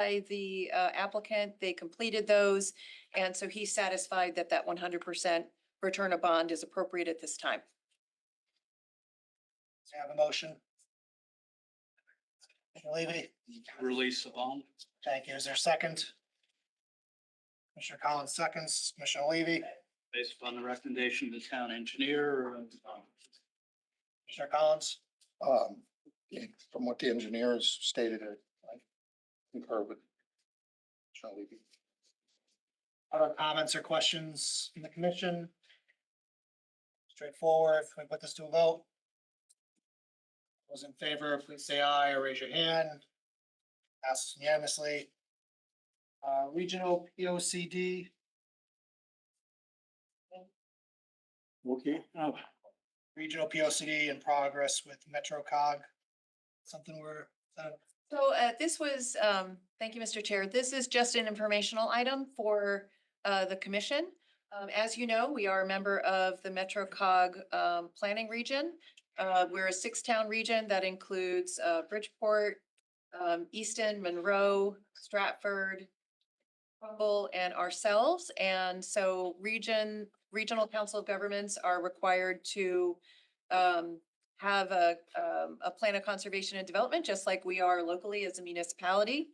by the applicant. They completed those. And so he's satisfied that that 100% return of bond is appropriate at this time. So I have a motion. Commissioner Levy, Release the bond. thank you. Is there a second? Commissioner Collins seconds. Commissioner Levy, Based upon the recommendation of the town engineer. Commissioner Collins, Yeah, from what the engineers stated, I concur with Commissioner Levy. other comments or questions from the commission? Straightforward. Can we put this to a vote? Those in favor, please say aye or raise your hand. Passes unanimously. Regional POCD, Okay. Oh, regional POCD in progress with MetroCog. Something we're, So this was, thank you, Mr. Chair. This is just an informational item for the commission. As you know, we are a member of the MetroCog planning region. We're a 6-town region that includes Bridgeport, Easton, Monroe, Stratford, Trumbull, and ourselves. And so regional council of governments are required to have a plan of conservation and development, just like we are locally as a municipality.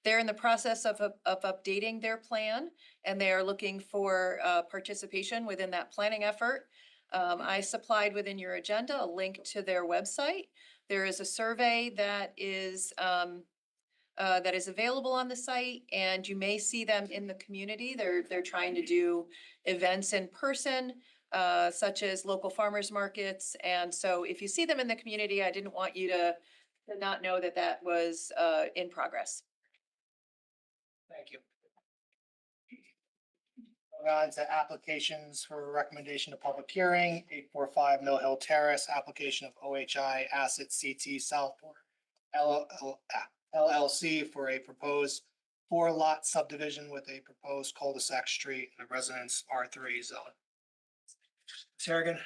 They're in the process of updating their plan, and they are looking for participation within that planning effort. I supplied within your agenda a link to their website. There is a survey that is available on the site, and you may see them in the community. They're trying to do events in person, such as local farmers markets. And so if you see them in the community, I didn't want you to not know that that was in progress. thank you. Going on to applications for recommendation to public hearing, 845 Mill Hill Terrace, application of OHI Asset CT Southport LLC for a proposed 4-lot subdivision with a proposed cul-de-sac street and a residence R3 zone. Ms. Harrigan,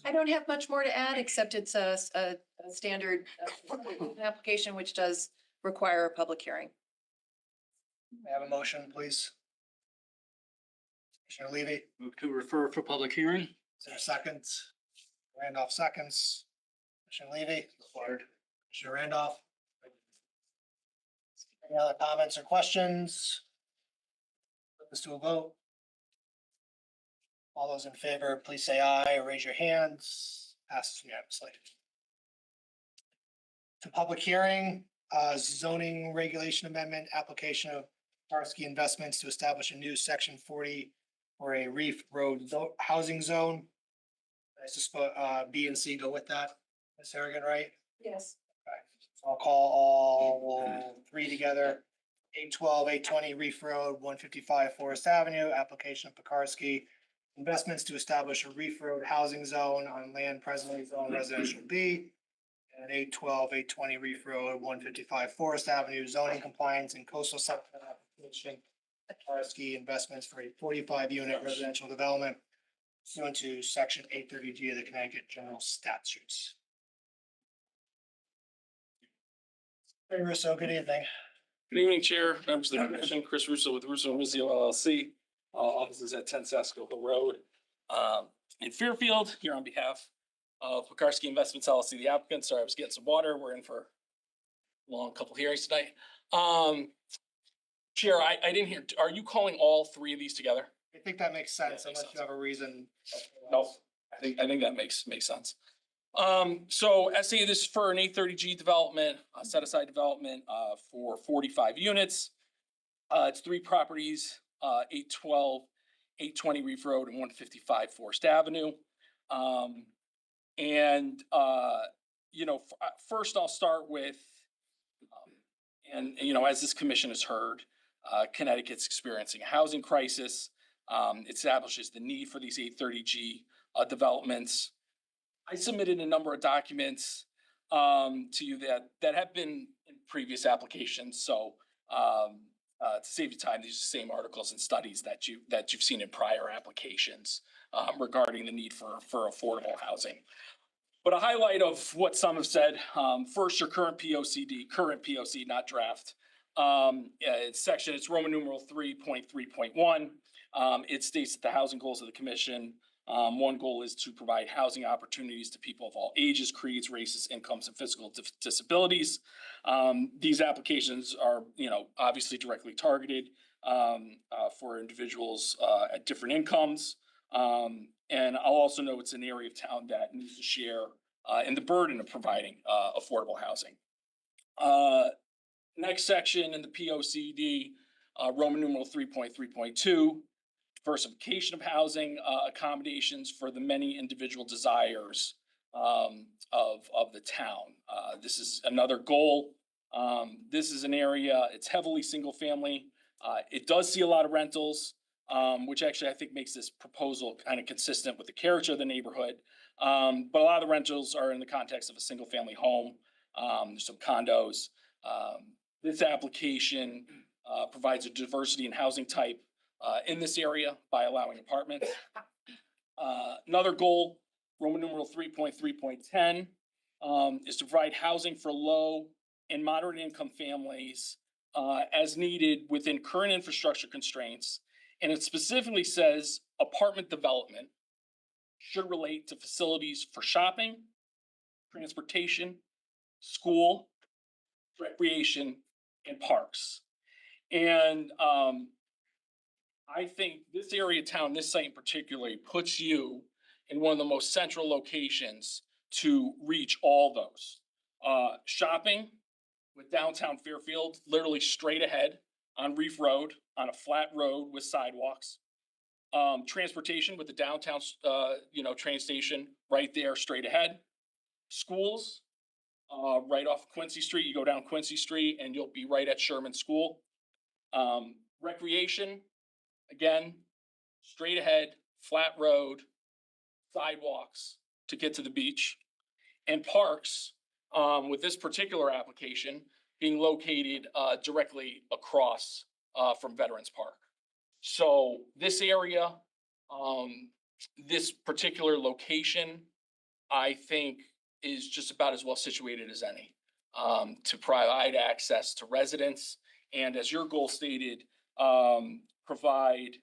I don't have much more to add, except it's a standard application, which does require a public hearing. may I have a motion, please? Commissioner Levy, move to refer for public hearing. is there a second? Randolph seconds. Commissioner Levy, Commissioner Randolph. Any other comments or questions? Put this to a vote. All those in favor, please say aye or raise your hands. Passes unanimously. To public hearing, zoning regulation amendment, application of Karski Investments to establish a new section 40 for a Reef Road housing zone. I suppose B and C go with that. Ms. Harrigan, right? Yes. So I'll call all 3 together. 812, 820 Reef Road, 155 Forest Avenue, application of Pekarsky Investments to establish a Reef Road housing zone on land presently zoned residential B. And 812, 820 Reef Road, 155 Forest Avenue, zoning compliance and coastal supplement application. Pekarsky Investments for a 45-unit residential development pursuant to section 830G of the Connecticut General Statutes. Hey Russo, good evening. Good evening, Chair, members of the Commission. Chris Russo with Russo and Rizzio LLC. Offices at 10 Sasko Hill Road in Fairfield, here on behalf of Pekarsky Investments LLC, the applicant. Sorry, I was getting some water. We're in for a long couple hearings tonight. Chair, I didn't hear, are you calling all 3 of these together? I think that makes sense Yeah, it makes unless you have a reason. No, I think that makes sense. So SA, this is for an 830G development, set aside development for 45 units. It's 3 properties, 812, 820 Reef Road and 155 Forest Avenue. First I'll start with, as this commission has heard, Connecticut's experiencing a housing crisis. It establishes the need for these 830G developments. I submitted a number of documents to you that have been in previous applications. So to save you time, these are the same articles and studies that you've seen in prior applications regarding the need for affordable housing. But a highlight of what some have said, first, your current POC, not draft, it's Roman numeral 3.3.1. It states that the housing goals of the commission, one goal is to provide housing opportunities to people of all ages, creeds, races, incomes, and physical disabilities. These applications are, obviously directly targeted for individuals at different incomes. And I'll also note it's an area of town that needs to share in the burden of providing affordable housing. Next section in the POCD, Roman numeral 3.3.2, diversification of housing accommodations for the many individual desires of the town. This is another goal. This is an area, it's heavily single family. It does see a lot of rentals, which actually I think makes this proposal kind of consistent with the character of the neighborhood. But a lot of the rentals are in the context of a single family home. There's some condos. This application provides a diversity in housing type in this area by allowing apartments. Another goal, Roman numeral 3.3.10, is to provide housing for low and moderate income families as needed within current infrastructure constraints. And it specifically says apartment development should relate to facilities for shopping, transportation, school, recreation, and parks. And I think this area of town, this site in particular, puts you in one of the most central locations to reach all those. Shopping with downtown Fairfield, literally straight ahead on Reef Road, on a flat road with sidewalks. Transportation with the downtown, train station right there straight ahead. Schools, right off Quincy Street. You go down Quincy Street and you'll be right at Sherman School. Recreation, again, straight ahead, flat road, sidewalks to get to the beach. And parks, with this particular application being located directly across from Veterans Park. So this area, this particular location, I think is just about as well situated as any to provide access to residents. And as your goal stated, provide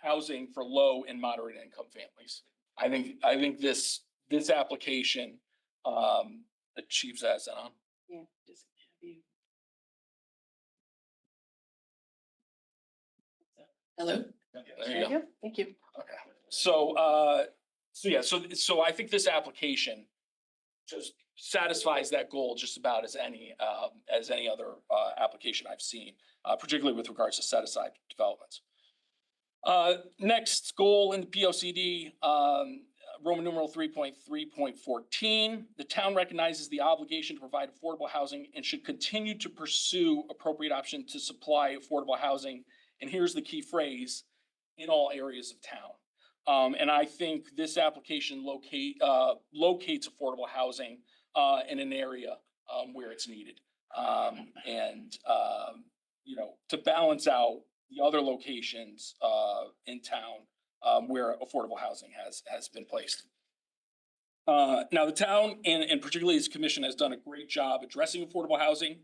housing for low and moderate income families. I think this application achieves that. Is that on? Yeah, just have you. Hello? There you go. Thank you. Okay. So I think this application just satisfies that goal just about as any other application I've seen, particularly with regards to set aside developments. Next goal in the POCD, Roman numeral 3.3.14, the town recognizes the obligation to provide affordable housing and should continue to pursue appropriate options to supply affordable housing. And here's the key phrase, in all areas of town. And I think this application locates affordable housing in an area where it's needed. To balance out the other locations in town where affordable housing has been placed. Now the town and particularly this commission has done a great job addressing affordable housing.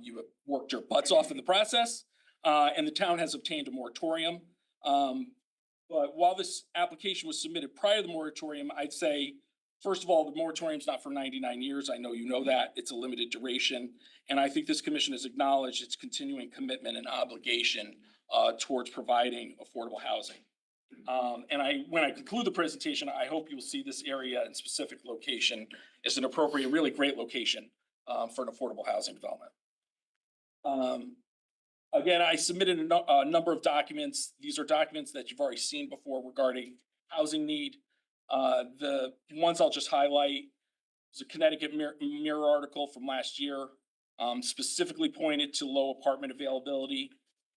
You have worked your butts off in the process, and the town has obtained a moratorium. But while this application was submitted prior to the moratorium, I'd say, first of all, the moratorium is not for 99 years. I know you know that. It's a limited duration. And I think this commission has acknowledged its continuing commitment and obligation towards providing affordable housing. And when I conclude the presentation, I hope you'll see this area and specific location as an appropriate, really great location for an affordable housing development. Again, I submitted a number of documents. These are documents that you've already seen before regarding housing need. The ones I'll just highlight is a Connecticut Mirror article from last year, specifically pointed to low apartment availability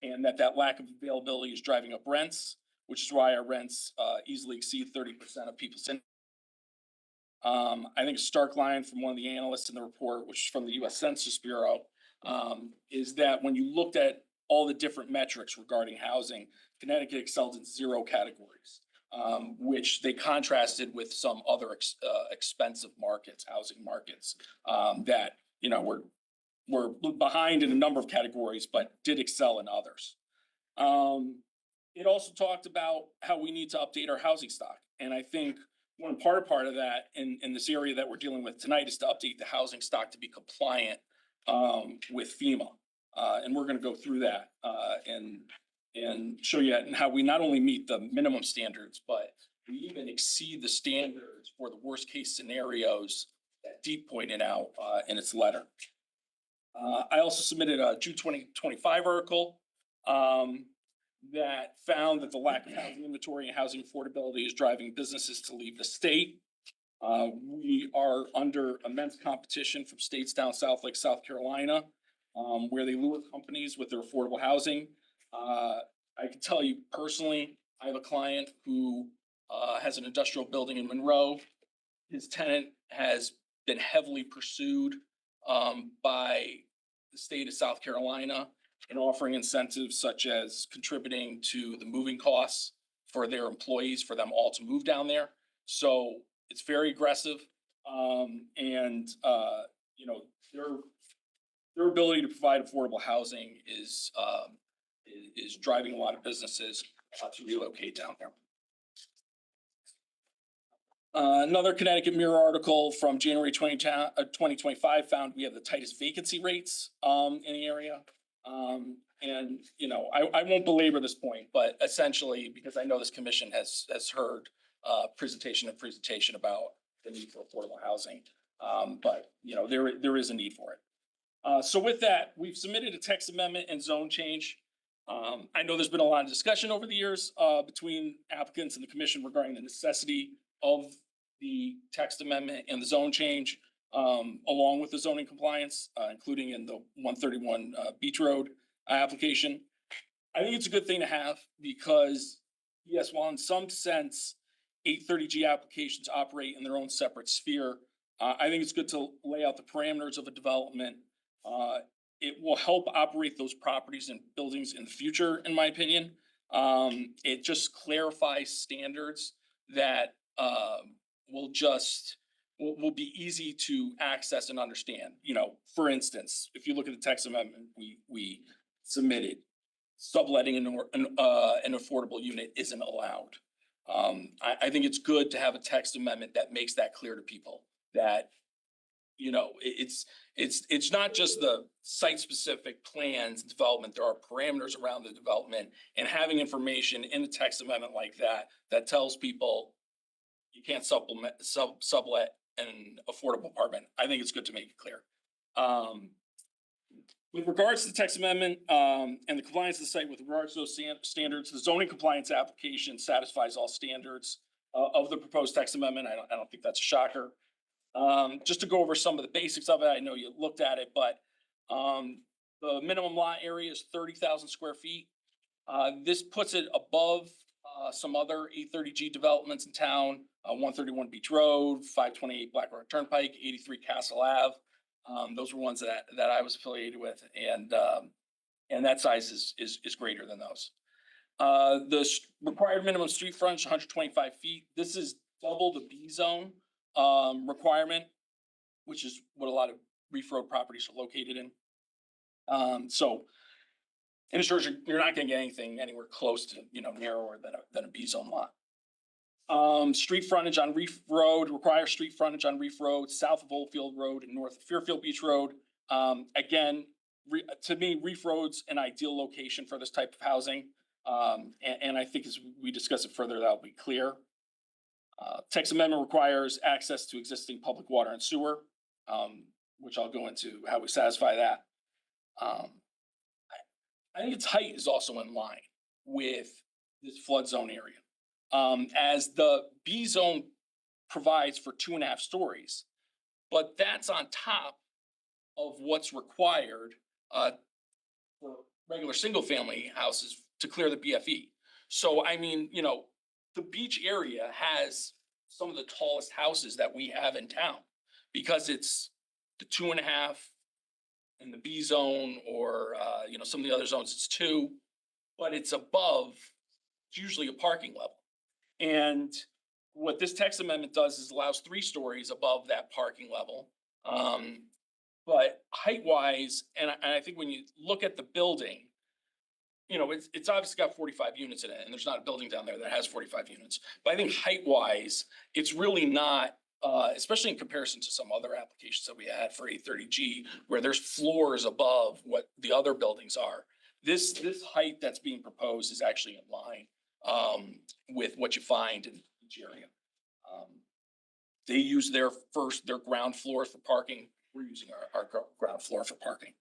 and that lack of availability is driving up rents, which is why our rents easily exceed 30% of people's income. I think a stark line from one of the analysts in the report, which is from the US Census Bureau, is that when you looked at all the different metrics regarding housing, Connecticut excelled in 0 categories, which they contrasted with some other expensive markets, housing markets, that, were were behind in a number of categories, but did excel in others. It also talked about how we need to update our housing stock. And I think one part of that in this area that we're dealing with tonight is to update the housing stock to be compliant with FEMA. And we're gonna go through that and show you how we not only meet the minimum standards, but we even exceed the standards for the worst case scenarios that Deep pointed out in its letter. I also submitted a June 2025 article that found that the lack of housing inventory and housing affordability is driving businesses to leave the state. We are under immense competition from states down south like South Carolina, where they lure companies with their affordable housing. I can tell you personally, I have a client who has an industrial building in Monroe. His tenant has been heavily pursued by the state of South Carolina in offering incentives such as contributing to the moving costs for their employees, for them all to move down there. So it's very aggressive. And you know, their ability to provide affordable housing is driving a lot of businesses to relocate down there. Another Connecticut Mirror article from January 2025 found we have the tightest vacancy rates in the area. And you know, I won't belabor this point, but essentially, because I know this commission has heard presentation about the need for affordable housing. But you know, there is a need for it. So with that, we've submitted a text amendment and zone change. I know there's been a lot of discussion over the years between applicants and the commission regarding the necessity of the text amendment and the zone change, along with the zoning compliance, including in the 131 Beach Road application. I think it's a good thing to have because, yes, while in some sense 830G applications operate in their own separate sphere, I think it's good to lay out the parameters of a development. It will help operate those properties and buildings in the future, in my opinion. It just clarifies standards that will be easy to access and understand. You know, for instance, if you look at the text amendment we submitted, subletting an affordable unit isn't allowed. I think it's good to have a text amendment that makes that clear to people that, you know, it's not just the site-specific plans, development, there are parameters around the development, and having information in the text amendment like that tells people you can't sublet an affordable apartment. I think it's good to make it clear. With regards to the text amendment and the compliance of the site with regards to those standards, the zoning compliance application satisfies all standards of the proposed text amendment. I don't think that's a shocker. Just to go over some of the basics of it, I know you looked at it, but the minimum lot area is 30,000 square feet. This puts it above some other 830G developments in town, 131 Beach Road, 528 Black Rock Turnpike, 83 Castle Ave. Those were ones that I was affiliated with, and that size is greater than those. The required minimum street frontage, 125 feet. This is double the B zone requirement, which is what a lot of Reef Road properties are located in. So in short, you're not gonna get anything anywhere close to, you know, narrower than a B zone lot. Street frontage on Reef Road, requires street frontage on Reef Road, south of Oldfield Road and north of Fairfield Beach Road. Again, to me, Reef Road's an ideal location for this type of housing. And I think as we discuss it further, that'll be clear. Text amendment requires access to existing public water and sewer, which I'll go into how we satisfy that. I think its height is also in line with this flood zone area. As the B zone provides for 2.5 stories, but that's on top of what's required for regular single family houses to clear the BFE. So I mean, you know, the beach area has some of the tallest houses that we have in town because it's the 2.5 in the B zone, or you know, some of the other zones it's 2, but it's above, it's usually a parking level. And what this text amendment does is allows 3 stories above that parking level. But height wise, and I think when you look at the building, you know, it's obviously got 45 units in it, and there's not a building down there that has 45 units. But I think height wise, it's really not, especially in comparison to some other applications that we had for 830G, where there's floors above what the other buildings are. This height that's being proposed is actually in line with what you find in each area. They use their ground floor for parking. We're using our ground floor for parking.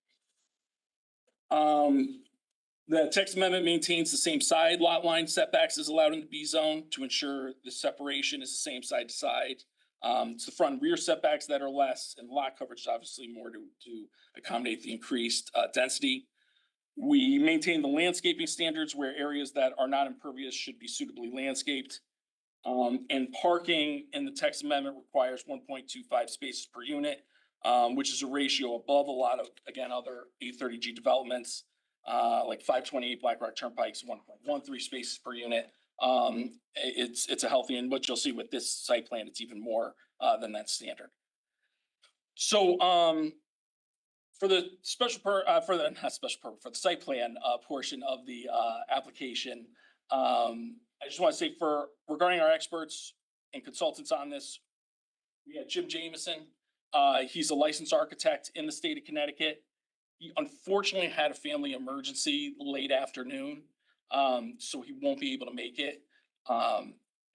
The text amendment maintains the same side lot line setbacks as allowed in the B zone to ensure the separation is the same side to side. It's the front and rear setbacks that are less, and lot coverage is obviously more to accommodate the increased density. We maintain the landscaping standards where areas that are not impervious should be suitably landscaped. And parking in the text amendment requires 1.25 spaces per unit, which is a ratio above a lot of, again, other 830G developments. Like 528 Black Rock Turnpike's 1.13 spaces per unit. It's a healthy, and what you'll see with this site plan, it's even more than that standard. So for the for the site plan portion of the application, I just want to say regarding our experts and consultants on this, we had Jim Jameson. He's a licensed architect in the state of Connecticut. He unfortunately had a family emergency late afternoon, so he won't be able to make it.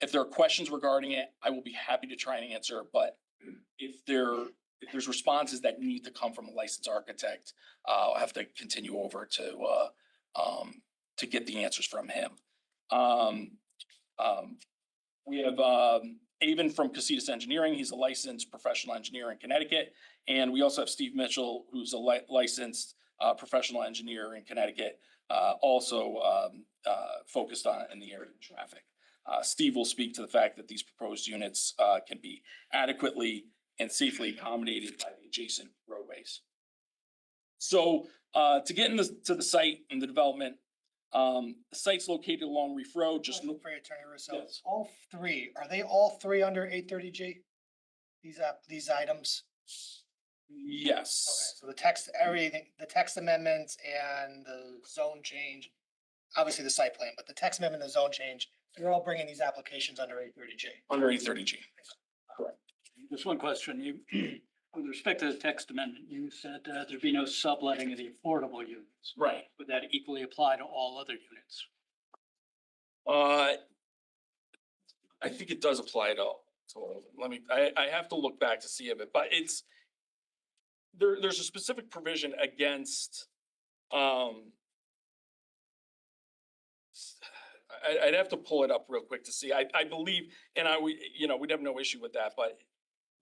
If there are questions regarding it, I will be happy to try and answer, but if there's responses that need to come from a licensed architect, I'll have to continue over to get the answers from him. We have Avon from Casitas Engineering. He's a licensed professional engineer in Connecticut. And we also have Steve Mitchell, who's a licensed professional engineer in Connecticut, also focused on in the area of traffic. Steve will speak to the fact that these proposed units can be adequately and safely accommodated by the adjacent roadways. So to get to the site and the development, the site's located along Reef Road, just For your attorney, Russo, Yes. are they all three under 830G? These items? yes. Okay, so the text amendments and the zone change, obviously the site plan, but the text amendment and the zone change, you're all bringing these applications under 830G. Under 830G. Correct. Just one question. With respect to the text amendment, you said there'd be no subletting of the affordable units. Right. Would that equally apply to all other units? I think it does apply to I have to look back to see of it, but there's a specific provision against, I'd have to pull it up real quick to see. I believe, and we'd have no issue with that, but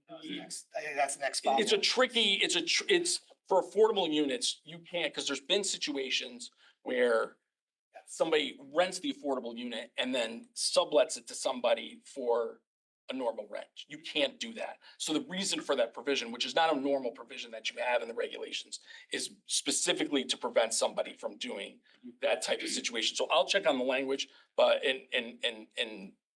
I think that's the next follow-up. it's for affordable units, you can't, because there's been situations where somebody rents the affordable unit and then sublets it to somebody for a normal rent. You can't do that. So the reason for that provision, which is not a normal provision that you have in the regulations, is specifically to prevent somebody from doing that type of situation. So I'll check on the language, but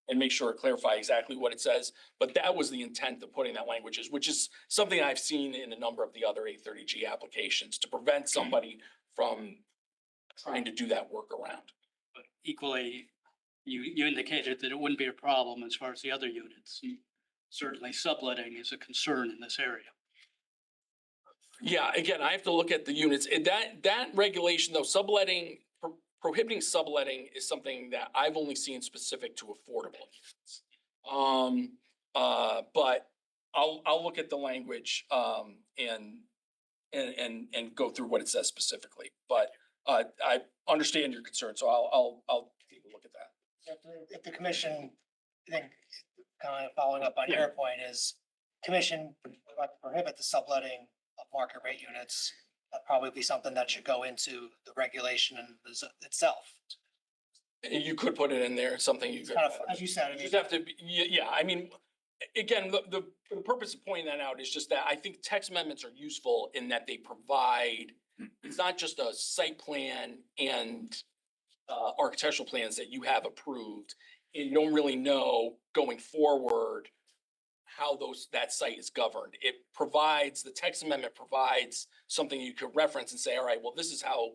and make sure to clarify exactly what it says. But that was the intent of putting that language, which is something I've seen in a number of the other 830G applications to prevent somebody from trying to do that workaround. But equally, you indicated that it wouldn't be a problem as far as the other units. Certainly subletting is a concern in this area. Yeah, again, I have to look at the units. That regulation though, prohibiting subletting is something that I've only seen specific to affordable units. But I'll look at the language and go through what it says specifically. But I understand your concern, so I'll take a look at that. If the commission, I think, kind of following up on your point, is commission would like to prohibit the subletting of market rate units. That'd probably be something that should go into the regulation and itself. You could put it in there, something you It's could. kind of, as you said, I You mean, just have to, yeah, I mean, again, the purpose of pointing that out is just that I think text amendments are useful in that they provide, it's not just a site plan and architectural plans that you have approved. And you don't really know going forward how that site is governed. It provides, the text amendment provides something you could reference and say, all right, well, this is how,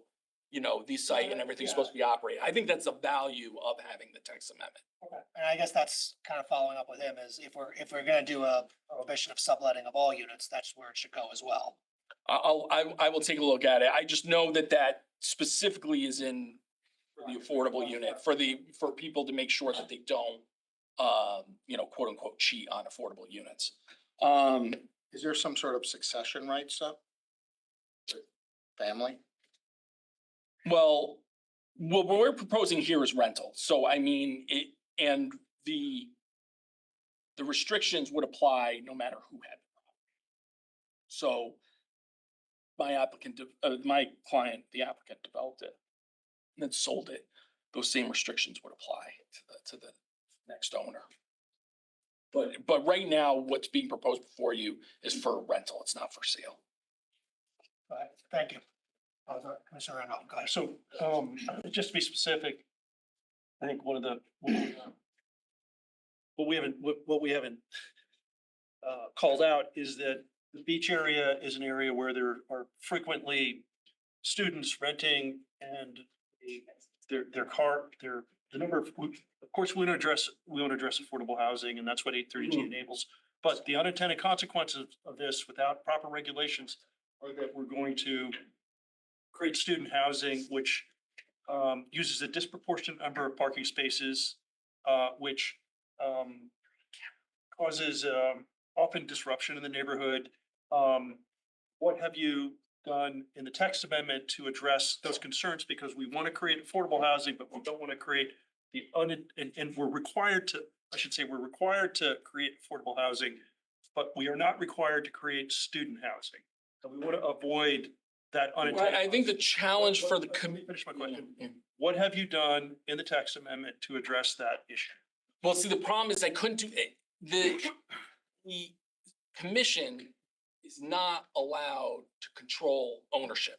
these site and everything's supposed to be operated. I think that's the value of having the text amendment. Okay. And I guess that's kind of following up with him is if we're gonna do a prohibition of subletting of all units, that's where it should go as well. I will take a look at it. I just know that specifically is in for the affordable unit, for people to make sure that they don't, quote unquote, cheat on affordable units. Is there some sort of succession rights up? Family? Well, what we're proposing here is rental. So I mean, and the restrictions would apply no matter who had the property. So my client, the applicant developed it and then sold it. Those same restrictions would apply to the next owner. But right now, what's being proposed before you is for rental. It's not for sale. All right, thank you. Commissioner Randolph, go ahead. So, just to be specific, I think one of the, what we haven't called out is that the beach area is an area where there are frequently students renting and the number of course, we want to address affordable housing, and that's what 830G enables. But the unintended consequences of this without proper regulations are that we're going to create student housing, which uses a disproportionate number of parking spaces, which causes often disruption in the neighborhood. What have you done in the text amendment to address those concerns? Because we want to create affordable housing, but we don't want to create and we're required to, we're required to create affordable housing, but we are not required to create student housing. So we want to avoid that unintended. I think the challenge for the Let me finish my question. What have you done in the text amendment to address that issue? Well, see, the problem is I couldn't do it. The commission is not allowed to control ownership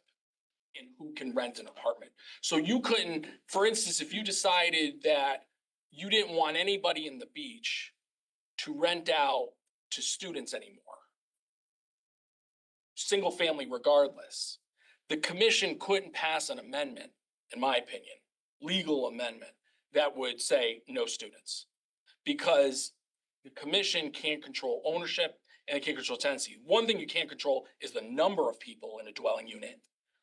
and who can rent an apartment. So you couldn't, for instance, if you decided that you didn't want anybody in the beach to rent out to students anymore, single family regardless, the commission couldn't pass an amendment, in my opinion, legal amendment, that would say no students. Because the commission can't control ownership and it can't control tenancy. One thing you can't control is the number of people in a dwelling unit.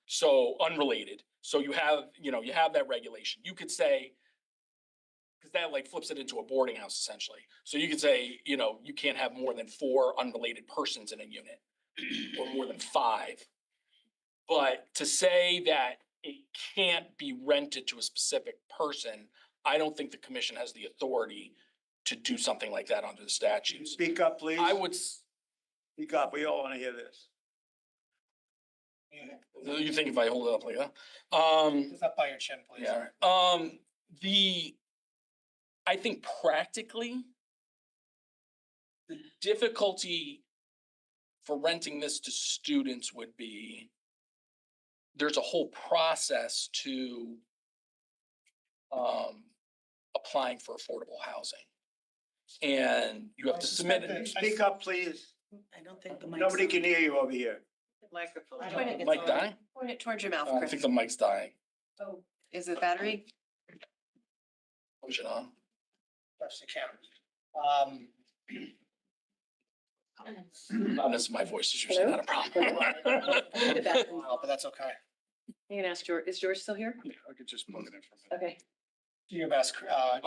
So unrelated. So you have that regulation. You could say, because that like flips it into a boarding house essentially. So you could say, you can't have more than 4 unrelated persons in a unit or more than 5. But to say that it can't be rented to a specific person, I don't think the commission has the authority to do something like that under the statutes. Speak up, please. I would, Speak up. We all want to hear this. you think if I hold it up like that? It's up by your chin, please. Yeah. I think practically, the difficulty for renting this to students would be there's a whole process to applying for affordable housing. And you have to submit it. Speak up, please. I don't think the mic's. Nobody can hear you over here. Microphone. Mic dying? Point it towards your mouth, I Chris. think the mic's dying. Oh, is it battery? Push it on. That's the camera. Honest, my voice is usually not a problem. But that's okay. You can ask George, is George still here? I could just plug it in for a minute. Okay. Do your best,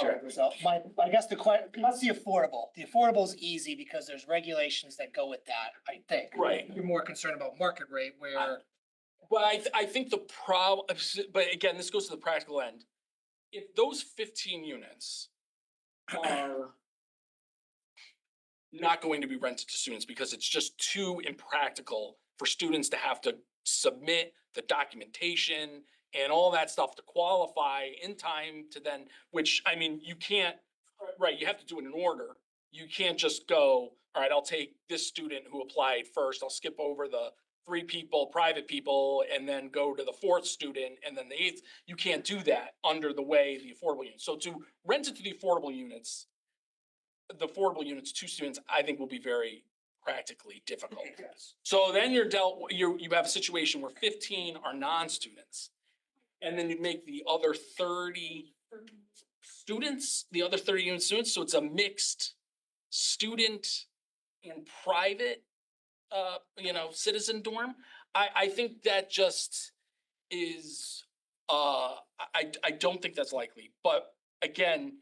Jared. So I guess that's the affordable. The affordable is easy because there's regulations that go with that, I think. Right. You're more concerned about market rate where. But I think the problem, but again, this goes to the practical end. If those 15 units are not going to be rented to students because it's just too impractical for students to have to submit the documentation and all that stuff to qualify in time to then, which, I mean, you can't, right, you have to do it in order. You can't just go, all right, I'll take this student who applied first, I'll skip over the 3 people, private people, and then go to the 4th student and then the 8th. You can't do that under the way the affordable units. So to rent it to the affordable units, the affordable units, 2 students, I think will be very practically difficult. So then you have a situation where 15 are non-students. And then you make the other 30 students, the other 30 unit students, so it's a mixed student and private, citizen dorm. I think that just is, I don't think that's likely, but again,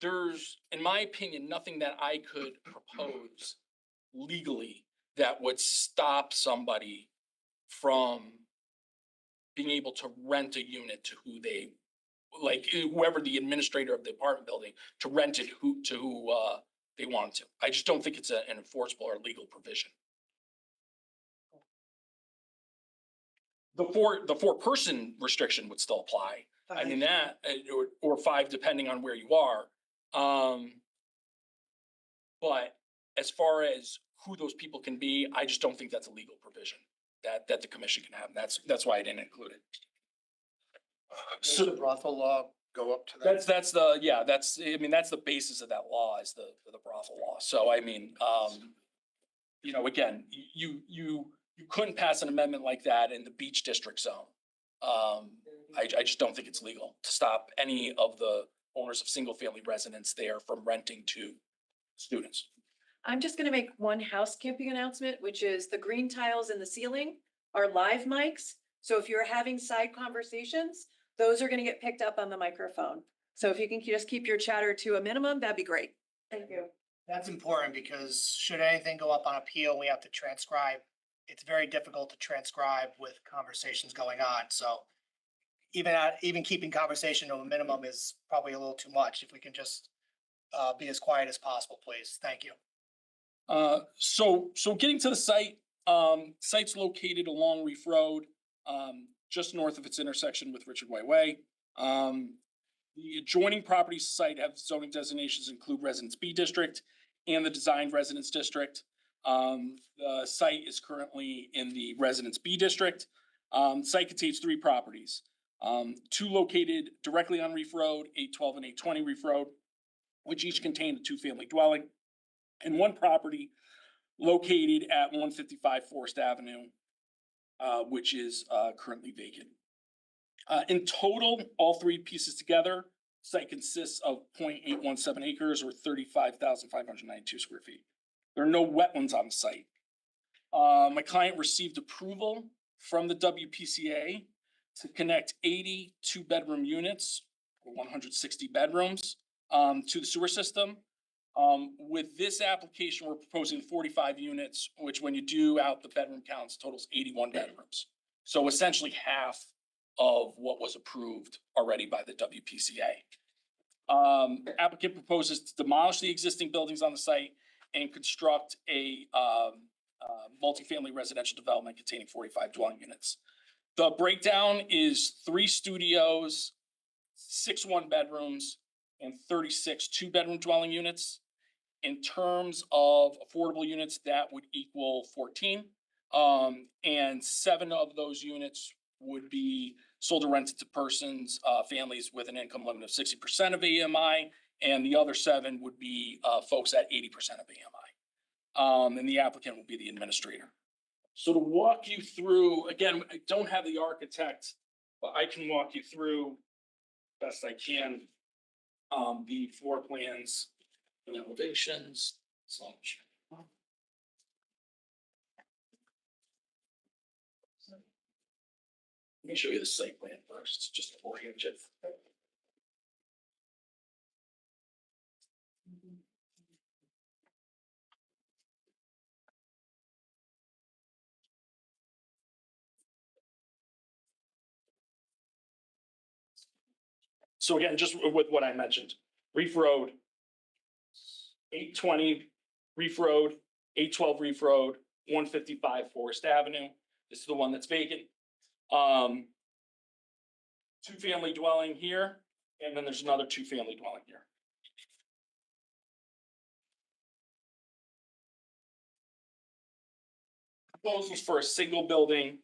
there's, in my opinion, nothing that I could propose legally that would stop somebody from being able to rent a unit to who they, like whoever the administrator of the apartment building, to rent it who they want to. I just don't think it's an enforceable or legal provision. The 4-person restriction would still apply. I mean, that, or 5, depending on where you are. But as far as who those people can be, I just don't think that's a legal provision that the commission can have. That's why I didn't include it. Does the brothel law go up to that? That's the basis of that law is the brothel law. So I mean, again, you couldn't pass an amendment like that in the beach district zone. I just don't think it's legal to stop any of the owners of single family residence there from renting to students. I'm just gonna make one housekeeping announcement, which is the green tiles in the ceiling are live mics. So if you're having side conversations, those are gonna get picked up on the microphone. So if you can just keep your chatter to a minimum, that'd be great. Thank you. That's important because should anything go up on appeal, we have to transcribe. It's very difficult to transcribe with conversations going on, so even keeping conversation to a minimum is probably a little too much. If we can just be as quiet as possible, please. Thank you. So getting to the site, site's located along Reef Road, just north of its intersection with Richard White Way. The adjoining property site have zoning designations include Residence B District and the Designed Residence District. The site is currently in the Residence B District. Site contains 3 properties. 2 located directly on Reef Road, 812 and 820 Reef Road, which each contain a 2-family dwelling, and 1 property located at 155 Forest Avenue, which is currently vacant. In total, all 3 pieces together, site consists of 0.817 acres or 35,592 square feet. There are no wetlands on the site. My client received approval from the WPCA to connect 80 2-bedroom units, or 160 bedrooms, to the sewer system. With this application, we're proposing 45 units, which when you do out the bedroom counts, totals 81 bedrooms. So essentially half of what was approved already by the WPCA. Applicant proposes to demolish the existing buildings on the site and construct a multifamily residential development containing 45 dwelling units. The breakdown is 3 studios, 6 1-bedrooms, and 36 2-bedroom dwelling units. In terms of affordable units, that would equal 14. And 7 of those units would be sold or rented to persons, families with an income limit of 60% of AMI, and the other 7 would be folks at 80% of AMI. And the applicant will be the administrator. So to walk you through, again, I don't have the architect, but I can walk you through best I can the floor plans and elevations. Let me show you the site plan first, just to orient it. So again, just with what I mentioned, Reef Road, 820 Reef Road, 812 Reef Road, 155 Forest Avenue. This is the one that's vacant. 2-family dwelling here, and then there's another 2-family dwelling here. Proposals for a single building,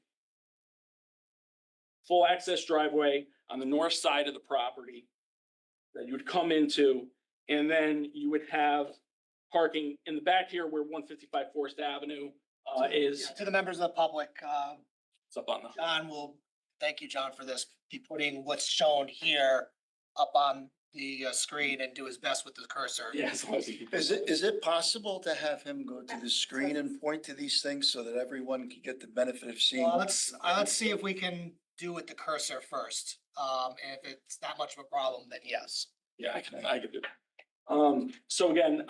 full access driveway on the north side of the property that you would come into, and then you would have parking in the back here where 155 Forest Avenue is. To the members of the public, It's up on the. John will, thank you, John, for this, be putting what's shown here up on the screen and do his best with the cursor. Yes. Is it possible to have him go to the screen and point to these things so that everyone can get the benefit of seeing? Well, let's see if we can do with the cursor first. And if it's not much of a problem, then yes. Yeah, I can do that. So again,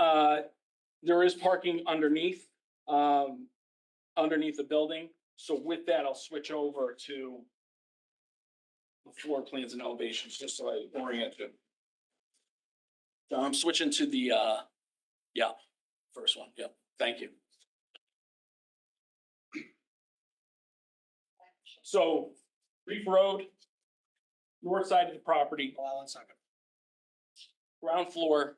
there is parking underneath the building. So with that, I'll switch over to the floor plans and elevations, just so I orient you. So I'm switching to the, first one. Yep. Thank you. So Reef Road, north side of the property, Hold on 1 second. ground floor.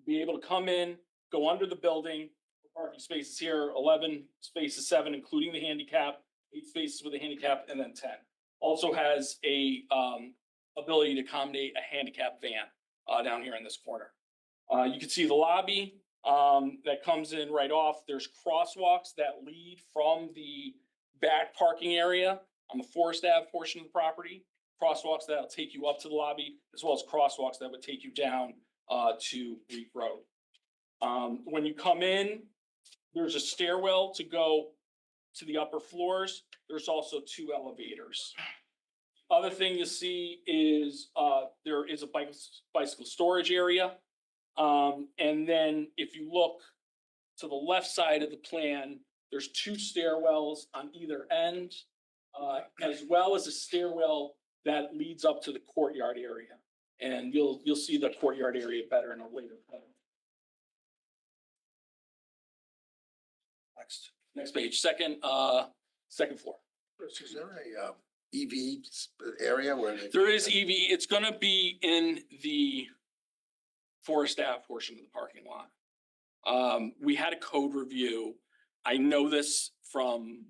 Be able to come in, go under the building, parking spaces here, 11 spaces, 7, including the handicap, 8 spaces with a handicap, and then 10. Also has a ability to accommodate a handicap van down here in this corner. You can see the lobby that comes in right off. There's crosswalks that lead from the back parking area on the Forest Ave portion of the property. Crosswalks that'll take you up to the lobby, as well as crosswalks that would take you down to Reef Road. When you come in, there's a stairwell to go to the upper floors. There's also 2 elevators. Other thing you see is there is a bicycle storage area. And then if you look to the left side of the plan, there's 2 stairwells on either end, as well as a stairwell that leads up to the courtyard area. And you'll see the courtyard area better in a later plan. Next page, second floor. Is there a EV area where they? There is EV, it's gonna be in the Forest Ave portion of the parking lot. We had a code review. I know this from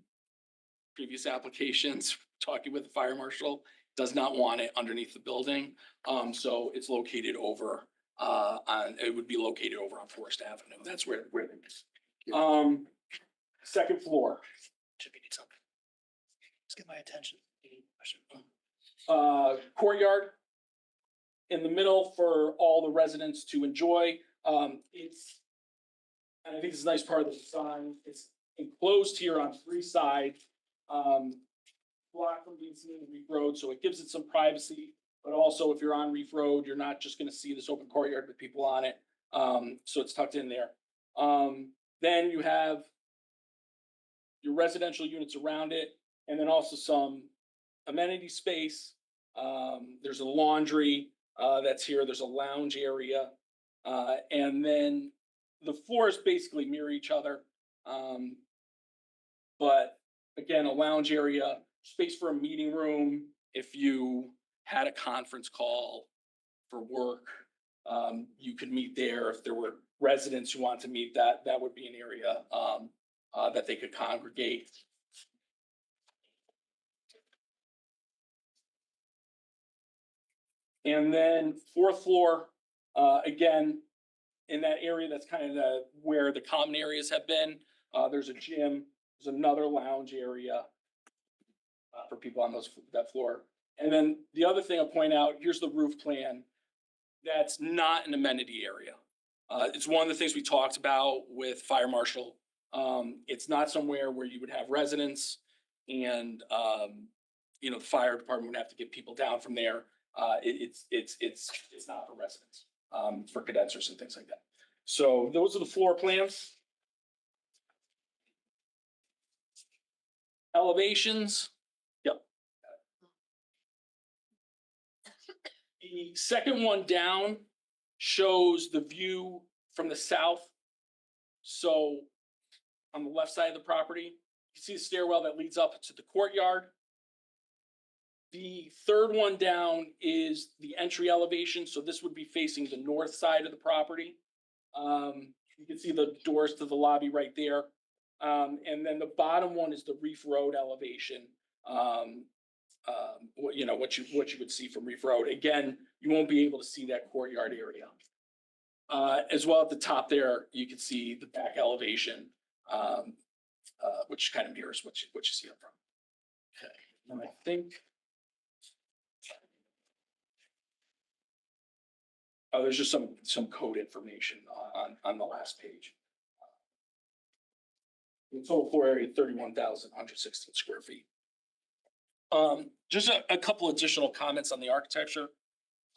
previous applications, talking with the fire marshal, does not want it underneath the building. So it's located over, it would be located over on Forest Avenue. That's where it is. Second floor. Should be need something. Let's get my attention. Courtyard in the middle for all the residents to enjoy. And I think it's a nice part of the design. It's enclosed here on 3 sides, blocked from being seen on Reef Road, so it gives it some privacy. But also, if you're on Reef Road, you're not just gonna see this open courtyard with people on it. So it's tucked in there. Then you have your residential units around it, and then also some amenity space. There's a laundry that's here. There's a lounge area. And then the floors basically mirror each other. But again, a lounge area, space for a meeting room. If you had a conference call for work, you could meet there. If there were residents who want to meet, that would be an area that they could congregate. And then 4th floor, again, in that area, that's kind of where the common areas have been. There's a gym, there's another lounge area for people on that floor. And then the other thing I'll point out, here's the roof plan. That's not an amenity area. It's one of the things we talked about with fire marshal. It's not somewhere where you would have residents and, the fire department would have to get people down from there. It's not for residents, for condensers and things like that. So those are the floor plans. Elevations. Yep. The second one down shows the view from the south. So on the left side of the property, you can see the stairwell that leads up to the courtyard. The third one down is the entry elevation. So this would be facing the north side of the property. You can see the doors to the lobby right there. And then the bottom one is the Reef Road elevation. What you would see from Reef Road. Again, you won't be able to see that courtyard area. As well at the top there, you can see the back elevation, which kind of mirrors what you see up front. Okay, and I think. Oh, there's just some code information on the last page. The total floor area, 31,116 square feet. Just a couple additional comments on the architecture.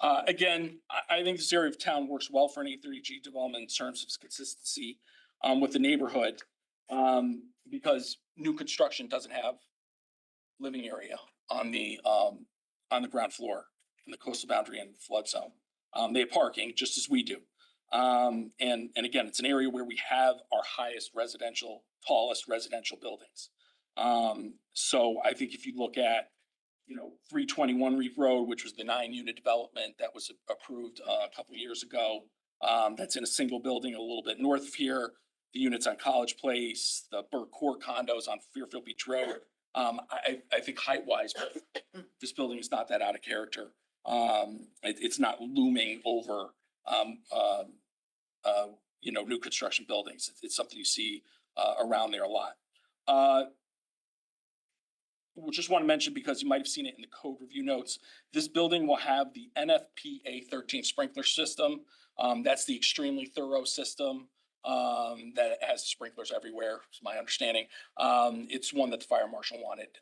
Again, I think this area of town works well for an 830G development in terms of consistency with the neighborhood. Because new construction doesn't have living area on the ground floor in the coastal boundary and the flood zone. They have parking just as we do. And again, it's an area where we have our tallest residential buildings. So I think if you look at, 321 Reef Road, which was the 9-unit development that was approved a couple of years ago. That's in a single building a little bit north of here. The units on College Place, the Burke Court condos on Fairfield Beach Road. I think height-wise, this building is not that out of character. It's not looming over, new construction buildings. It's something you see around there a lot. We just want to mention, because you might have seen it in the code review notes, this building will have the NFPA 13 sprinkler system. That's the extremely thorough system that has sprinklers everywhere, is my understanding. It's one that the fire marshal wanted.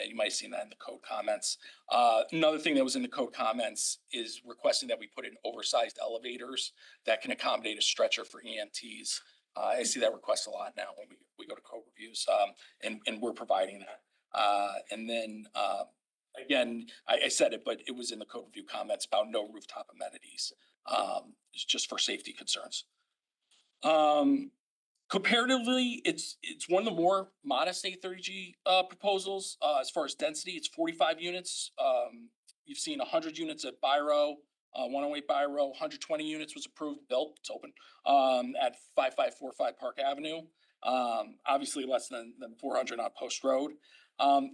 You might have seen that in the code comments. Another thing that was in the code comments is requesting that we put in oversized elevators that can accommodate a stretcher for EMTs. I see that request a lot now when we go to code reviews, and we're providing that. And then, again, I said it, but it was in the code review comments about no rooftop amenities, just for safety concerns. Comparatively, it's one of the more modest 830G proposals. As far as density, it's 45 units. You've seen 100 units at Biro, 108 Biro, 120 units was approved, built, it's open, at 5545 Park Avenue. Obviously less than 400 on Post Road.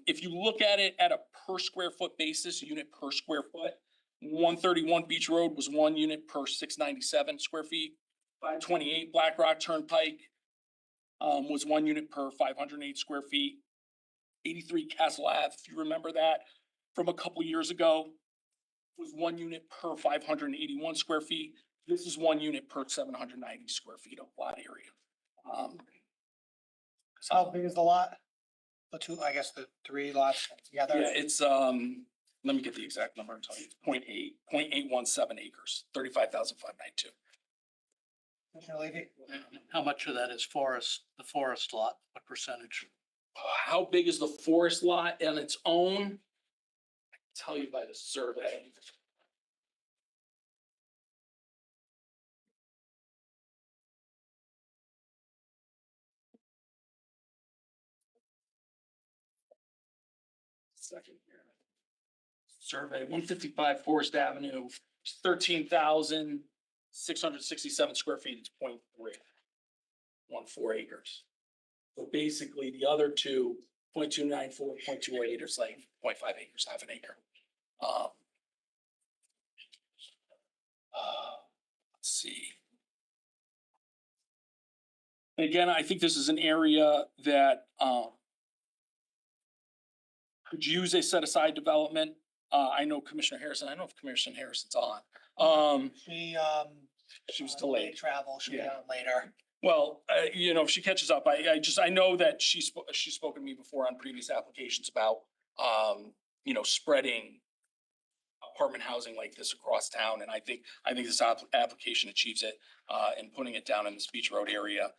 If you look at it at a per square foot basis, unit per square foot, 131 Beach Road was 1 unit per 697 square feet. 528 Black Rock Turnpike was 1 unit per 508 square feet. 83 Castle Ave, if you remember that from a couple years ago, was 1 unit per 581 square feet. This is 1 unit per 790 square feet of lot area. How big is the lot? The two, I guess the 3 lots together? Yeah, it's, let me get the exact number and tell you, 0.817 acres, 35,592. Commissioner Levy? How much of that is the forest lot? What percentage? How big is the forest lot on its own? I can tell you by the survey. Second here. Survey 155 Forest Avenue, 13,667 square feet. It's 0.3. 14 acres. So basically the other two, 0.294, 0.28 is like 0.5 acres, half an acre. Let's see. Again, I think this is an area that could use a set aside development. I know Commissioner Harrison, I don't know if Commissioner Harrison's on. She was delayed. Travel, she'll be Yeah. on later. Well, if she catches up, I know that she's spoken to me before on previous applications about, spreading apartment housing like this across town. And I think this application achieves it, and putting it down in this Beach Road area,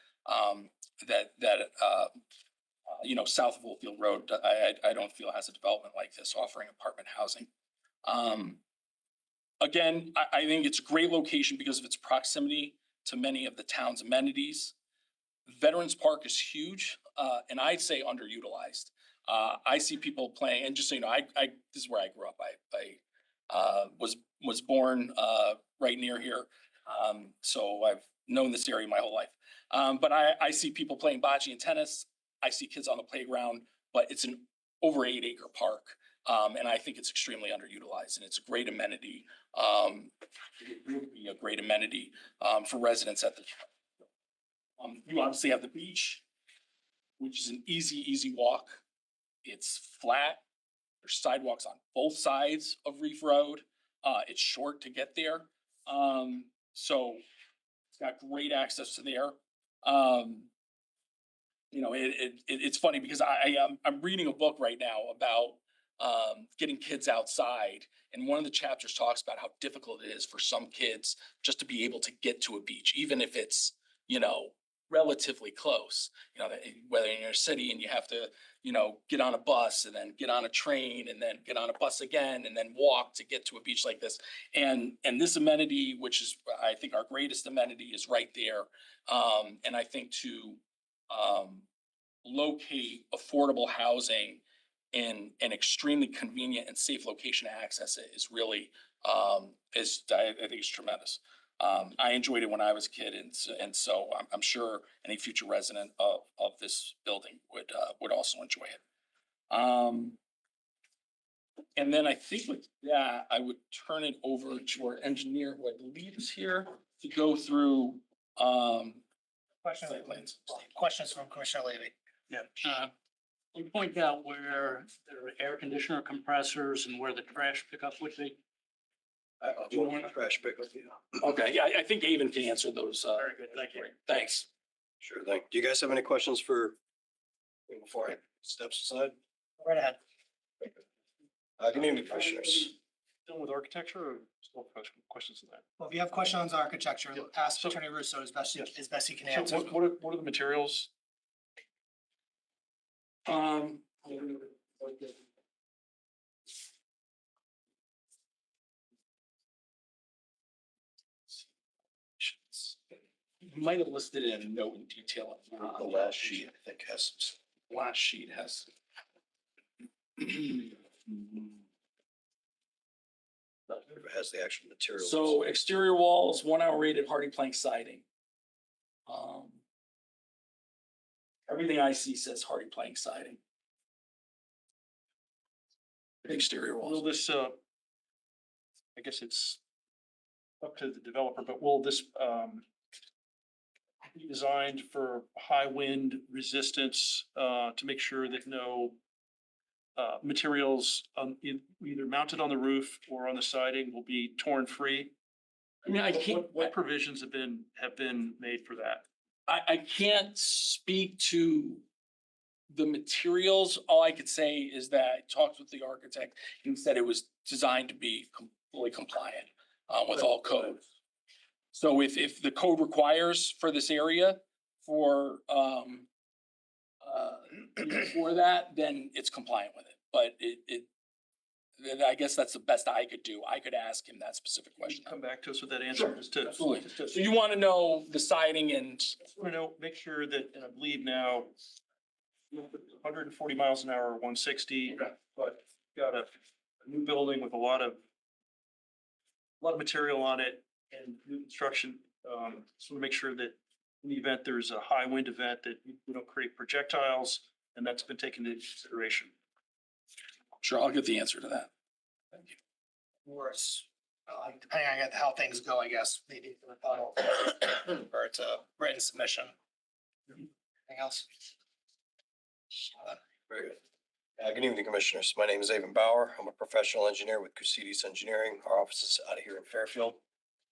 south of Woolfield Road, I don't feel has a development like this offering apartment housing. Again, I think it's a great location because of its proximity to many of the town's amenities. Veterans Park is huge, and I'd say underutilized. I see people playing, and just so you know, this is where I grew up. I was born right near here, so I've known this area my whole life. But I see people playing bocce and tennis. I see kids on the playground, but it's an over 8 acre park. And I think it's extremely underutilized and it's a great amenity. It would be a great amenity, for residents at the. You obviously have the beach, which is an easy walk. It's flat. There's sidewalks on both sides of Reef Road. It's short to get there. So it's got great access to there. It's funny because I'm reading a book right now about getting kids outside. And one of the chapters talks about how difficult it is for some kids just to be able to get to a beach, even if it's, relatively close. Whether you're in a city and you have to, get on a bus and then get on a train and then get on a bus again and then walk to get to a beach like this. And this amenity, which is, I think, our greatest amenity, is right there. And I think to locate affordable housing in an extremely convenient and safe location to access it is really, I think it's tremendous. I enjoyed it when I was a kid, and so I'm sure any future resident of this building would also enjoy it. And then I think with that, I would turn it over to our engineer, who I believe is here, to go through Questions, site plans. questions from Commissioner Levy? We point out where there are air conditioner compressors and where the trash pickup would be. Trash pickup, yeah. Okay, yeah, I think Avon can answer those. Very good, thank you. Thanks. Sure thing. Do you guys have any questions before I step aside? Right ahead. Good evening, commissioners. Dealing with architecture or still questions of that? Well, if you have questions on architecture, ask So- Attorney Russo as best he can So answer. what are the materials? You might have listed it in a note in detail. The last sheet, I think, has some. Last sheet has. It has the actual materials. So exterior walls, 1 hour rated hardy plank siding. Everything I see says hardy plank siding. Exterior Will walls. this, I guess it's up to the developer, but will this, be designed for high wind resistance, to make sure that no materials, either mounted on the roof or on the siding will be torn free? I mean, I can't, What provisions have been made for that? I can't speak to the materials. All I could say is that I talked with the architect and said it was designed to be fully compliant with all codes. So if the code requires for this area for that, then it's compliant with it. But I guess that's the best I could do. I could ask him that specific question. Come back to us with that answer. Sure, Just to- absolutely. just to- So you want to know the siding and Just want to know, make sure that, and I believe now, 140 miles an hour, 160, but got a new building with a lot of material on it and new construction. Just want to make sure that in the event there's a high wind event, that we don't create projectiles, and that's been taken into consideration. sure, I'll get the answer to that. Thank you. Worse, depending on how things go, I guess, maybe for the final, or it's a written submission. Anything else? Very good. Good evening, commissioners. My name is Avon Bauer. I'm a professional engineer with Crucidis Engineering. Our office is out of here in Fairfield.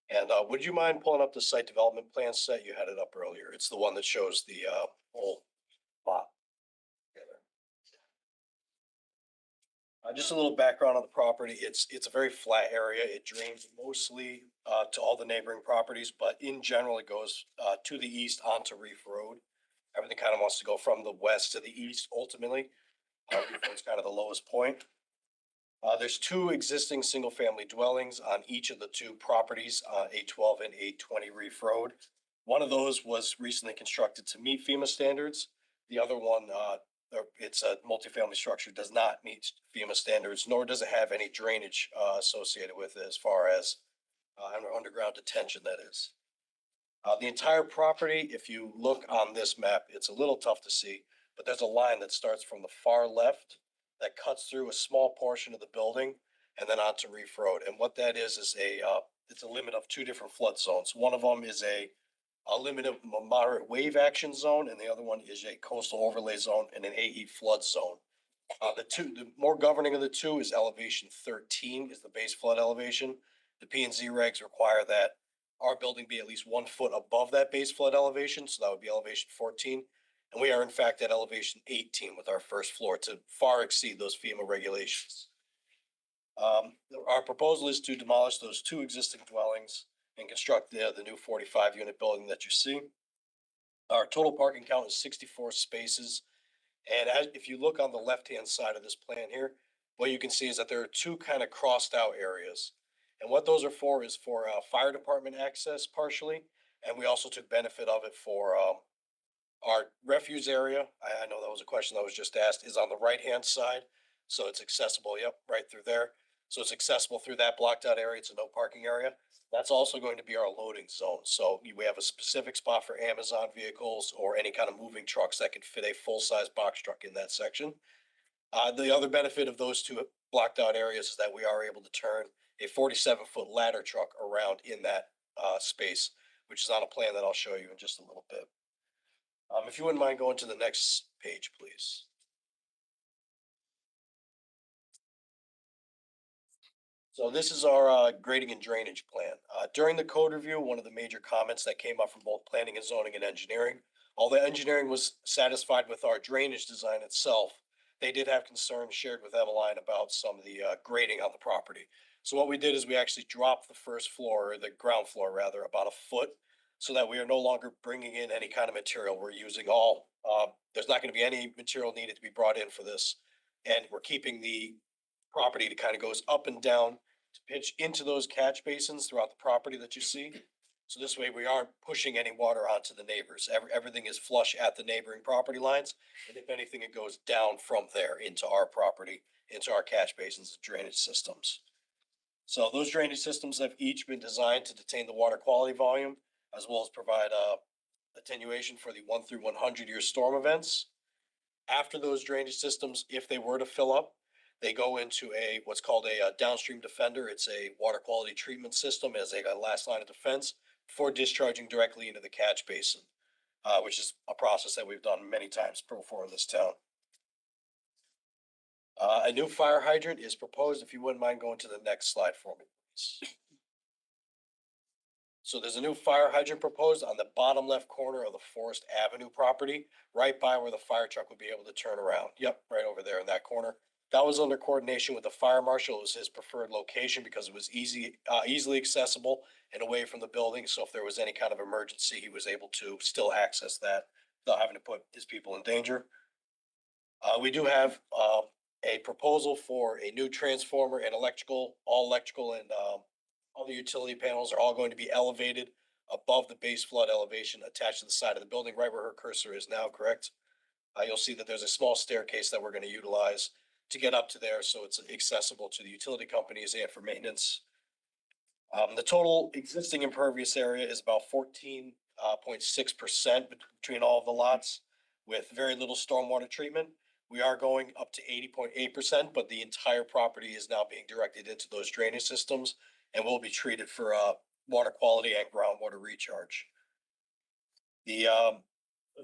And would you mind pulling up the site development plan set? You had it up earlier. It's the one that shows the whole lot. Just a little background on the property. It's a very flat area. It drains mostly to all the neighboring properties, but in general, it goes to the east onto Reef Road. Everything kind of wants to go from the west to the east ultimately. It's kind of the lowest point. There's two existing single-family dwellings on each of the two properties, 812 and 820 Reef Road. One of those was recently constructed to meet FEMA standards. The other one, it's a multifamily structure, does not meet FEMA standards, nor does it have any drainage associated with it as far as underground detention, that is. The entire property, if you look on this map, it's a little tough to see, but there's a line that starts from the far left that cuts through a small portion of the building and then onto Reef Road. And what that is it's a limit of two different flood zones. One of them is a limit of moderate wave action zone, and the other one is a coastal overlay zone and an AE flood zone. The more governing of the two is elevation 13 is the base flood elevation. The P and Z regs require that our building be at least 1 foot above that base flood elevation, so that would be elevation 14. And we are in fact at elevation 18 with our first floor to far exceed those FEMA regulations. Our proposal is to demolish those two existing dwellings and construct the new 45 unit building that you see. Our total parking count is 64 spaces. And if you look on the left-hand side of this plan here, what you can see is that there are two kind of crossed out areas. And what those are for is for fire department access partially. And we also took benefit of it for our refuse area. I know that was a question that was just asked, is on the right-hand side. So it's accessible, yep, right through there. So it's accessible through that blocked out area. It's a no parking area. That's also going to be our loading zone. So we have a specific spot for Amazon vehicles or any kind of moving trucks that can fit a full-size box truck in that section. The other benefit of those two blocked out areas is that we are able to turn a 47-foot ladder truck around in that space, which is on a plan that I'll show you in just a little bit. If you wouldn't mind going to the next page, please. So this is our grading and drainage plan. During the code review, one of the major comments that came up from both planning and zoning and engineering, although engineering was satisfied with our drainage design itself, they did have concerns shared with Emeline about some of the grading on the property. So what we did is we actually dropped the first floor, or the ground floor rather, about a foot, so that we are no longer bringing in any kind of material. We're using there's not going to be any material needed to be brought in for this. And we're keeping the property that kind of goes up and down to pitch into those catch basins throughout the property that you see. So this way we aren't pushing any water onto the neighbors. Everything is flush at the neighboring property lines. And if anything, it goes down from there into our property, into our catch basins and drainage systems. So those drainage systems have each been designed to detain the water quality volume, as well as provide attenuation for the 1 through 100 year storm events. After those drainage systems, if they were to fill up, they go into what's called a downstream defender. It's a water quality treatment system as a last line of defense before discharging directly into the catch basin, which is a process that we've done many times before in this town. A new fire hydrant is proposed. If you wouldn't mind going to the next slide for me, please. So there's a new fire hydrant proposed on the bottom left corner of the Forest Avenue property, right by where the fire truck would be able to turn around. Yep, right over there in that corner. That was under coordination with the fire marshal. It was his preferred location because it was easily accessible and away from the building. So if there was any kind of emergency, he was able to still access that without having to put his people in danger. We do have a proposal for a new transformer and all electrical and all the utility panels are all going to be elevated above the base flood elevation attached to the side of the building, right where her cursor is now, correct? You'll see that there's a small staircase that we're going to utilize to get up to there, so it's accessible to the utility companies and for maintenance. The total existing impervious area is about 14.6% between all of the lots with very little stormwater treatment. We are going up to 80.8%, but the entire property is now being directed into those drainage systems and will be treated for water quality and groundwater recharge. The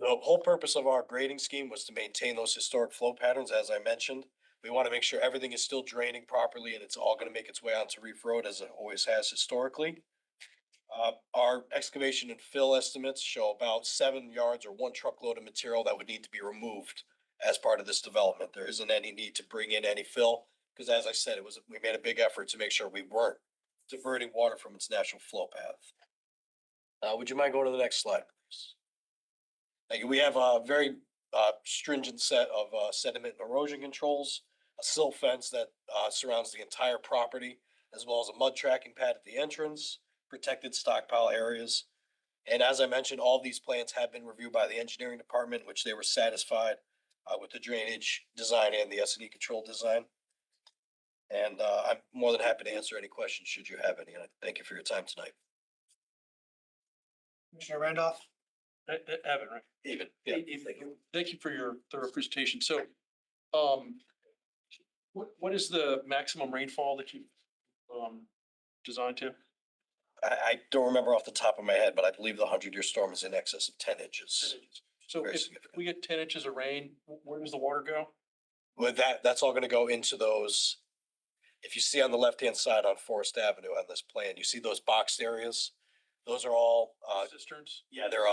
whole purpose of our grading scheme was to maintain those historic flow patterns, as I mentioned. We want to make sure everything is still draining properly and it's all going to make its way onto Reef Road as it always has historically. Our excavation and fill estimates show about 7 yards or 1 truckload of material that would need to be removed as part of this development. There isn't any need to bring in any fill because, as I said, we made a big effort to make sure we weren't diverting water from its natural flow path. Would you mind going to the next slide, please? Thank you. We have a very stringent set of sediment and erosion controls, a silt fence that surrounds the entire property, as well as a mud tracking pad at the entrance, protected stockpile areas. And as I mentioned, all these plans have been reviewed by the engineering department, which they were satisfied with the drainage design and the S&E control design. And I'm more than happy to answer any questions should you have any. And I thank you for your time tonight. Commissioner Randolph? Evan, right? Even, yeah, Thank thank you. Thank you for your thorough presentation. So, What is the maximum rainfall that you, designed to? I don't remember off the top of my head, but I believe the 100-year storm is in excess of 10 inches. So Very if significant. we get 10 inches of rain, where does the water go? With that, that's all gonna go into those. If you see on the left-hand side on Forest Avenue on this plan, you see those boxed areas? Those are all, Cisterns? yeah, they're,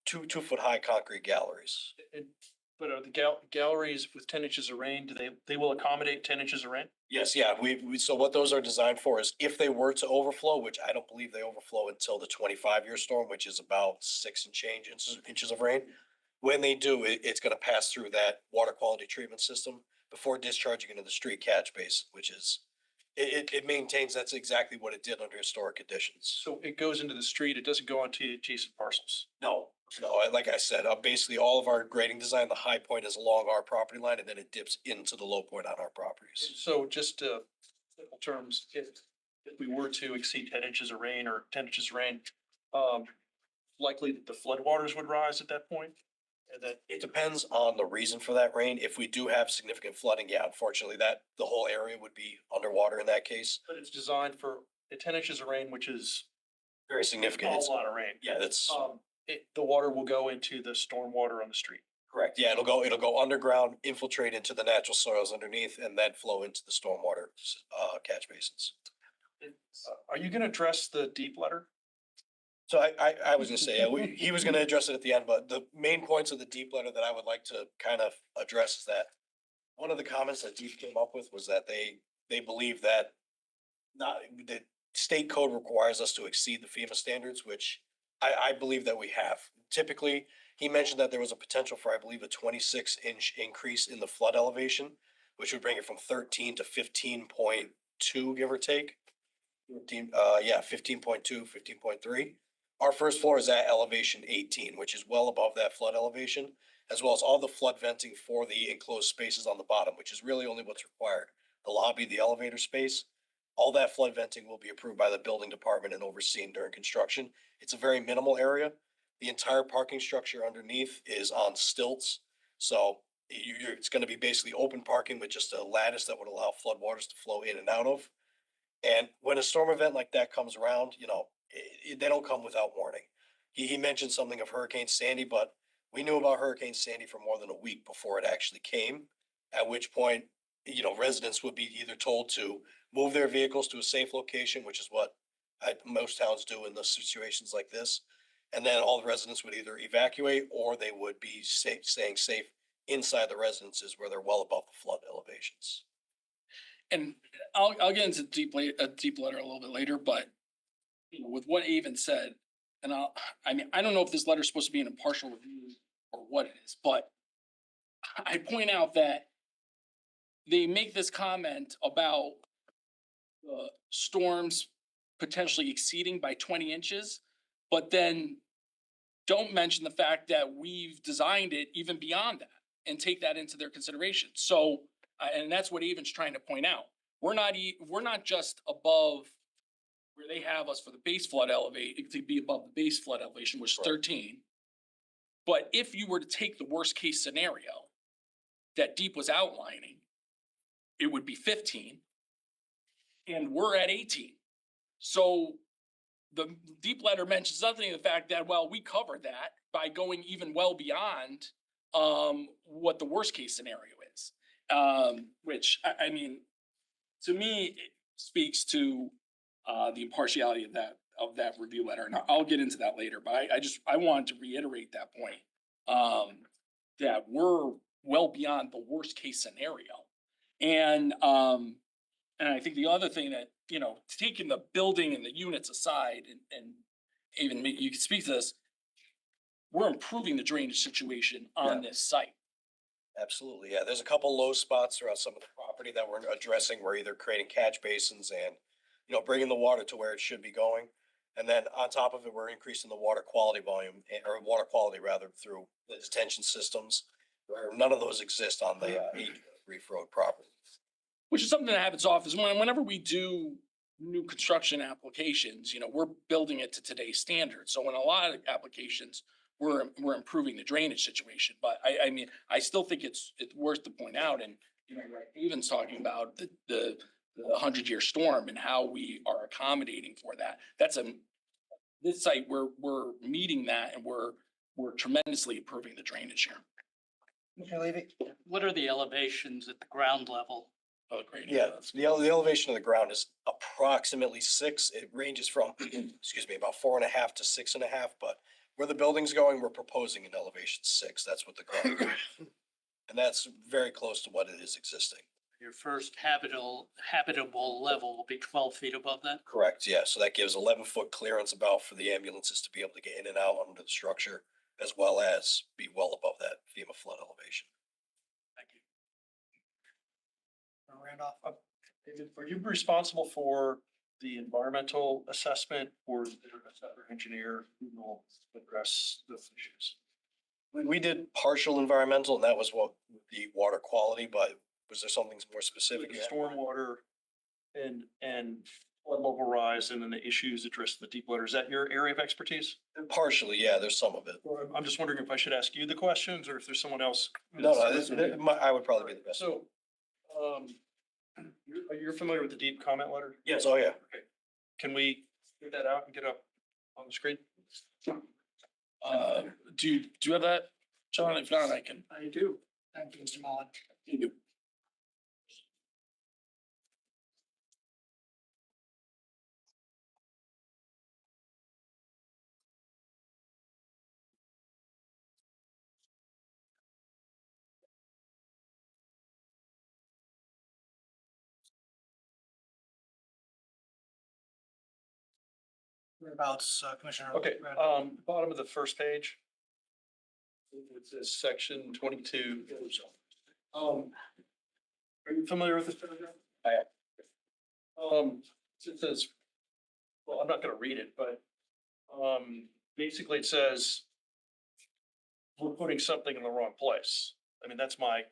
2 foot high concrete galleries. But are the galleries with 10 inches of rain, they will accommodate 10 inches of rain? Yes, yeah, so what those are designed for is if they were to overflow, which I don't believe they overflow until the 25-year storm, which is about 6 and change inches of rain. When they do, it's gonna pass through that water quality treatment system before discharging into the street catch basin, which is, it maintains, that's exactly what it did under historic conditions. So it goes into the street, it doesn't go onto adjacent parcels. No, like I said, basically all of our grading design, the high point is along our property line and then it dips into the low point on our properties. So just simple terms, if we were to exceed 10 inches of rain or 10 inches of rain, likely that the floodwaters would rise at that point? And that It depends on the reason for that rain. If we do have significant flooding, yeah, unfortunately, that the whole area would be underwater in that case. but it's designed for 10 inches of rain, which is Very a significant. It's, lot of rain. yeah, that's The water will go into the stormwater on the street. correct. Yeah, it'll go underground, infiltrate into the natural soils underneath and then flow into the stormwater, catch basins. Are you gonna address the deep letter? So I was gonna say, he was gonna address it at the end, but the main points of the deep letter that I would like to kind of address is that one of the comments that Deep came up with was that they believe that the state code requires us to exceed the FEMA standards, which I believe that we have. Typically, he mentioned that there was a potential for, I believe, a 26-inch increase in the flood elevation, which would bring it from 13 to 15.2, give or take. 15.2, 15.3. Our first floor is at elevation 18, which is well above that flood elevation, as well as all the flood venting for the enclosed spaces on the bottom, which is really only what's required. The lobby, the elevator space, all that flood venting will be approved by the building department and overseen during construction. It's a very minimal area. The entire parking structure underneath is on stilts. So it's gonna be basically open parking with just a lattice that would allow floodwaters to flow in and out of. And when a storm event like that comes around, they don't come without warning. He mentioned something of Hurricane Sandy, but we knew about Hurricane Sandy for more than a week before it actually came. At which point, residents would be either told to move their vehicles to a safe location, which is what most towns do in those situations like this. And then all the residents would either evacuate or they would be staying safe inside the residences where they're well above the flood elevations. And I'll get into a deep letter a little bit later, but with what Avon said, and I don't know if this letter is supposed to be an impartial review or what it is, but I point out that they make this comment about storms potentially exceeding by 20 inches, but then don't mention the fact that we've designed it even beyond that and take that into their consideration. So, and that's what Avon's trying to point out. We're not just above where they have us for the base flood to be above the base flood elevation, which is 13. But if you were to take the worst case scenario that Deep was outlining, it would be 15 and we're at 18. So the Deep letter mentions nothing of the fact that, well, we covered that by going even well beyond what the worst case scenario is. Which I mean, to me, it speaks to the impartiality of that review letter, and I'll get into that later. But I wanted to reiterate that point, that we're well beyond the worst case scenario, and I think the other thing that taking the building and the units aside, and even you can speak to this, we're improving the drainage situation on this site. Absolutely, yeah. There's a couple low spots throughout some of the property that we're addressing. We're either creating catch basins and, bringing the water to where it should be going. And then on top of it, we're increasing the water quality volume, or water quality rather, through the detention systems, where none of those exist on the 8 Reef Road property. Which is something that happens often. Whenever we do new construction applications, we're building it to today's standards. So in a lot of applications, we're improving the drainage situation. But I mean, I still think it's worth to point out, and right, Evan's talking about the 100-year storm and how we are accommodating for that. This site, we're meeting that and we're tremendously improving the drainage here. Commissioner Levy? What are the elevations at the ground level? Oh, great. Yeah, the elevation of the ground is approximately 6. It ranges from, excuse me, about 4.5 to 6.5, but where the building's going, we're proposing an elevation 6. That's what the ground. And that's very close to what it is existing. Your first habitable level will be 12 feet above that? Correct, yeah. So that gives 11-foot clearance about for the ambulances to be able to get in and out under the structure, as well as be well above that FEMA flood elevation. Thank you. Randolph? David, are you responsible for the environmental assessment, or is there a separate engineer who will address those issues? We did partial environmental, and that was what the water quality, but was there something more specific? The stormwater and flood level rise, and then the issues addressed in the deep water. Is that your area of expertise? Partially, yeah, there's some of it. Or I'm just wondering if I should ask you the questions or if there's someone else. No, I would probably be the best. So, you're familiar with the deep comment letter? Yes, oh, yeah. Okay. Can we get that out and get up on the screen? Do you have that, John? If not, I can. I do. Thank you, Mr. Mullen. You do. Whereabouts, Commissioner? Okay, Randolph? bottom of the first page. It says section 22. Are you familiar with this paragraph? I am. It says, well, I'm not gonna read it, but, basically it says we're putting something in the wrong place. I mean, that's my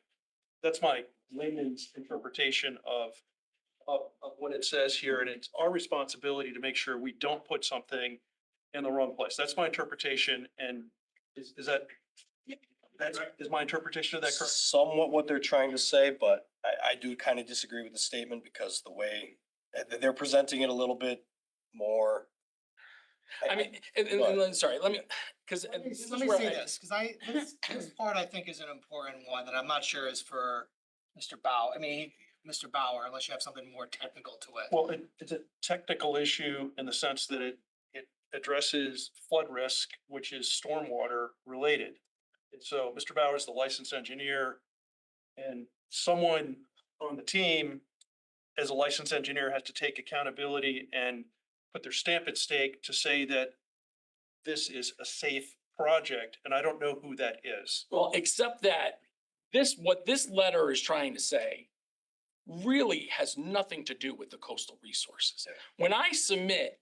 layman's interpretation of what it says here, and it's our responsibility to make sure we don't put something in the wrong place. That's my interpretation, and is that, is my interpretation of that correct? Somewhat what they're trying to say, but I do kind of disagree with the statement because the way they're presenting it a little bit more. I mean, and sorry, let me, because Let me say this, because this part I think is an important one that I'm not sure is for Mr. Bauer. I mean, Mr. Bauer, unless you have something more technical to it. Well, it's a technical issue in the sense that it addresses flood risk, which is stormwater related. And so Mr. Bauer is the licensed engineer, and someone on the team as a licensed engineer has to take accountability and put their stamp at stake to say that this is a safe project, and I don't know who that is. well, except that what this letter is trying to say really has nothing to do with the coastal resources. When I submit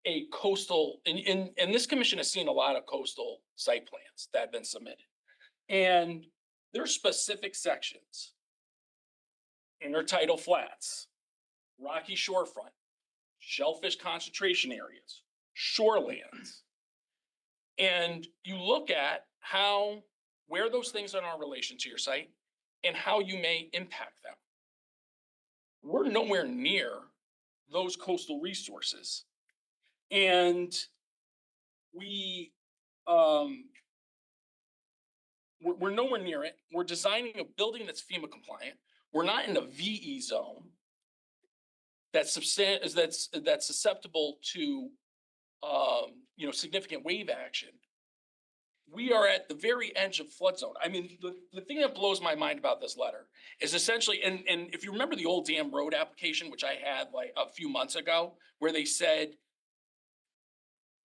a coastal, and this commission has seen a lot of coastal site plans that have been submitted. And there's specific sections, intertidal flats, rocky shorefront, shellfish concentration areas, shorelands. And you look at where those things are in relation to your site and how you may impact them. We're nowhere near those coastal resources. And we're nowhere near it. We're designing a building that's FEMA compliant. We're not in a VE zone that's susceptible to significant wave action. We are at the very edge of flood zone. I mean, the thing that blows my mind about this letter is essentially, and if you remember the old Dam Road application, which I had like a few months ago, where they said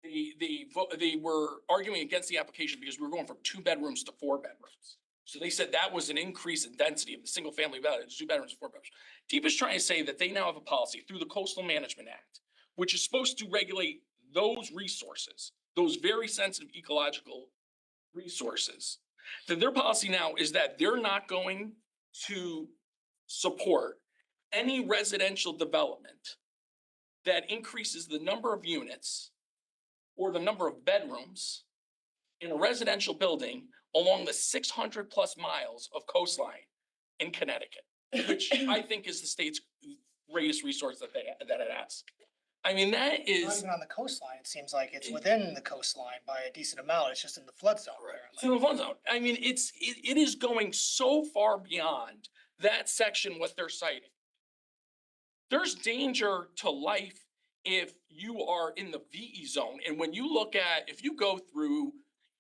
they were arguing against the application because we were going from 2 bedrooms to 4 bedrooms. So they said that was an increase in density of the single family value, 2 bedrooms to 4 bedrooms. DEEP is trying to say that they now have a policy through the Coastal Management Act, which is supposed to regulate those resources, those very sensitive ecological resources. That their policy now is that they're not going to support any residential development that increases the number of units or the number of bedrooms in a residential building along the 600+ miles of coastline in Connecticut. which I think is the state's greatest resource that it has. I mean, that Not is, even on the coastline, it seems like it's within the coastline by a decent amount, it's just in the flood zone. it's in the fun zone. I mean, it is going so far beyond that section, what they're citing. There's danger to life if you are in the VE zone. And when you look at, if you go through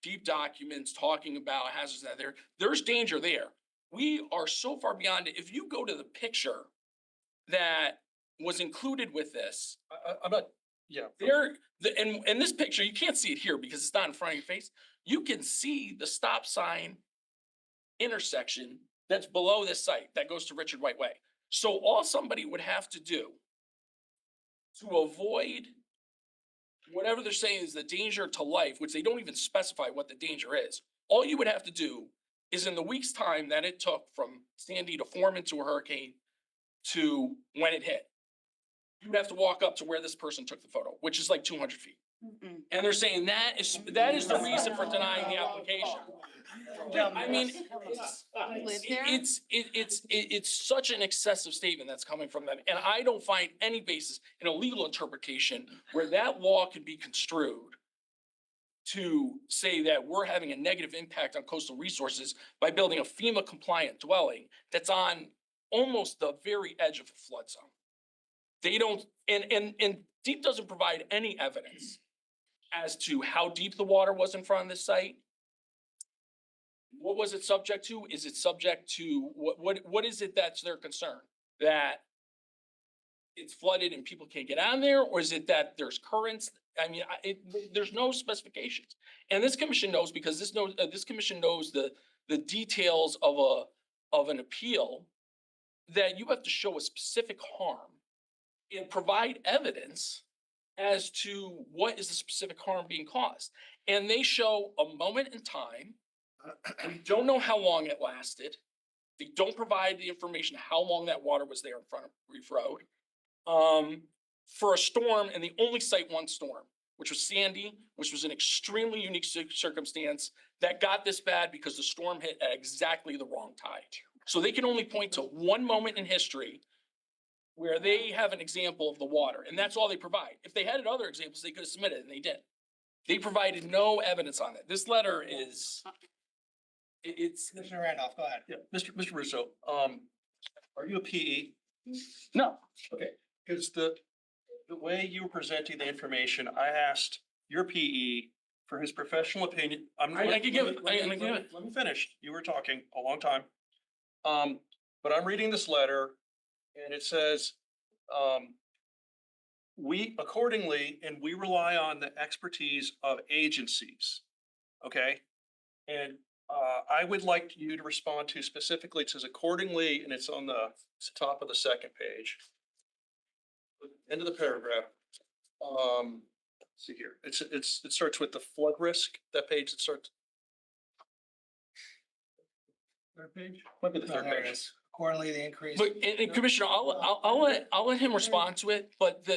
deep documents talking about hazards out there, there's danger there. We are so far beyond it. If you go to the picture that was included with this, I'm not, yeah. and this picture, you can't see it here because it's not in front of your face. You can see the stop sign intersection that's below this site that goes to Richard White Way. So all somebody would have to do to avoid whatever they're saying is the danger to life, which they don't even specify what the danger is. All you would have to do is in the week's time that it took from Sandy to form into a hurricane to when it hit, you'd have to walk up to where this person took the photo, which is like 200 feet. And they're saying that is the reason for denying the application. I mean, it's such an excessive statement that's coming from them. And I don't find any basis in a legal interpretation where that law could be construed to say that we're having a negative impact on coastal resources by building a FEMA compliant dwelling that's on almost the very edge of a flood zone. They don't, and DEEP doesn't provide any evidence as to how deep the water was in front of the site. What was it subject to? Is it subject to, what is it that's their concern? That it's flooded and people can't get on there? Or is it that there's currents? I mean, there's no specifications. And this commission knows, because this commission knows the details of an appeal, that you have to show a specific harm and provide evidence as to what is the specific harm being caused. And they show a moment in time. We don't know how long it lasted. They don't provide the information how long that water was there in front of Reef Road. For a storm, and they only cite one storm, which was Sandy, which was an extremely unique circumstance that got this bad because the storm hit at exactly the wrong tide. So they can only point to one moment in history where they have an example of the water, and that's all they provide. If they had other examples, they could have submitted, and they didn't. They provided no evidence on it. This letter is, it's, Commissioner Randolph, go ahead. Yeah, Mr. Russo, are you a PE? no. Okay, because the way you were presenting the information, I asked your PE for his professional opinion. I can give it, I can give it. Let me finish. You were talking a long time. But I'm reading this letter and it says, we accordingly, and we rely on the expertise of agencies. Okay? And I would like you to respond to specifically, it says accordingly, and it's on the top of the second page. End of the paragraph. Let's see here. It starts with the flood risk, that page that starts. Third page? Might be the third There it page. is. Accordingly, the increase. But, and Commissioner, I'll let him respond to it, but No,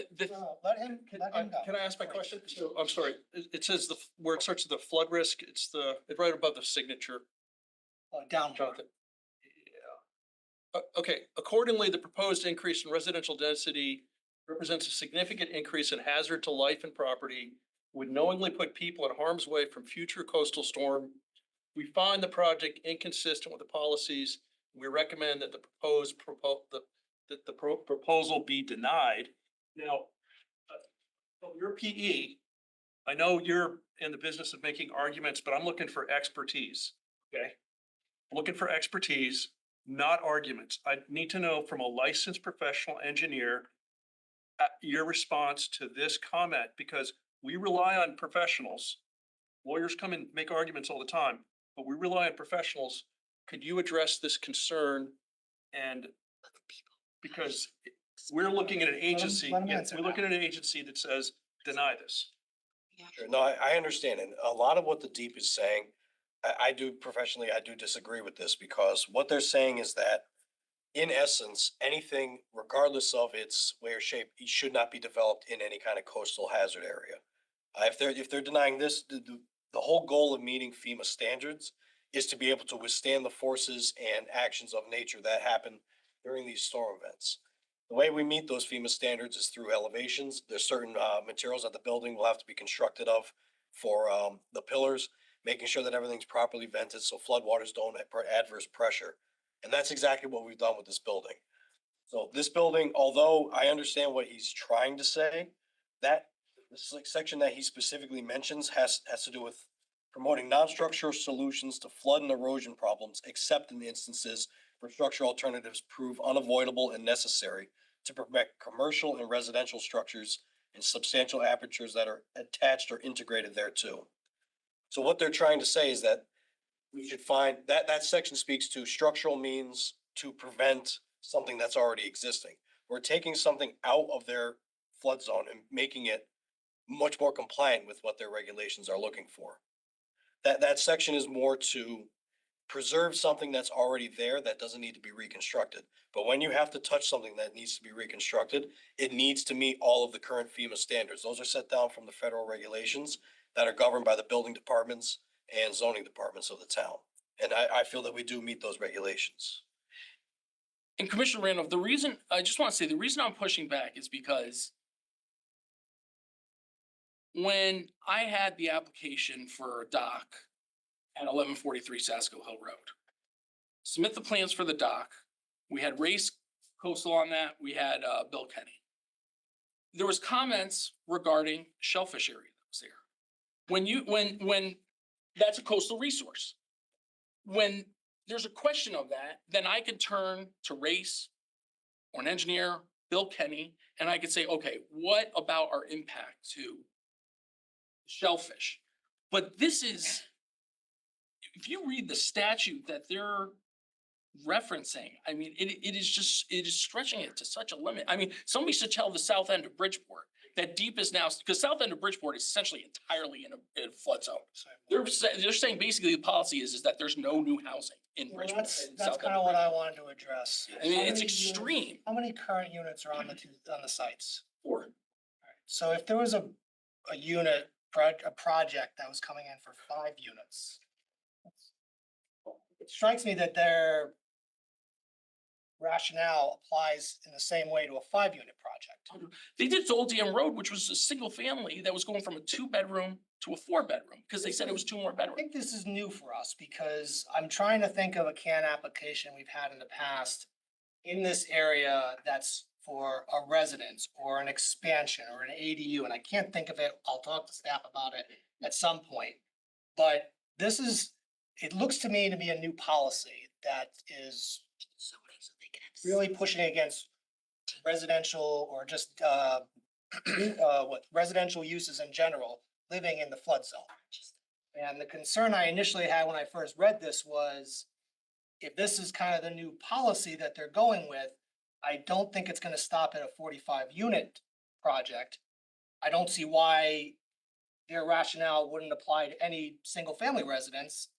Let him go. Can I ask my question? So, I'm sorry, it says where it starts with the flood risk, it's right above the signature, Down. Jonathan. Yeah. Okay, accordingly, the proposed increase in residential density represents a significant increase in hazard to life and property, would knowingly put people in harm's way from future coastal storm. We find the project inconsistent with the policies. We recommend that the proposal be denied. Now, your PE, I know you're in the business of making arguments, but I'm looking for expertise, okay? I'm looking for expertise, not arguments. I need to know from a licensed professional engineer your response to this comment, because we rely on professionals. Lawyers come and make arguments all the time, but we rely on professionals. Could you address this concern? And because we're looking at an agency, let him yeah, answer we're looking at an agency that says, deny this. Sure. No, I understand. And a lot of what the DEEP is saying, I do professionally, I do disagree with this, because what they're saying is that in essence, anything, regardless of its way or shape, it should not be developed in any kind of coastal hazard area. If they're denying this, the whole goal of meeting FEMA standards is to be able to withstand the forces and actions of nature that happen during these storm events. The way we meet those FEMA standards is through elevations. There's certain materials that the building will have to be constructed of for the pillars, making sure that everything's properly vented so floodwaters don't put adverse pressure. And that's exactly what we've done with this building. So this building, although I understand what he's trying to say, that the section that he specifically mentions has to do with promoting non-structural solutions to flood and erosion problems, except in the instances where structural alternatives prove unavoidable and necessary to protect commercial and residential structures and substantial apertures that are attached or integrated thereto. So what they're trying to say is that we should find that section speaks to structural means to prevent something that's already existing. We're taking something out of their flood zone and making it much more compliant with what their regulations are looking for. That section is more to preserve something that's already there that doesn't need to be reconstructed. But when you have to touch something that needs to be reconstructed, it needs to meet all of the current FEMA standards. Those are set down from the federal regulations that are governed by the building departments and zoning departments of the town. And I feel that we do meet those regulations. And Commissioner Randolph, I just want to say, the reason I'm pushing back is because when I had the application for a dock at 1143 Sasko Hill Road, submit the plans for the dock, we had Race Coastal on that, we had Bill Kenny. There was comments regarding shellfish area that was there. When that's a coastal resource. When there's a question of that, then I could turn to Race or an engineer, Bill Kenny, and I could say, okay, what about our impact to shellfish? But this is, if you read the statute that they're referencing, I mean, it is stretching it to such a limit. I mean, somebody should tell the south end of Bridgeport that deep is now, because south end of Bridgeport is essentially entirely in a flood zone. They're saying basically the policy is that there's no new housing in Well, Bridgeport. that's kind of what I wanted to address. I mean, How it's many extreme. units- How many current units are on the sites? Or So if there was a project that was coming in for 5 units, it strikes me that their rationale applies in the same way to a 5-unit project. they did to Old Dam Road, which was a single family that was going from a 2-bedroom to a 4-bedroom because they said it was 2 more I bedrooms. think this is new for us because I'm trying to think of a CAN application we've had in the past in this area that's for a residence or an expansion or an ADU, and I can't think of it. I'll talk to staff about it at some point. But it looks to me to be a new policy that is really pushing against residential or just residential uses in general, living in the flood zone. And the concern I initially had when I first read this was, if this is kind of the new policy that they're going with, I don't think it's gonna stop at a 45-unit project. I don't see why their rationale wouldn't apply to any single-family residence.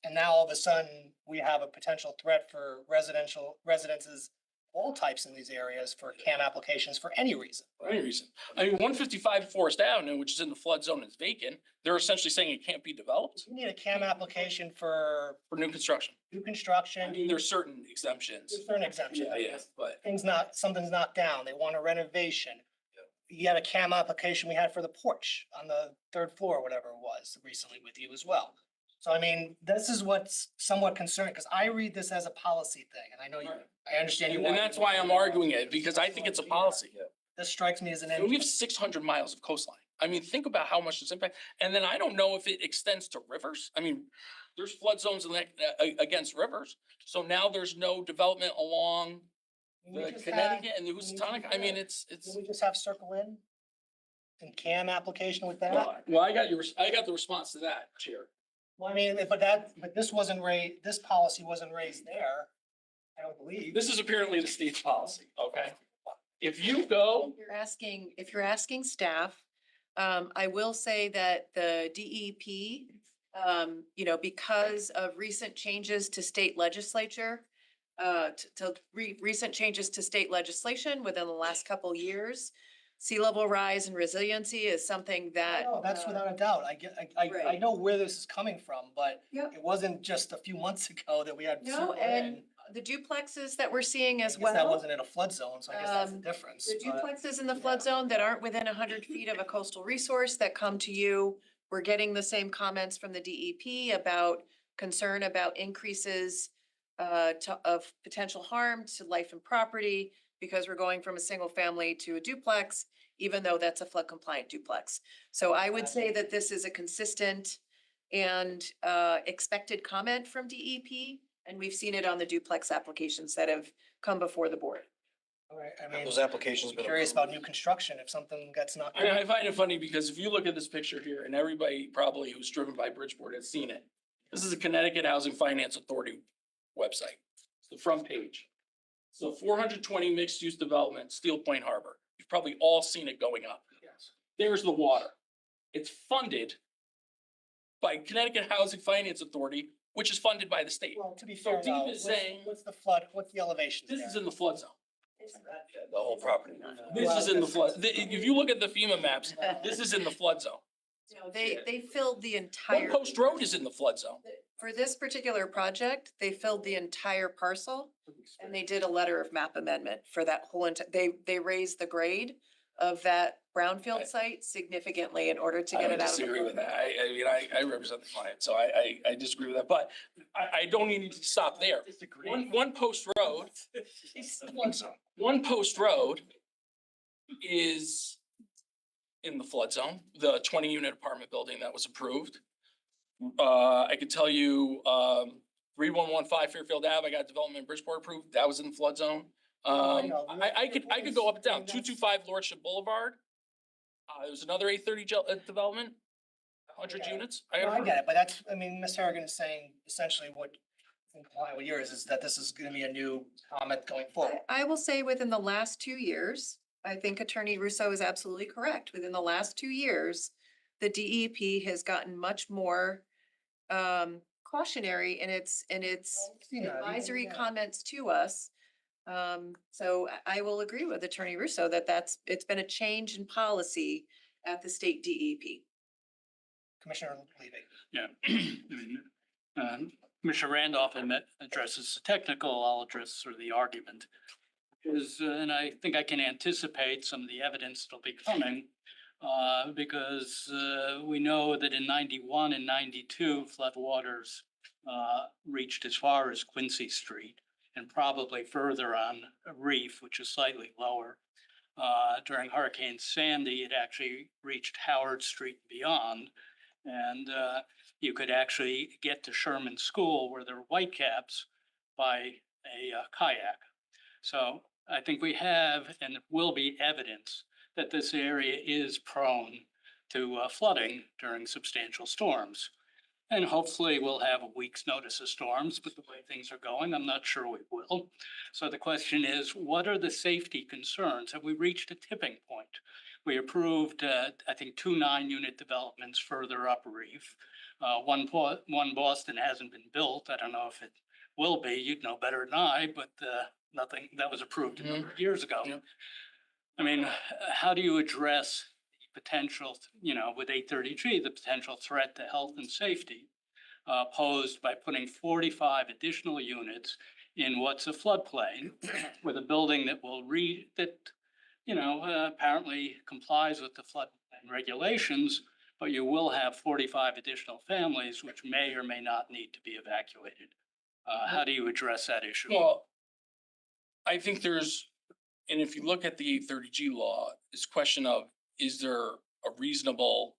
And now all of a sudden, we have a potential threat for residences, all types in these areas for CAN applications for any reason. For any reason. I mean, 155 Forest Avenue, which is in the flood zone, is vacant. They're essentially saying it can't be developed You need a CAN application for for new construction. new I construction. mean, there's certain exemptions. There's certain exemptions. But Something's knocked down, they want a renovation. You had a CAM application we had for the porch on the 3rd floor, whatever it was, recently with you as well. So I mean, this is what's somewhat concerning, because I read this as a policy thing, and I know I understand you. and that's why I'm arguing it, because I think it's a policy. This strikes me as an. And we have 600 miles of coastline. I mean, think about how much this impact, and then I don't know if it extends to rivers. I mean, there's flood zones against rivers, so now there's no development along the Connecticut and the Housatonic. I mean, Can it's. we just have circle in? And CAM application with that? Well, I got the response to that, Chair. Well, I mean, but this wasn't raised, this policy wasn't raised there, I don't believe. This is apparently the state's policy, okay? If you go, If you're asking staff, I will say that the DEP, because of recent changes to state legislature, recent changes to state legislation within the last couple years, sea level rise and resiliency is something that. No, that's without a doubt. I Right. know where this is coming from, but Yep. it wasn't just a few months ago that we had. No, circle and in. The duplexes that we're seeing as I guess that well. wasn't in a flood zone, so I guess that's the difference. The but- duplexes in the flood zone that aren't within 100 feet of a coastal resource that come to you, we're getting the same comments from the DEP about concern about increases of potential harm to life and property because we're going from a single family to a duplex, even though that's a flood compliant duplex. So I would say that this is a consistent and expected comment from DEP, and we've seen it on the duplex applications that have come before the board. All right, I mean, Those applications I'm been curious about approved. new construction, if something gets knocked. I find it funny because if you look at this picture here, and everybody probably who's driven by Bridgeport has seen it. This is a Connecticut Housing Finance Authority website. It's the front page. So 420 mixed-use development, Steel Point Harbor. You've probably all seen it going up. Yes. There's the water. It's funded by Connecticut Housing Finance Authority, which is funded by the state. Well, to be So fair deep though, is saying- what's the flood, what's the elevation This there? is in the flood zone. The whole property. This is in the flood. If you look at the FEMA maps, this is in the flood zone. No, they filled the One entire. Post Road is in the flood zone. For this particular project, they filled the entire parcel and they did a letter of map amendment for that whole they raised the grade of that brownfield site significantly in order to I get don't it out of the. disagree with that. I mean, I represent the client, so I disagree with that, but I don't need to stop there. One Post Road, One Post Road is in the flood zone, the 20-unit apartment building that was approved. I could tell you, 3115 Fairfield Ave, I got development in Bridgeport approved, that was in the flood zone. I could go up and down, 225 Lordship Boulevard. There's another 830 development, 100 Okay. units. No, I get it, but that's, I mean, Ms. Harrigan is saying essentially what, in line with yours, is that this is gonna be a new comment going forward. I will say within the last 2 years, I think Attorney Russo is absolutely correct. Within the last 2 years, the DEP has gotten much more cautionary in its seen that, advisory yeah. comments to us. So I will agree with Attorney Russo that it's been a change in policy at the state DEP. Commissioner Levy. Yeah, I mean, Commissioner Randolph addresses the technical, I'll address sort of the argument. And I think I can anticipate some of the evidence that'll be coming. Because we know that in 91 and 92 floodwaters reached as far as Quincy Street and probably further on Reef, which is slightly lower. During Hurricane Sandy, it actually reached Howard Street and beyond. And you could actually get to Sherman School where there were whitecaps by a kayak. So I think we have and will be evidence that this area is prone to flooding during substantial storms. And hopefully we'll have a week's notice of storms, but the way things are going, I'm not sure we will. So the question is, what are the safety concerns? Have we reached a tipping point? We approved, I think, 2 9-unit developments further up Reef. One Boston hasn't been built. I don't know if it will be. You'd know better than I, but nothing, that was approved a number of years ago. Yeah. I mean, how do you address the potential, with 830G, the potential threat to health and safety posed by putting 45 additional units in what's a floodplain with a building that will apparently complies with the flood regulations, but you will have 45 additional families which may or may not need to be evacuated. How do you address that issue? Well, I think and if you look at the 830G law, it's a question of, is there a reasonable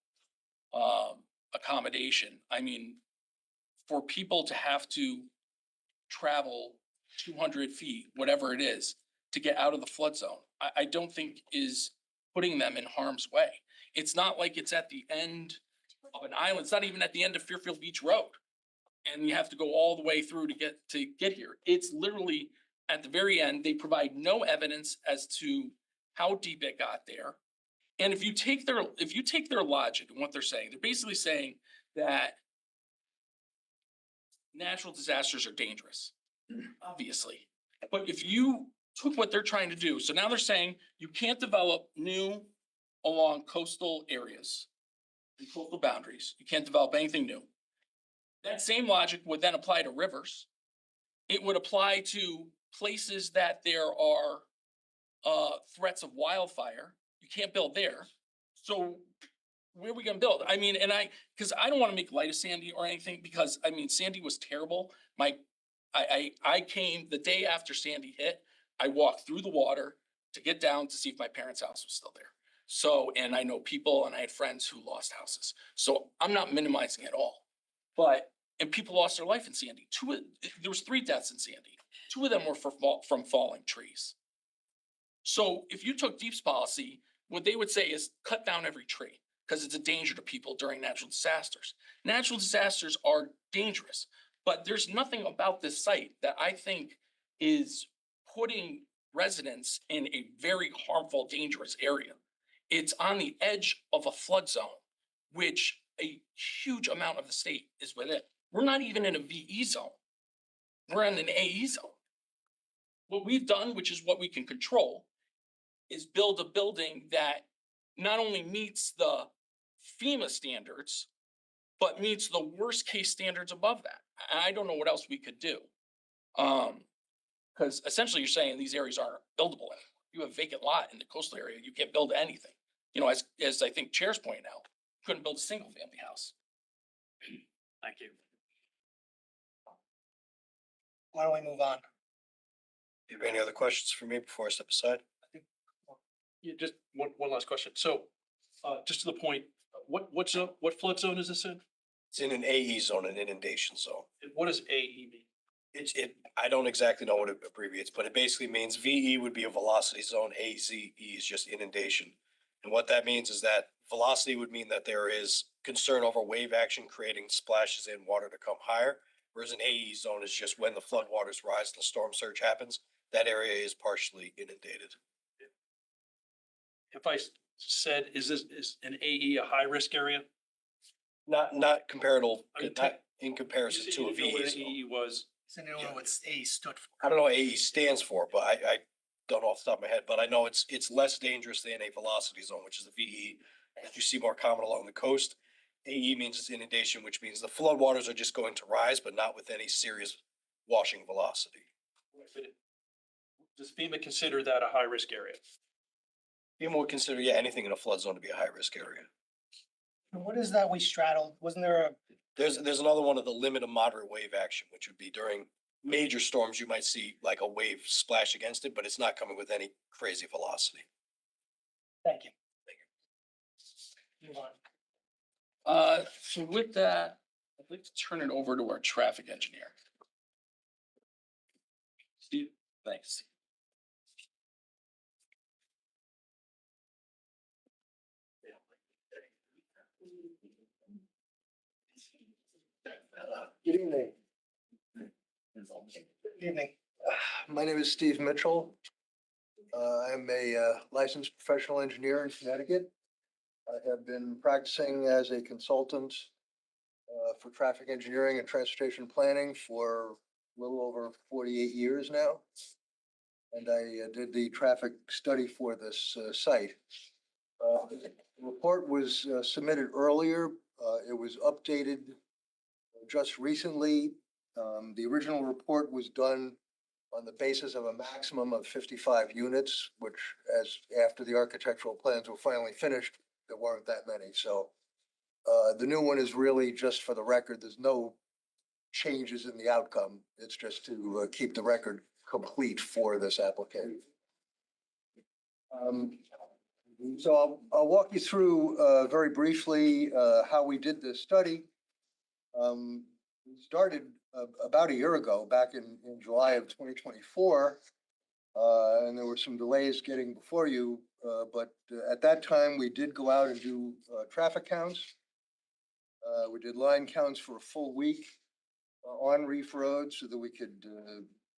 accommodation? I mean, for people to have to travel 200 feet, whatever it is, to get out of the flood zone, I don't think is putting them in harm's way. It's not like it's at the end of an island. It's not even at the end of Fairfield Beach Road. And you have to go all the way through to get here. It's literally at the very end. They provide no evidence as to how deep it got there. And if you take their logic and what they're saying, they're basically saying that natural disasters are dangerous, obviously. But if you took what they're trying to do, so now they're saying you can't develop new along coastal areas and coastal boundaries. You can't develop anything new. That same logic would then apply to rivers. It would apply to places that there are threats of wildfire. You can't build there. So where are we gonna build? I mean, cause I don't wanna make light of Sandy or anything, because I mean, Sandy was terrible. I came the day after Sandy hit, I walked through the water to get down to see if my parents' house was still there. So, and I know people and I had friends who lost houses. So I'm not minimizing at all. But, and people lost their life in Sandy. There was 3 deaths in Sandy. 2 of them were from falling trees. So if you took Deep's policy, what they would say is cut down every tree because it's a danger to people during natural disasters. Natural disasters are dangerous, but there's nothing about this site that I think is putting residents in a very harmful, dangerous area. It's on the edge of a flood zone, which a huge amount of the state is within. We're not even in a VE zone. We're in an AE zone. What we've done, which is what we can control, is build a building that not only meets the FEMA standards, but meets the worst case standards above that. I don't know what else we could do. Because essentially you're saying these areas aren't buildable anymore. You have vacant lot in the coastal area, you can't build anything. You know, as I think Chair's pointing out, you couldn't build a single family house. Thank you. Why don't we move on? Do you have any other questions for me before I step aside? Yeah, just one last question. So, just to the point, what flood zone is this in? It's in an AE zone, an inundation zone. And what does AE mean? I don't exactly know what it abbreviates, but it basically means VE would be a velocity zone, AZE is just inundation. And what that means is that velocity would mean that there is concern over wave action creating splashes in water to come higher. Whereas an AE zone is just when the flood waters rise and the storm surge happens, that area is partially inundated. If I said, is an AE a high risk area? Not comparable, I mean, not in comparison You said to you a didn't know VE what an zone. AE was. So I don't know what A stood for. I don't know what AE stands for, but I don't know off the top of my head, but I know it's less dangerous than a velocity zone, which is the VE that you see more common along the coast. AE means it's inundation, which means the flood waters are just going to rise, but not with any serious washing velocity. Does FEMA consider that a high risk area? FEMA would consider, yeah, anything in a flood zone to be a high risk area. And what is that we straddled? Wasn't there a, There's another one of the limit of moderate wave action, which would be during major storms, you might see like a wave splash against it, but it's not coming with any crazy velocity. thank you. Move on. So with that, I'd like to turn it over to our traffic engineer. Steve, thanks. Good evening. Good evening. My name is Steve Mitchell. I'm a licensed professional engineer in Connecticut. I have been practicing as a consultant for traffic engineering and transportation planning for a little over 48 years now. And I did the traffic study for this site. The report was submitted earlier. It was updated just recently. The original report was done on the basis of a maximum of 55 units, which as after the architectural plans were finally finished, there weren't that many. So the new one is really just for the record. There's no changes in the outcome. It's just to keep the record complete for this application. So I'll walk you through very briefly how we did this study. We started about a year ago, back in July of 2024. And there were some delays getting before you, but at that time, we did go out and do traffic counts. We did line counts for a full week on Reef Road so that we could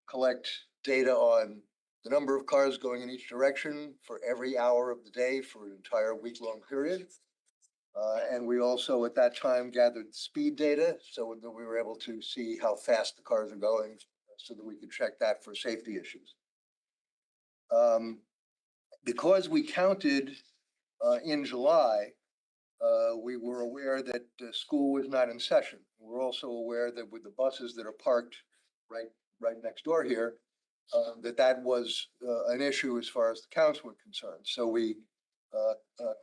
collect data on the number of cars going in each direction for every hour of the day for an entire week-long period. And we also at that time gathered speed data so that we were able to see how fast the cars are going so that we could check that for safety issues. Because we counted in July, we were aware that school was not in session. We're also aware that with the buses that are parked right right next door here, that was an issue as far as the counts were concerned. So we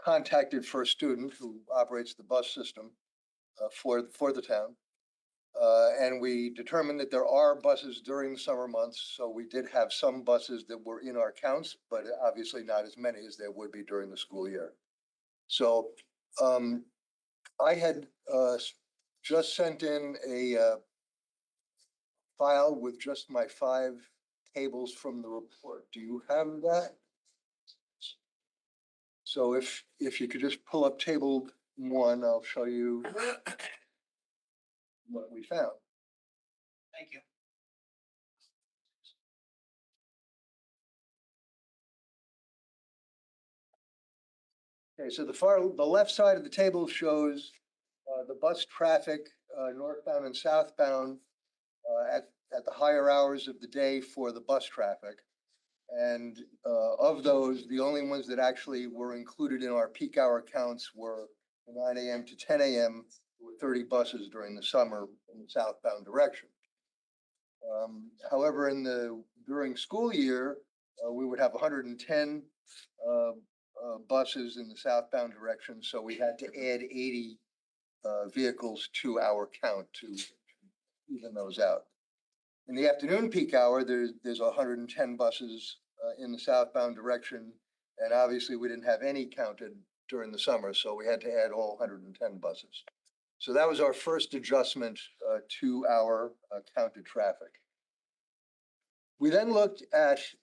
contacted First Student, who operates the bus system for the town. And we determined that there are buses during the summer months, so we did have some buses that were in our counts, but obviously not as many as there would be during the school year. So I had just sent in a file with just my 5 tables from the report. Do you have that? So if you could just pull up table 1, I'll show you what we found. Thank you. Okay, so the left side of the table shows the bus traffic northbound and southbound at the higher hours of the day for the bus traffic. And of those, the only ones that actually were included in our peak hour counts were 9 a.m. to 10 a.m. with 30 buses during the summer in the southbound direction. However, during school year, we would have 110 buses in the southbound direction, so we had to add 80 vehicles to our count to even those out. In the afternoon peak hour, there's 110 buses in the southbound direction, and obviously we didn't have any counted during the summer, so we had to add all 110 buses. So that was our first adjustment to our counted traffic. We then looked at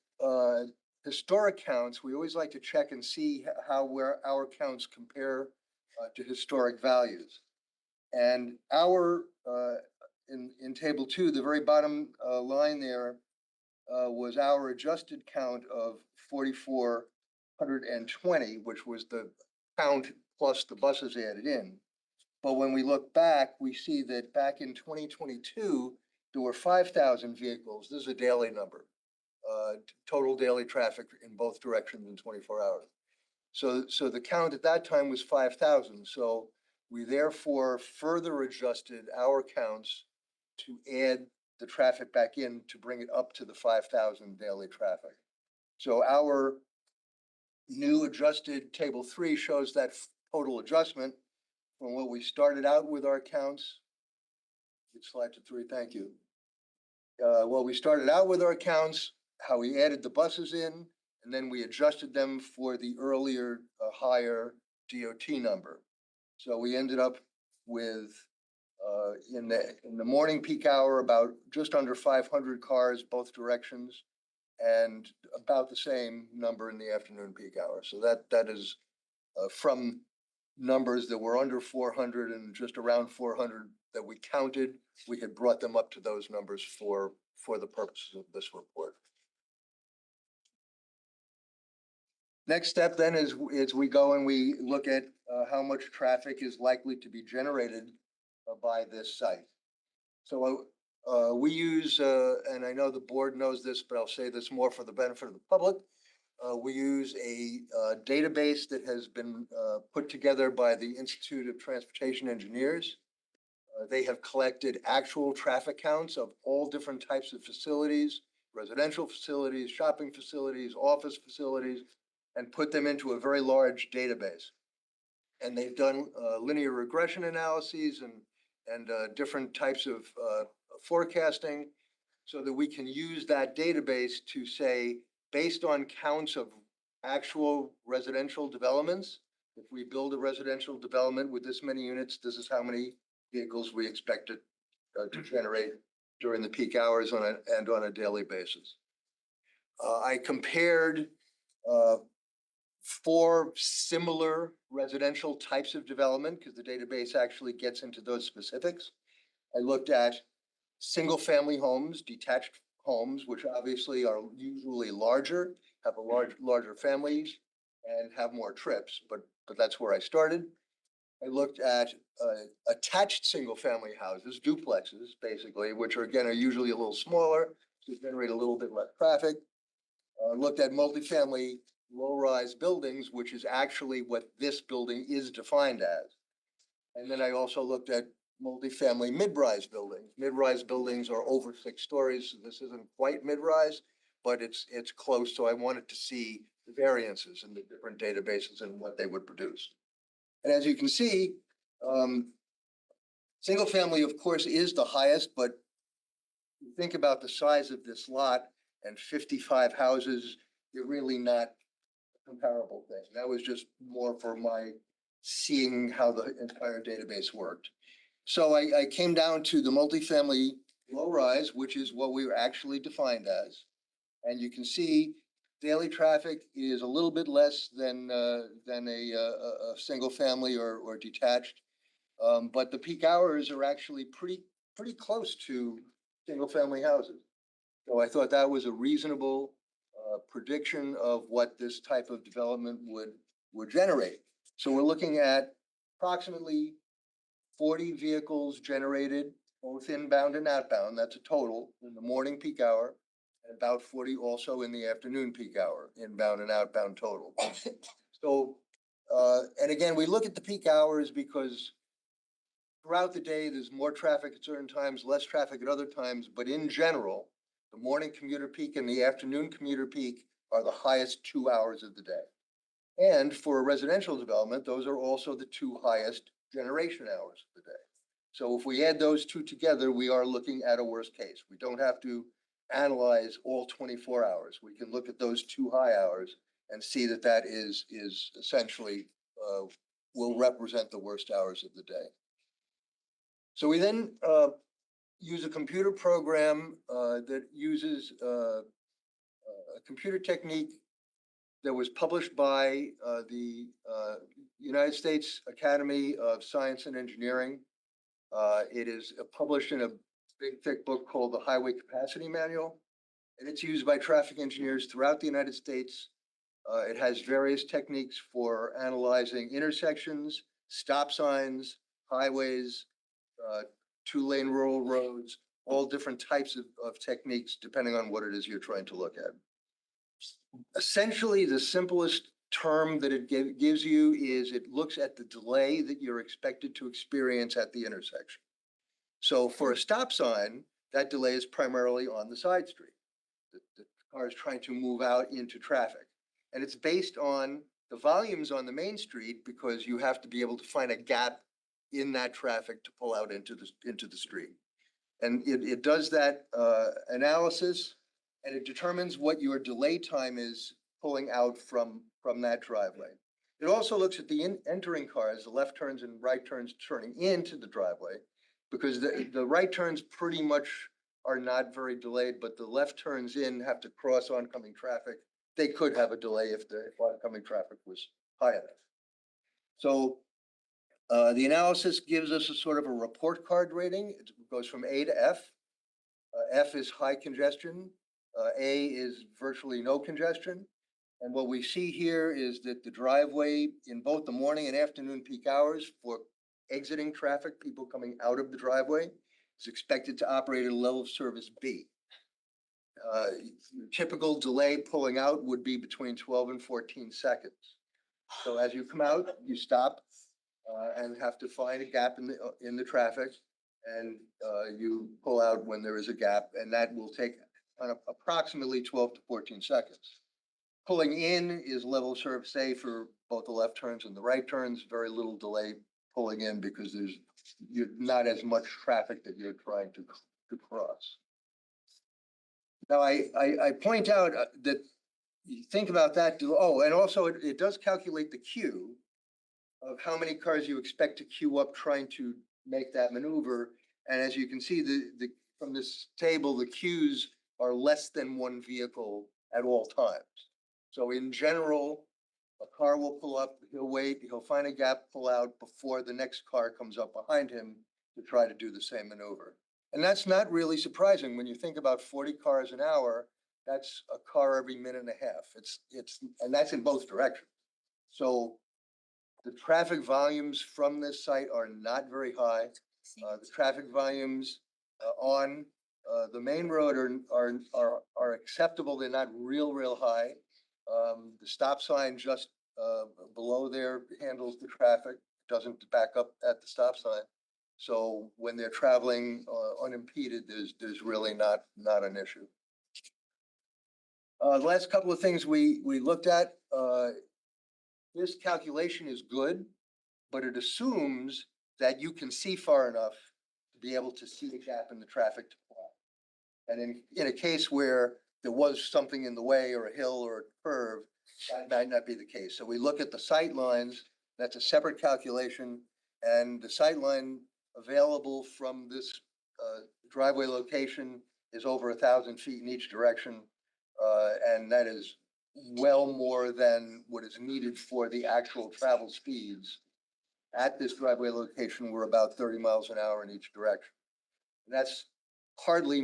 historic counts. We always like to check and see where our counts compare to historic values. And in table 2, the very bottom line there was our adjusted count of 4,420, which was the count plus the buses added in. But when we look back, we see that back in 2022, there were 5,000 vehicles. This is a daily number, total daily traffic in both directions in 24 hours. So the count at that time was 5,000. So we therefore further adjusted our counts to add the traffic back in to bring it up to the 5,000 daily traffic. So our new adjusted table 3 shows that total adjustment from what we started out with our counts. Slide to 3, thank you. Well, we started out with our counts, how we added the buses in, and then we adjusted them for the earlier higher DOT number. So we ended up with in the morning peak hour about just under 500 cars both directions, and about the same number in the afternoon peak hour. So that is from numbers that were under 400 and just around 400 that we counted. We had brought them up to those numbers for the purposes of this report. Next step then is we go and we look at how much traffic is likely to be generated by this site. So we use, and I know the board knows this, but I'll say this more for the benefit of the public. We use a database that has been put together by the Institute of Transportation Engineers. They have collected actual traffic counts of all different types of facilities, residential facilities, shopping facilities, office facilities, and put them into a very large database. And they've done linear regression analyses and different types of forecasting so that we can use that database to say, based on counts of actual residential developments, if we build a residential development with this many units, this is how many vehicles we expect it to generate during the peak hours and on a daily basis. I compared 4 similar residential types of development because the database actually gets into those specifics. I looked at single-family homes, detached homes, which obviously are usually larger, have larger families, and have more trips, but that's where I started. I looked at attached single-family houses, duplexes, basically, which are usually a little smaller, to generate a little bit less traffic. Looked at multifamily low-rise buildings, which is actually what this building is defined as. And then I also looked at multifamily mid-rise buildings. Mid-rise buildings are over 6 stories, so this isn't quite mid-rise, but it's close, so I wanted to see the variances in the different databases and what they would produce. And as you can see, single family, of course, is the highest, but you think about the size of this lot and 55 houses, you're really not a comparable thing. That was just more for my seeing how the entire database worked. So I came down to the multifamily low rise, which is what we were actually defined as. And you can see daily traffic is a little bit less than a single family or detached. But the peak hours are actually pretty close to single family houses. So I thought that was a reasonable prediction of what this type of development would generate. So we're looking at approximately 40 vehicles generated, both inbound and outbound. That's a total in the morning peak hour, and about 40 also in the afternoon peak hour, inbound and outbound total. So, and again, we look at the peak hours because throughout the day, there's more traffic at certain times, less traffic at other times, but in general, the morning commuter peak and the afternoon commuter peak are the highest 2 hours of the day. And for a residential development, those are also the 2 highest generation hours of the day. So if we add those 2 together, we are looking at a worst case. We don't have to analyze all 24 hours. We can look at those 2 high hours and see that that is essentially will represent the worst hours of the day. So we then use a computer program that uses a computer technique that was published by the United States Academy of Science and Engineering. It is published in a big thick book called the Highway Capacity Manual, and it's used by traffic engineers throughout the United States. It has various techniques for analyzing intersections, stop signs, highways, 2-lane rural roads, all different types of techniques depending on what it is you're trying to look at. Essentially, the simplest term that it gives you is it looks at the delay that you're expected to experience at the intersection. So for a stop sign, that delay is primarily on the side street. The car is trying to move out into traffic. And it's based on the volumes on the main street because you have to be able to find a gap in that traffic to pull out into the street. And it does that analysis, and it determines what your delay time is pulling out from that driveway. It also looks at the entering cars, the left turns and right turns turning into the driveway, because the right turns pretty much are not very delayed, but the left turns in have to cross oncoming traffic. They could have a delay if the oncoming traffic was high enough. So the analysis gives us a sort of a report card rating. It goes from A to F. F is high congestion. A is virtually no congestion. And what we see here is that the driveway in both the morning and afternoon peak hours for exiting traffic, people coming out of the driveway, is expected to operate at a level of service B. Typical delay pulling out would be between 12 and 14 seconds. So as you come out, you stop and have to find a gap in the traffic, and you pull out when there is a gap, and that will take approximately 12 to 14 seconds. Pulling in is level service A for both the left turns and the right turns. Very little delay pulling in because you're not as much traffic that you're trying to cross. Now, I point out that you think about that. And also it does calculate the queue of how many cars you expect to queue up trying to make that maneuver. And as you can see, from this table, the queues are less than 1 vehicle at all times. So in general, a car will pull up, he'll wait, he'll find a gap, pull out before the next car comes up behind him to try to do the same maneuver. And that's not really surprising when you think about 40 cars an hour. That's a car every minute and a half. And that's in both directions. So the traffic volumes from this site are not very high. The traffic volumes on the main road are acceptable. They're not real high. The stop sign just below there handles the traffic, doesn't back up at the stop sign. So when they're traveling unimpeded, there's really not an issue. The last couple of things we looked at, this calculation is good, but it assumes that you can see far enough to be able to see the gap in the traffic to plow. And in a case where there was something in the way or a hill or a curve, that might not be the case. So we look at the sight lines, that's a separate calculation, and the sight line available from this driveway location is over 1,000 feet in each direction. And that is well more than what is needed for the actual travel speeds. At this driveway location, we're about 30 miles an hour in each direction. And that's hardly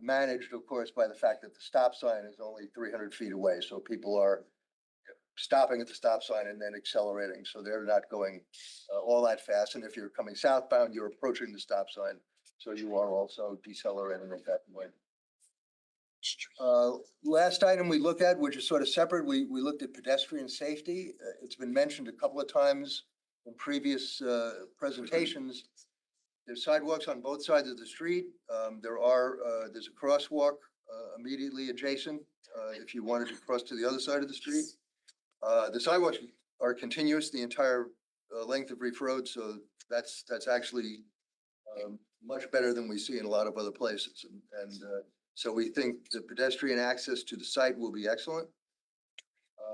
managed, of course, by the fact that the stop sign is only 300 feet away. So people are stopping at the stop sign and then accelerating. So they're not going all that fast. And if you're coming southbound, you're approaching the stop sign. So you are also decelerating at that point. Last item we look at, which is sort of separate, we looked at pedestrian safety. It's been mentioned a couple of times in previous presentations. There's sidewalks on both sides of the street. There's a crosswalk immediately adjacent if you wanted to cross to the other side of the street. The sidewalks are continuous the entire length of Reef Road, so that's actually much better than we see in a lot of other places. And so we think the pedestrian access to the site will be excellent.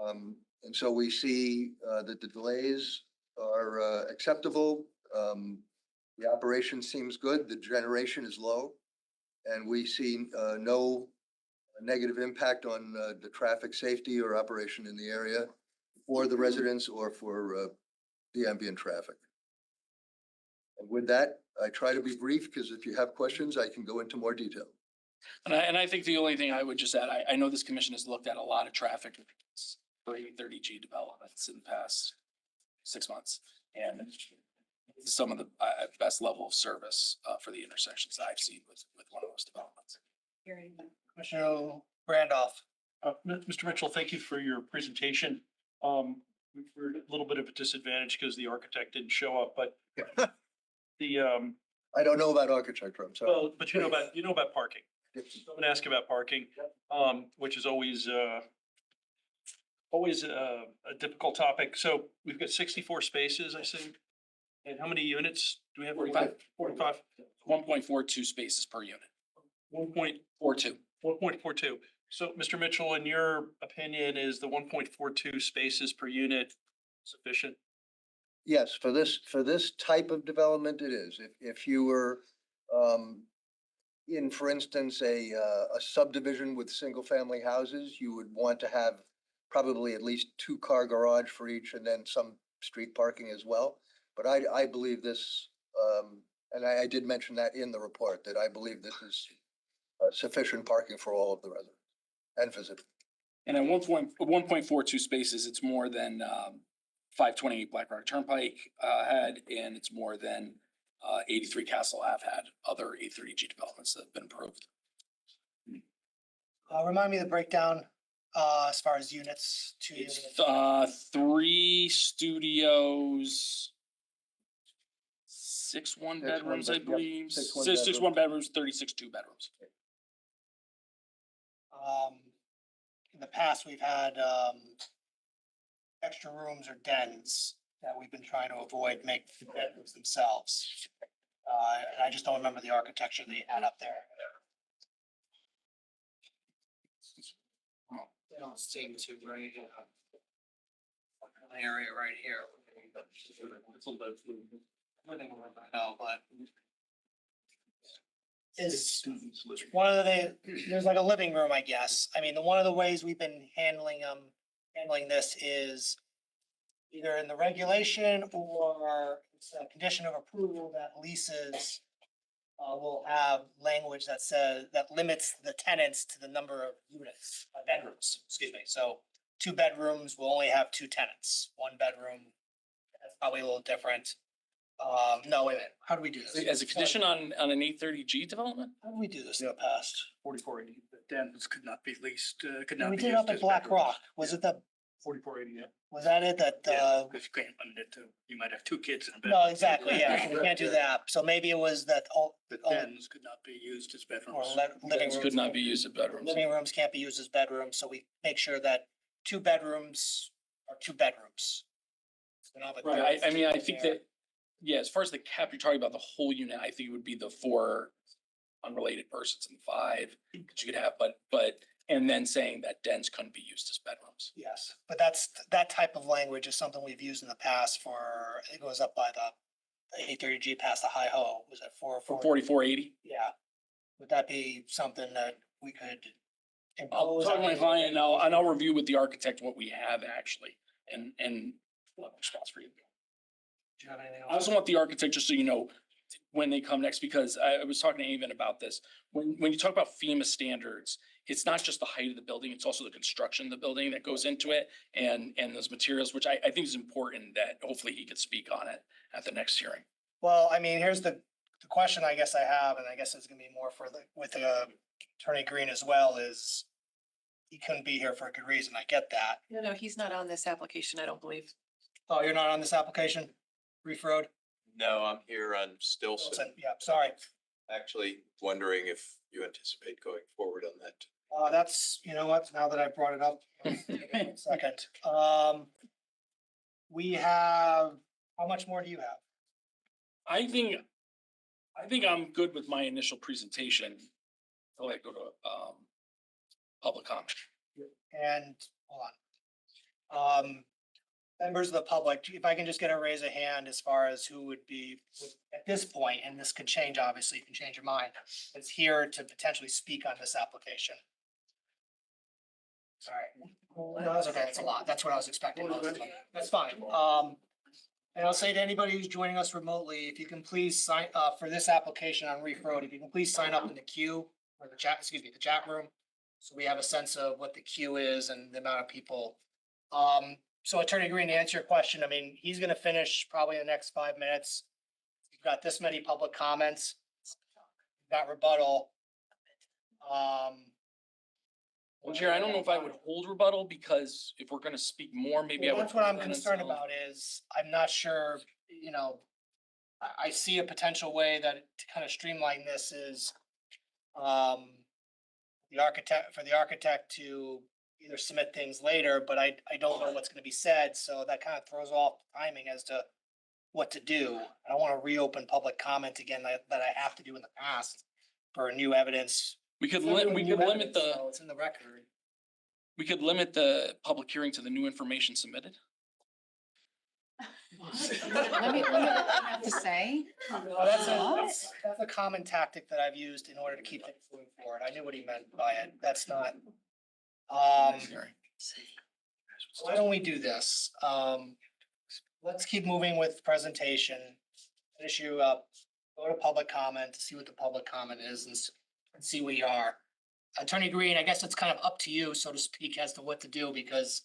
And so we see that the delays are acceptable. The operation seems good. The generation is low. And we see no negative impact on the traffic safety or operation in the area for the residents or for the ambient traffic. And with that, I try to be brief because if you have questions, I can go into more detail. And I think the only thing I would just add, I know this commission has looked at a lot of traffic for 30G developments in the past 6 months. And some of the best level of service for the intersections I've seen with one of those developments. Commissioner Randolph. Mr. Mitchell, thank you for your presentation. We're at a little bit of a disadvantage because the architect didn't show up, but the I don't know about architecture, I'm sorry. well, but you know about parking. I'm going to ask about parking, which is always a difficult topic. So we've got 64 spaces, I see. And how many units do we have? 45. 45. 1.42 spaces per unit. 1.42. 1.42. So, Mr. Mitchell, in your opinion, is the 1.42 spaces per unit sufficient? Yes, for this type of development, it is. If you were in, for instance, a subdivision with single-family houses, you would want to have probably at least 2-car garage for each and then some street parking as well. But I believe this, and I did mention that in the report, that I believe this is sufficient parking for all of the residents and visitors. And at 1.42 spaces, it's more than 528 Black Rock Turnpike had, and it's more than 83 Castle Ave had, other 830G developments that have been approved. Remind me of the breakdown as far as units, 2 units. It's 3 studios, 6 one-bedrooms, I believe. 6 one-bedrooms, 36 two-bedrooms. In the past, we've had extra rooms or dens that we've been trying to avoid make the bedrooms themselves. And I just don't remember the architecture they had up there. They don't seem to, right? Area right here. No, but is one of there's like a living room, I guess. I mean, one of the ways we've been handling this is either in the regulation or it's a condition of approval that leases will have language that says, that limits the tenants to the number of units, bedrooms, excuse me. So 2 bedrooms will only have 2 tenants. 1 bedroom, that's probably a little different. No, wait a minute. How do we do this? As a condition on an 830G development? How do we do this in the past? 4480, the dens could not be leased, could not We be did it used up at as Black bedrooms. Rock. Was it the 4480, yeah. Was that it that, Because you can't limit it to, you might have two kids in a bed. no, exactly, yeah, we can't do that. So maybe it was that all, The all- dens could not be used as or bedrooms. living Those rooms. could not be used as bedrooms. Living rooms can't be used as bedrooms, so we make sure that 2 bedrooms are 2 bedrooms. So we don't have a Right, I third mean, I think there. that, yeah, as far as the cap, you're talking about the whole unit, I think it would be the 4 unrelated persons and 5 that you could have, but, and then saying that dens couldn't be used as bedrooms. Yes, but that type of language is something we've used in the past for, it goes up by the 830G past the high ho, was that For 440? 4480, Yeah. Would that be something that we could I'll impose? talk to on my it? client and I'll review with the architect what we have actually and we'll have a response for you. Do you have anything I else? also want the architect, just so you know, when they come next, because I was talking to Aven about this. When you talk about FEMA standards, it's not just the height of the building, it's also the construction of the building that goes into it and those materials, which I think is important that hopefully he could speak on it at the next hearing. Well, I mean, here's the question I guess I have, and I guess it's gonna be more for with Attorney Green as well, is he couldn't be here for a good reason. I get that. No, he's not on this application, I don't believe. Oh, you're not on this application? Reef Road? No, I'm here on Stilson. Wilson, yeah, sorry. Actually wondering if you anticipate going forward on that. That's, you know what, now that I brought it up, second. We have, how much more do you have? I think I'm good with my initial presentation. I'll let go to public comment. And, hold on. Members of the public, if I can just get a raise of hand as far as who would be, at this point, and this could change, obviously, you can change your mind, is here to potentially speak on this application. Sorry. No, that's okay, that's a lot, that's what I was expecting. That's fine. And I'll say to anybody who's joining us remotely, if you can please sign, for this application on Reef Road, if you can please sign up in the queue, or the chat, excuse me, the chat room. So we have a sense of what the queue is and the amount of people. So Attorney Green, to answer your question, I mean, he's gonna finish probably in the next 5 minutes. You've got this many public comments. You've got rebuttal. Well, Chair, I don't know if I would hold rebuttal because if we're gonna speak more, maybe I would. That's what I'm hold on concerned until- about is, I'm not sure, you know, I see a potential way that to kind of streamline this is, the architect to either submit things later, but I don't know what's gonna be said, so that kind of throws off timing as to what to do. I don't wanna reopen public comment again that I have to do in the past for new evidence. We could New limit evidence, so It's in the record. we could limit the public hearing to the new information submitted. Let me what I have to say. Well, that's a common tactic that I've used in order to keep things moving forward. I knew what he meant by it. That's not. Hearing. Why don't we do this? Let's keep moving with presentation. Issue up, go to public comment, see what the public comment is and see where you are. Attorney Green, I guess it's kind of up to you, so to speak, as to what to do because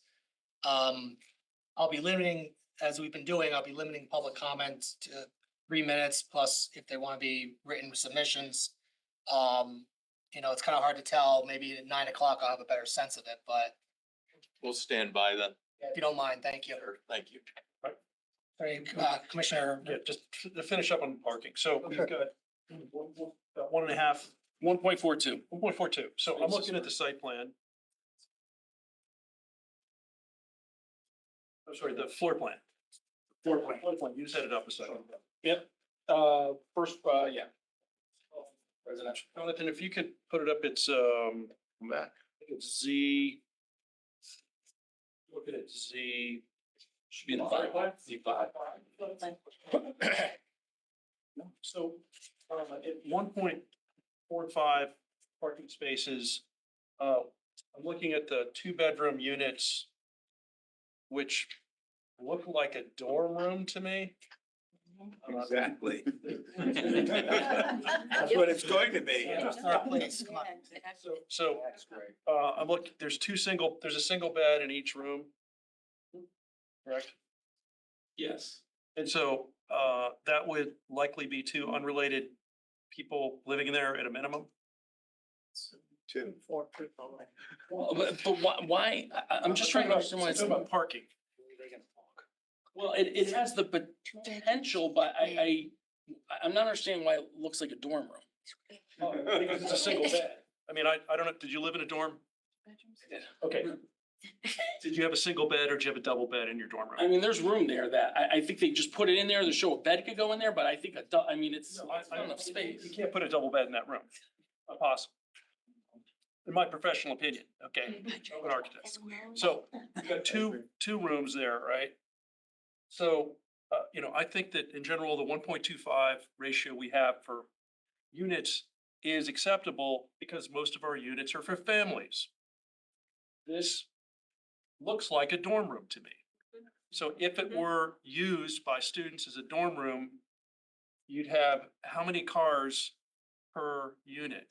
I'll be limiting, as we've been doing, I'll be limiting public comments to 3 minutes plus if they want to be written submissions. You know, it's kind of hard to tell. Maybe at 9 o'clock I'll have a better sense of it, but We'll stand by then. if you don't mind, thank you. Sure, thank you. Sorry, Commissioner. Yeah, just to finish up on parking. So we've Okay. got about 1.5, 1.42. 1.42. So I'm looking at the site plan. I'm sorry, the floor plan. Floor plan, you set it up a second. Yep. First, yeah. Residential. Jonathan, if you could put it up, it's Back. it's Z. Look at it, Z. Should be in the file. Z5. So, at 1.45 parking spaces, I'm looking at the 2-bedroom units, which look like a dorm room to me. Exactly. That's what it's going to be. Please, come on. So, I'm looking, there's a single bed in each room. Correct? Yes. And so, that would likely be 2 unrelated people living in there at a minimum? Two. Four people. Well, but why, I'm just trying to understand why It's it's, about parking. well, it has the potential, but I'm not understanding why it looks like a dorm room. Because it's a single bed. I mean, I don't know, did you live in a dorm? Okay. Did you have a single bed or did you have a double bed in your dorm room? I mean, there's room there that, I think they just put it in there to show a bed could go in there, but I think I mean, it's No, not enough space. You can't put a double bed in that room. Not possible. In my professional opinion, okay, I'm an architect. So you've got two rooms there, right? So, I think that in general, the 1.25 ratio we have for units is acceptable because most of our units are for families. This looks like a dorm room to me. So if it were used by students as a dorm room, you'd have how many cars per unit?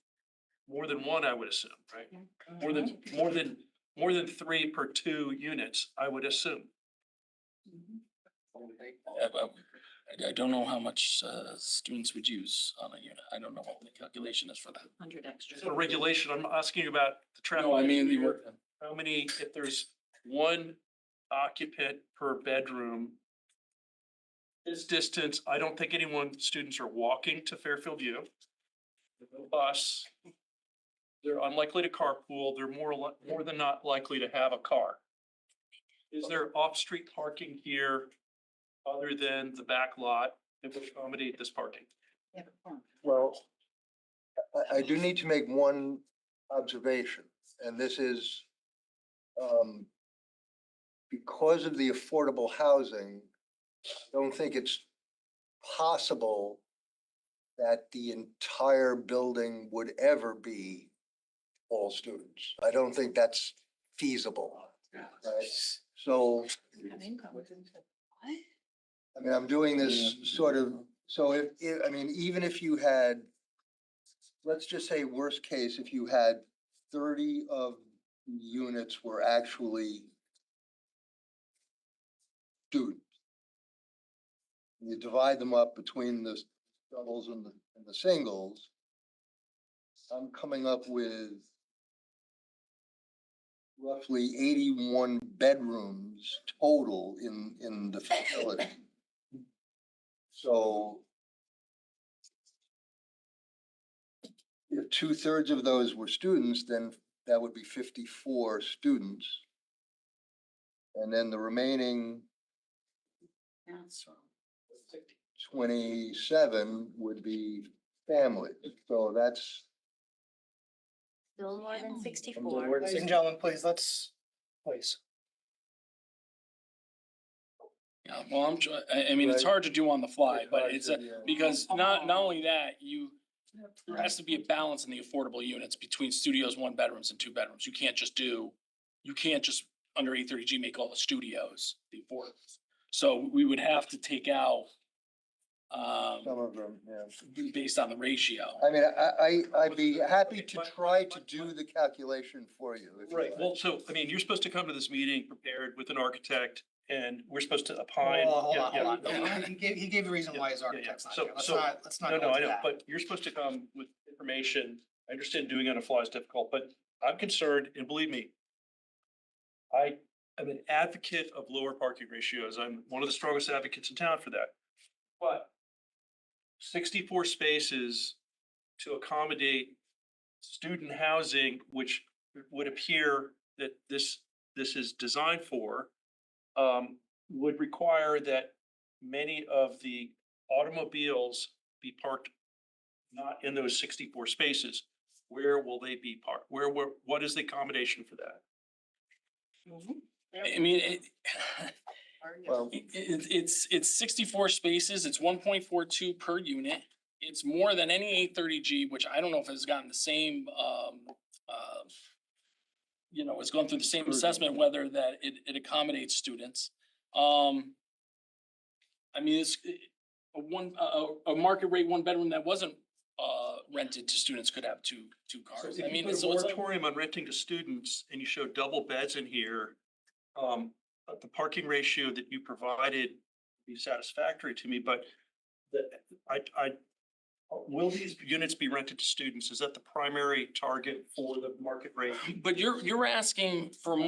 More than one, I would assume, right? More than three per two units, I would assume. I don't know how much students would use on a unit. I don't know what the calculation is for that. 100 extra. So regulation, I'm asking you about the traffic. No, I mean, engineer. How many, if there's one occupant per bedroom, this distance, I don't think students are walking to Fairfield View. There's no bus. They're unlikely to carpool. They're more than not likely to have a car. Is there off-street parking here other than the back lot that would accommodate this parking? Well, I do need to make one observation, and this is, because of the affordable housing, I don't think it's possible that the entire building would ever be all students. I don't think that's feasible. Right? So, I mean, I'm doing this sort of, so I mean, even if you had, let's just say worst case, if you had 30 of units were actually students. You divide them up between the doubles and the singles. I'm coming up with roughly 81 bedrooms total in the facility. So if 2/3 of those were students, then that would be 54 students. And then the remaining 27 would be families. So that's, Still more than Ladies 64. and gentlemen, please, please. Yeah, well, I mean, it's Right. hard to do on the fly, It's but hard it's to, yeah. because not only that, there has to be a balance in the affordable units between studios, 1 bedrooms and 2 bedrooms. You can't just under 830G make all the studios the affordables. So we would have to take out, some of them, yeah. based on the ratio. I mean, I'd be happy to try to do the calculation for you. if you Right, like. well, so, I mean, you're supposed to come to this meeting prepared with an architect and we're supposed to opine. Hold Yeah, on, yeah. hold on. He gave a reason why his Yeah, yeah. architect's not So- here. so- Let's not No, go no, I into know, that. but you're supposed to come with information. I understand doing on a fly is difficult, but I'm concerned, and believe me, I am an advocate of lower parking ratios. I'm one of the strongest advocates in town for that. But 64 spaces to accommodate student housing, which would appear that this is designed for, would require that many of the automobiles be parked not in those 64 spaces. Where will they be parked? What is the accommodation for that? I mean, Well, it's 64 spaces, it's 1.42 per unit. It's more than any 830G, which I don't know if it's gotten the same, it's gone through the same assessment, whether that it accommodates students. I mean, it's a market rate 1 bedroom that wasn't rented to students could have two So cars. if I you mean, put a so it's like, moratorium on renting to students and you show double beds in here, the parking ratio that you provided would be satisfactory to me, but I Will these units be rented to students? Is that the primary target for the market rate? But you're asking for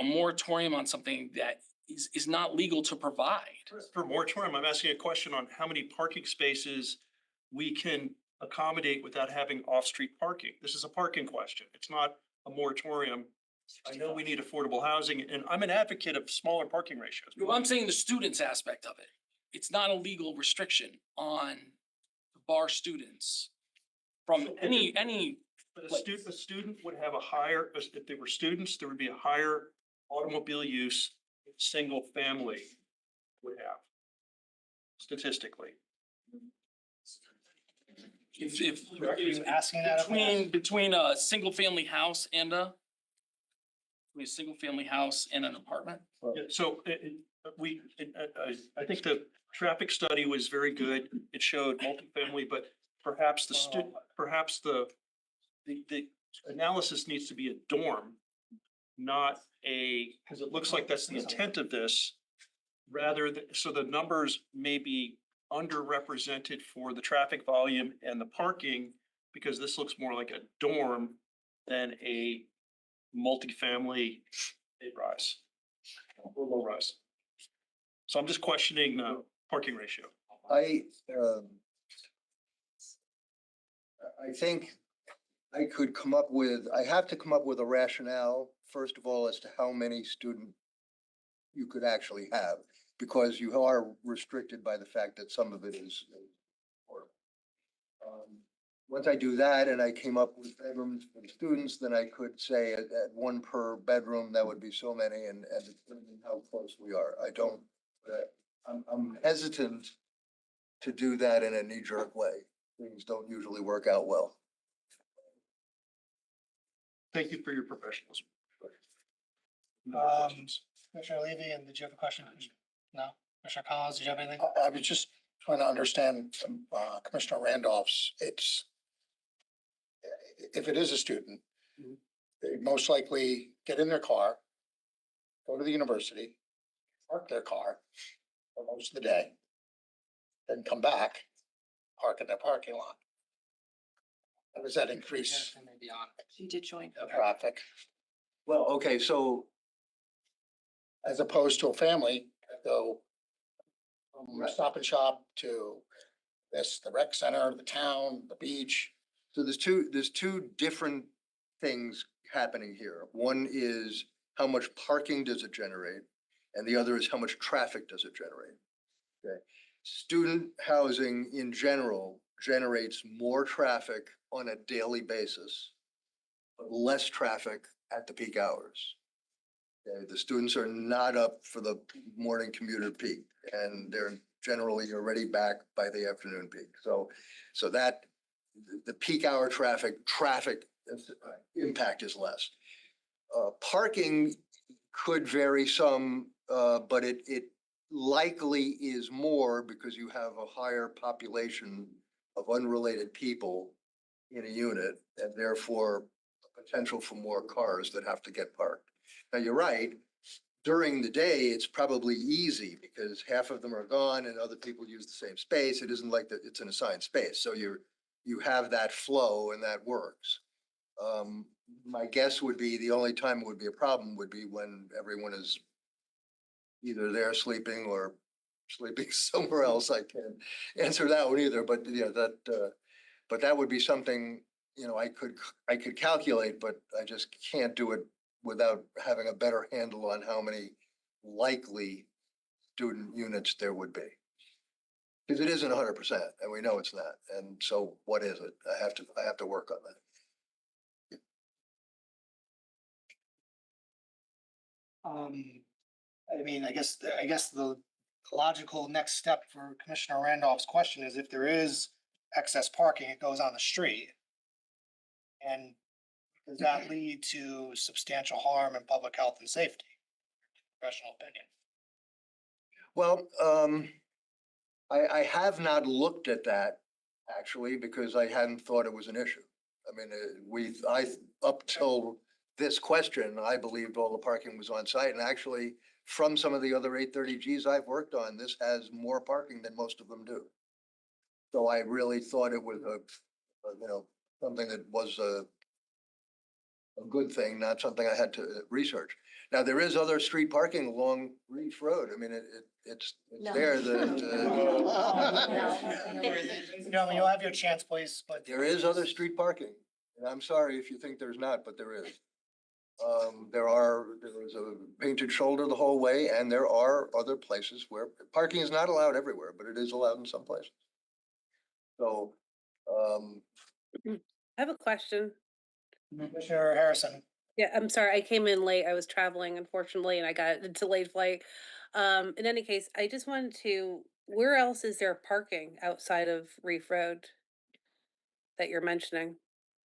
a moratorium on something that is not legal to provide. For moratorium, I'm asking a question on how many parking spaces we can accommodate without having off-street parking. This is a parking question. It's not a moratorium. I know we need affordable housing, and I'm an advocate of smaller parking ratios. Well, I'm saying the students aspect of it. It's not a legal restriction on bar students from any. But a student would have a higher, if they were students, there would be a higher automobile use, single family would have statistically. If Are you asking that of us? between a single family house and between a single family house and an apartment. Yeah, so I think the traffic study was very good. It showed multifamily, but perhaps the analysis needs to be a dorm, not because it looks like that's the intent of this. So the numbers may be underrepresented for the traffic volume and the parking, because this looks more like a dorm than a multifamily rise or low rise. So I'm just questioning the parking ratio. I think I have to come up with a rationale, first of all, as to how many student you could actually have, because you are restricted by the fact that some of it is affordable. Once I do that and I came up with bedrooms for the students, then I could say at one per bedroom, that would be so many, and determine how close we are. I'm hesitant to do that in a knee-jerk way. Things don't usually work out well. Thank you for your professionalism. Commissioner Levy, and did you have a question? No? Commissioner Collins, did you have anything? I was just trying to understand Commissioner Randolph's, if it is a student, they most likely get in their car, go to the university, park their car for most of the day, then come back, park in their parking lot. How does that increase She did join. the traffic Well, okay, so as opposed to a family that go from Stop and Shop to the rec center, the town, the beach? So there's two different things happening here. One is how much parking does it generate? And the other is how much traffic does it generate? Okay. Student housing in general generates more traffic on a daily basis, but less traffic at the peak hours. Okay, the students are not up for the morning commuter peak, and they're generally already back by the afternoon peak. So that the peak hour traffic impact is less. Parking could vary some, but it likely is more because you have a higher population of unrelated people in a unit, and therefore a potential for more cars that have to get parked. Now, you're right, during the day, it's probably easy because half of them are gone and other people use the same space. It isn't like that it's an assigned space. So you have that flow and that works. My guess would be the only time it would be a problem would be when everyone is either there sleeping or sleeping somewhere else. I can't answer that one either, but yeah, but that would be something, I could calculate, but I just can't do it without having a better handle on how many likely student units there would be. Because it isn't 100%, and we know it's not. And so what is it? I have to work on that. I guess the logical next step for Commissioner Randolph's question is if there is excess parking, it goes on the street. And does that lead to substantial harm in public health and safety? Professional opinion. Well, I have not looked at that actually, because I hadn't thought it was an issue. I mean, up till this question, I believed all the parking was on site, and actually from some of the other 830Gs I've worked on, this has more parking than most of them do. So I really thought it was something that was a good thing, not something I had to research. Now, there is other street parking along Reef Road. I mean, it's No. there, Gentlemen, you'll have your chance, please, but. there is other street parking. And I'm sorry if you think there's not, but there is. There is a painted shoulder the whole way, and there are other places where parking is not allowed everywhere, but it is allowed in some places. So, I have a question. Commissioner Harrison. Yeah, I'm sorry, I came in late. I was traveling unfortunately, and I got a delayed flight. In any case, I just wanted to, where else is there parking outside of Reef Road that you're mentioning?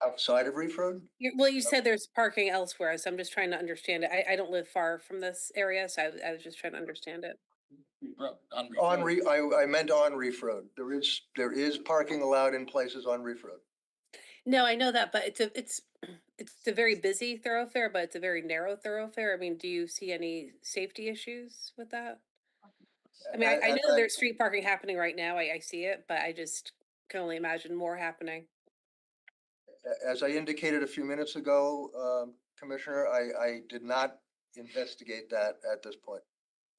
outside of Reef Road? Well, you said there's parking elsewhere, so I'm just trying to understand it. I don't live far from this area, so I was just trying to understand it. On I meant on Reef Road. There is parking allowed in places on Reef Road. No, I know that, but it's a very busy thoroughfare, but it's a very narrow thoroughfare. I mean, do you see any safety issues with that? I mean, I know there's street parking happening right now. I see it, but I just can only imagine more happening. As I indicated a few minutes ago, Commissioner, I did not investigate that at this point.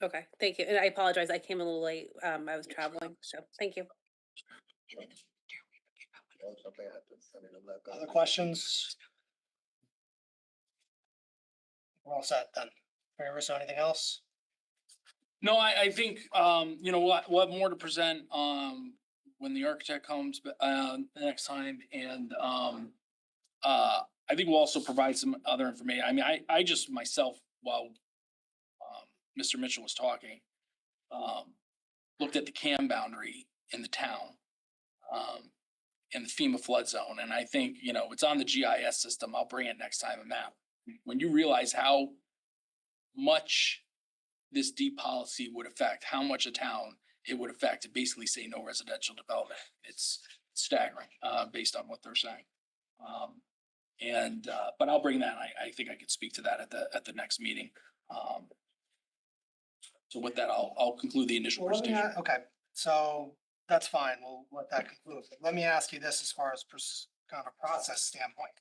Okay, thank you. And I apologize, I came a little late. I was traveling, so thank you. Something I have to, I mean, I'm not gonna. Other questions? We're all set then. Mayor Russo, anything else? No, I think, you know, we'll have more to present, when the architect comes, the next time, and, I think we'll also provide some other information. I mean, I just myself, while, Mr. Mitchell was talking, looked at the CAM boundary in the town, in the FEMA flood zone, and I think, you know, it's on the GIS system. I'll bring it next time, a map. When you realize how much this deep policy would affect, how much a town it would affect to basically say no residential development. It's staggering, based on what they're saying. But I'll bring that. I think I could speak to that at the next meeting. So with that, I'll conclude the initial Well, let me presentation. okay, so that's fine. We'll let that conclude. But let me ask you this as far as kind of a process standpoint.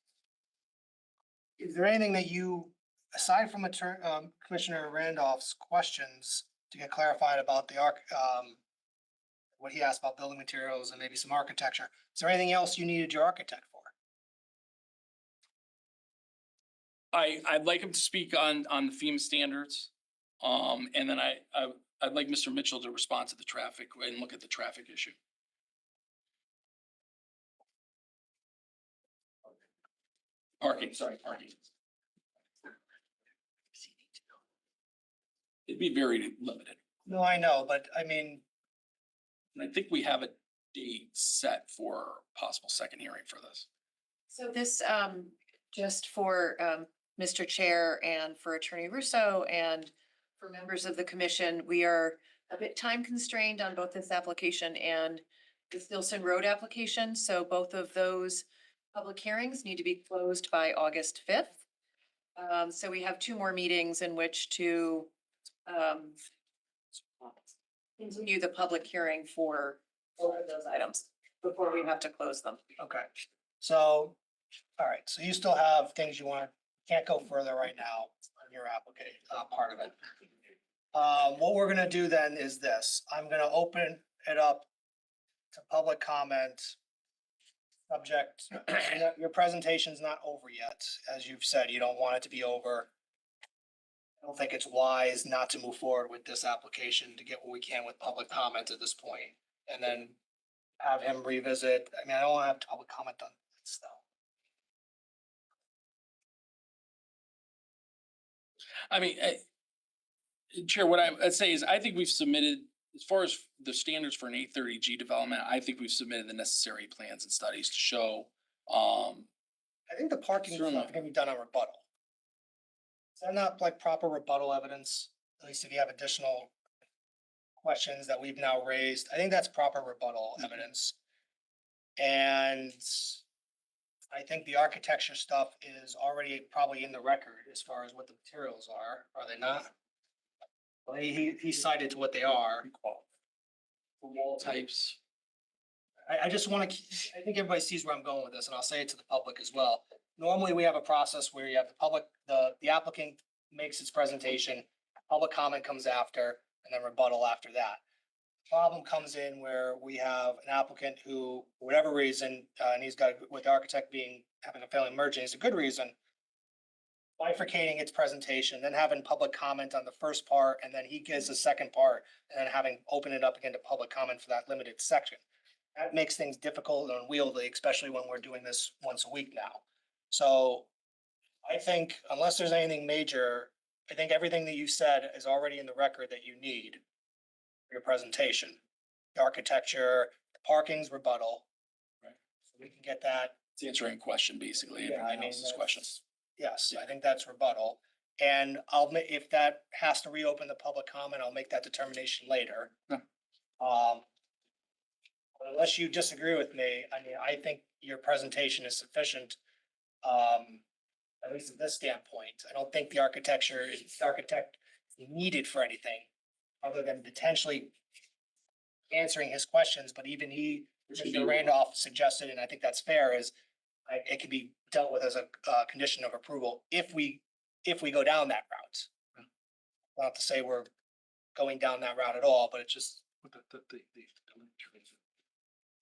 Is there anything that you, aside from Commissioner Randolph's questions to get clarified about the what he asked about building materials and maybe some architecture, is there anything else you needed your architect for? I'd like him to speak on the FEMA standards. And then I'd like Mr. Mitchell to respond to the traffic and look at the traffic issue. Parking. It'd be very limited. No, I know, but I mean, And I think we have a date set for possible second hearing for this. So this, just for Mr. Chair and for Attorney Russo and for members of the commission, we are a bit time constrained on both this application and the Stilson Road application. So both of those public hearings need to be closed by August 5th. So we have 2 more meetings in which to continue the public hearing for both of those items before we have to close them. okay, so, all right, so you still have things you want, can't go further right now on your application, part of it. What we're gonna do then is this, I'm gonna open it up to public comment. Subject, your presentation's not over yet, as you've said, you don't want it to be over. I don't think it's wise not to move forward with this application to get what we can with public comment at this point, and then have him revisit. I mean, I don't wanna have public comment on this though. I mean, Chair, what I'd say is I think we've submitted, as far as the standards for an 830G development, I think we've submitted the necessary plans and studies to show, I think the parking Certainly. stuff can be done on rebuttal. Is that not like proper rebuttal evidence? At least if you have additional questions that we've now raised, I think that's proper rebuttal evidence. And I think the architecture stuff is already probably in the record as far as what the materials are they not? Well, he cited to what they are. wall types. I just wanna, I think everybody sees where I'm going with this, and I'll say it to the public as well. Normally, we have a process where you have the public, the applicant makes its presentation, public comment comes after, and then rebuttal after that. Problem comes in where we have an applicant who, for whatever reason, and he's got, with the architect being, having a family emergency, it's a good reason, bifurcating its presentation, then having public comment on the first part, and then he gives the second part, and then having open it up again to public comment for that limited section. That makes things difficult and unwieldy, especially when we're doing this once a week now. So I think unless there's anything major, I think everything that you said is already in the record that you need for your presentation. The architecture, the parking's rebuttal. Right. So we can get that. It's answering a question, basically. Yeah, I mean, Analysis that's- questions. Yes, I think that's rebuttal. And I'll if that has to reopen the public comment, I'll make that determination later. Yeah. Unless you disagree with me, I mean, I think your presentation is sufficient. At least at this standpoint, I don't think the architect is needed for anything other than potentially answering his questions, but even Mr. Randolph suggested, and I think that's fair, is it can be dealt with as a condition of approval if we go down that route. Not to say we're going down that route at all, but it's just,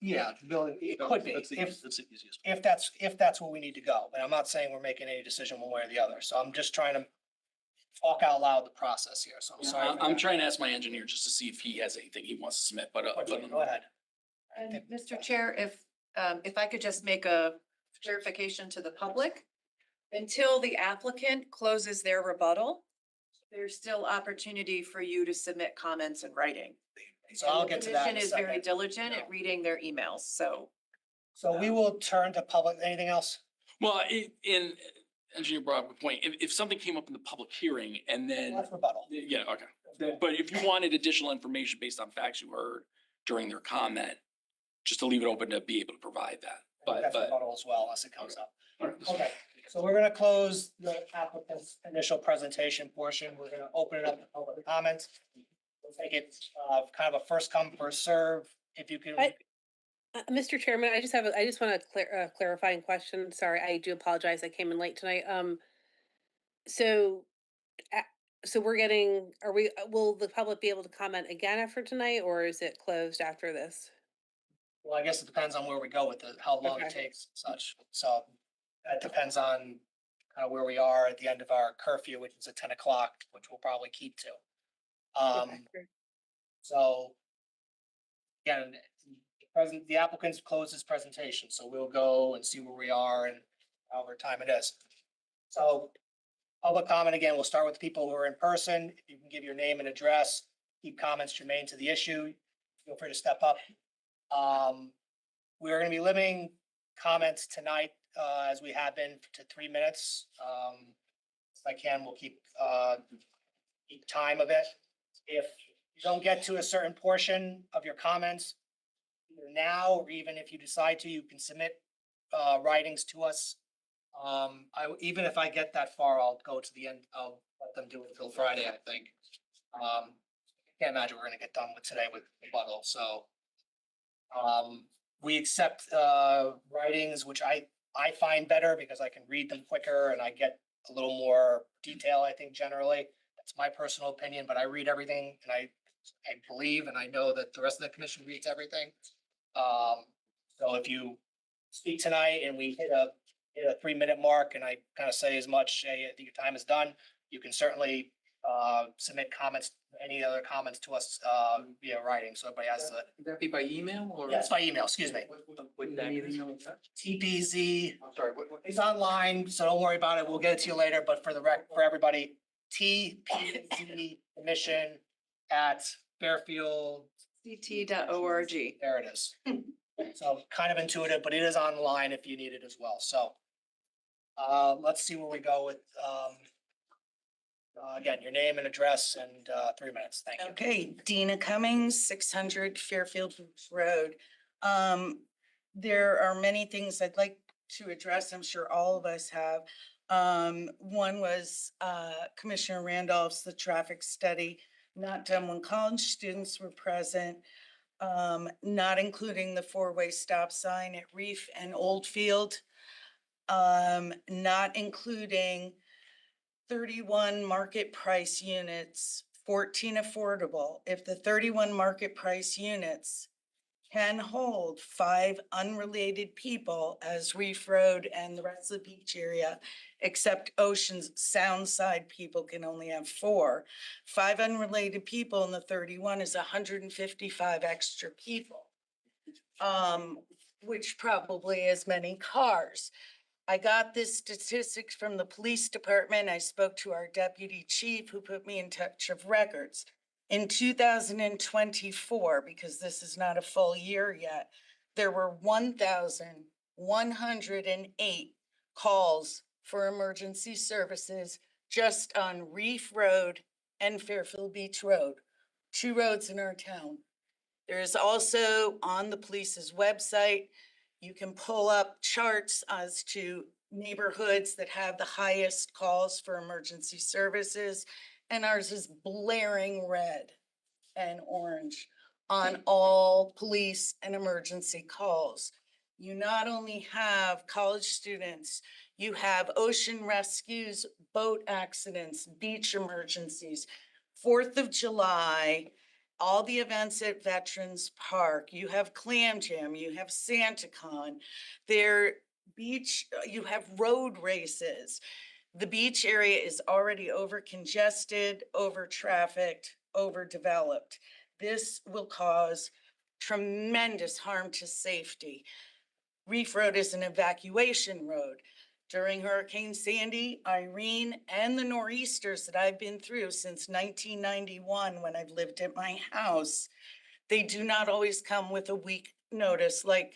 yeah, building, it could be, That's the easiest. if that's where we need to go. But I'm not saying we're making any decision one way or the other. So I'm just trying to talk out loud the process here. So I'm sorry. for I'm that. trying to ask my engineer just to see if he has anything he wants to submit, but. Go ahead. And Mr. Chair, if I could just make a clarification to the public. Until the applicant closes their rebuttal, there's still opportunity for you to submit comments in writing. So I'll get to that in Commission a is very second. diligent at reading their emails, so. So we will turn to public, anything else? Well, in engineer brought up a point, if something came up in the public hearing and then, That's rebuttal. yeah, okay. But if you wanted additional information based on facts you heard during their comment, just to leave it open to be able to provide that. That's But rebuttal as well, unless it comes up. all right. Okay, so we're gonna close the applicant's initial presentation portion. We're gonna open it up to public comments. We'll take it, kind of a first come, first serve, if you can. Mr. Chairman, I just want a clarifying question. Sorry, I do apologize. I came in late tonight. So, will the public be able to comment again after tonight, or is it closed after this? Well, I guess it depends on where we go with it, how long it Okay. takes and such. So that depends on kind of where we are at the end of our curfew, which is at 10 o'clock, which we'll probably keep to. Okay. So again, the applicant's closed his presentation, so we'll go and see where we are and however time it is. So public comment, again, we'll start with the people who are in person. If you can give your name and address, keep comments germane to the issue, feel free to step up. We're gonna be limiting comments tonight, as we have been to 3 minutes. If I can, we'll keep time of it. If you don't get to a certain portion of your comments, either now, or even if you decide to, you can submit writings to us. Even if I get that far, I'll go to the end. I'll let them do it until Friday, I think. Can't imagine we're gonna get done with today with rebuttal, so. We accept writings, which I find better because I can read them quicker and I get a little more detail, I think, generally. That's my personal opinion, but I read everything and I believe and I know that the rest of the commission reads everything. So if you speak tonight and we hit a 3 minute mark and I kind of say as much, hey, your time is done, you can certainly submit comments, any other comments to us via writing, so everybody has the. Would that be by email or? Yes, by email, excuse me. Would that be? TPZ, I'm sorry, it's online, so don't worry about it. We'll get it to you later, but for for everybody, TPZ Commission at Fairfield, CT.org. there it is. So kind of intuitive, but it is online if you need it as well, so. Let's see where we go with, again, your name and address and 3 minutes, thank you. Okay, Dina Cummings, 600 Fairfield Road. There are many things I'd like to address. I'm sure all of us have. One was Commissioner Randolph's, the traffic study, not done when college students were present. not including the four-way stop sign at Reef and Oldfield. Not including 31 market price units, 14 affordable. If the 31 market price units can hold 5 unrelated people as Reef Road and the rest of the beach area, except Ocean's Soundside people can only have 4. 5 unrelated people in the 31 is 155 extra people. Which probably is many cars. I got this statistics from the police department. I spoke to our deputy chief who put me in touch of records. In 2024, because this is not a full year yet, there were 1,108 calls for emergency services just on Reef Road and Fairfield Beach Road, 2 roads in our town. There is also on the police's website, you can pull up charts as to neighborhoods that have the highest calls for emergency services. And ours is blaring red and orange on all police and emergency calls. You not only have college students, you have ocean rescues, boat accidents, beach emergencies, 4th of July, all the events at Veterans Park. You have Clam Jam, you have SantaCon, you have road races. The beach area is already over congested, over trafficked, overdeveloped. This will cause tremendous harm to safety. Reef Road is an evacuation road. During Hurricane Sandy, Irene, and the nor'easters that I've been through since 1991 when I've lived at my house, they do not always come with a week notice like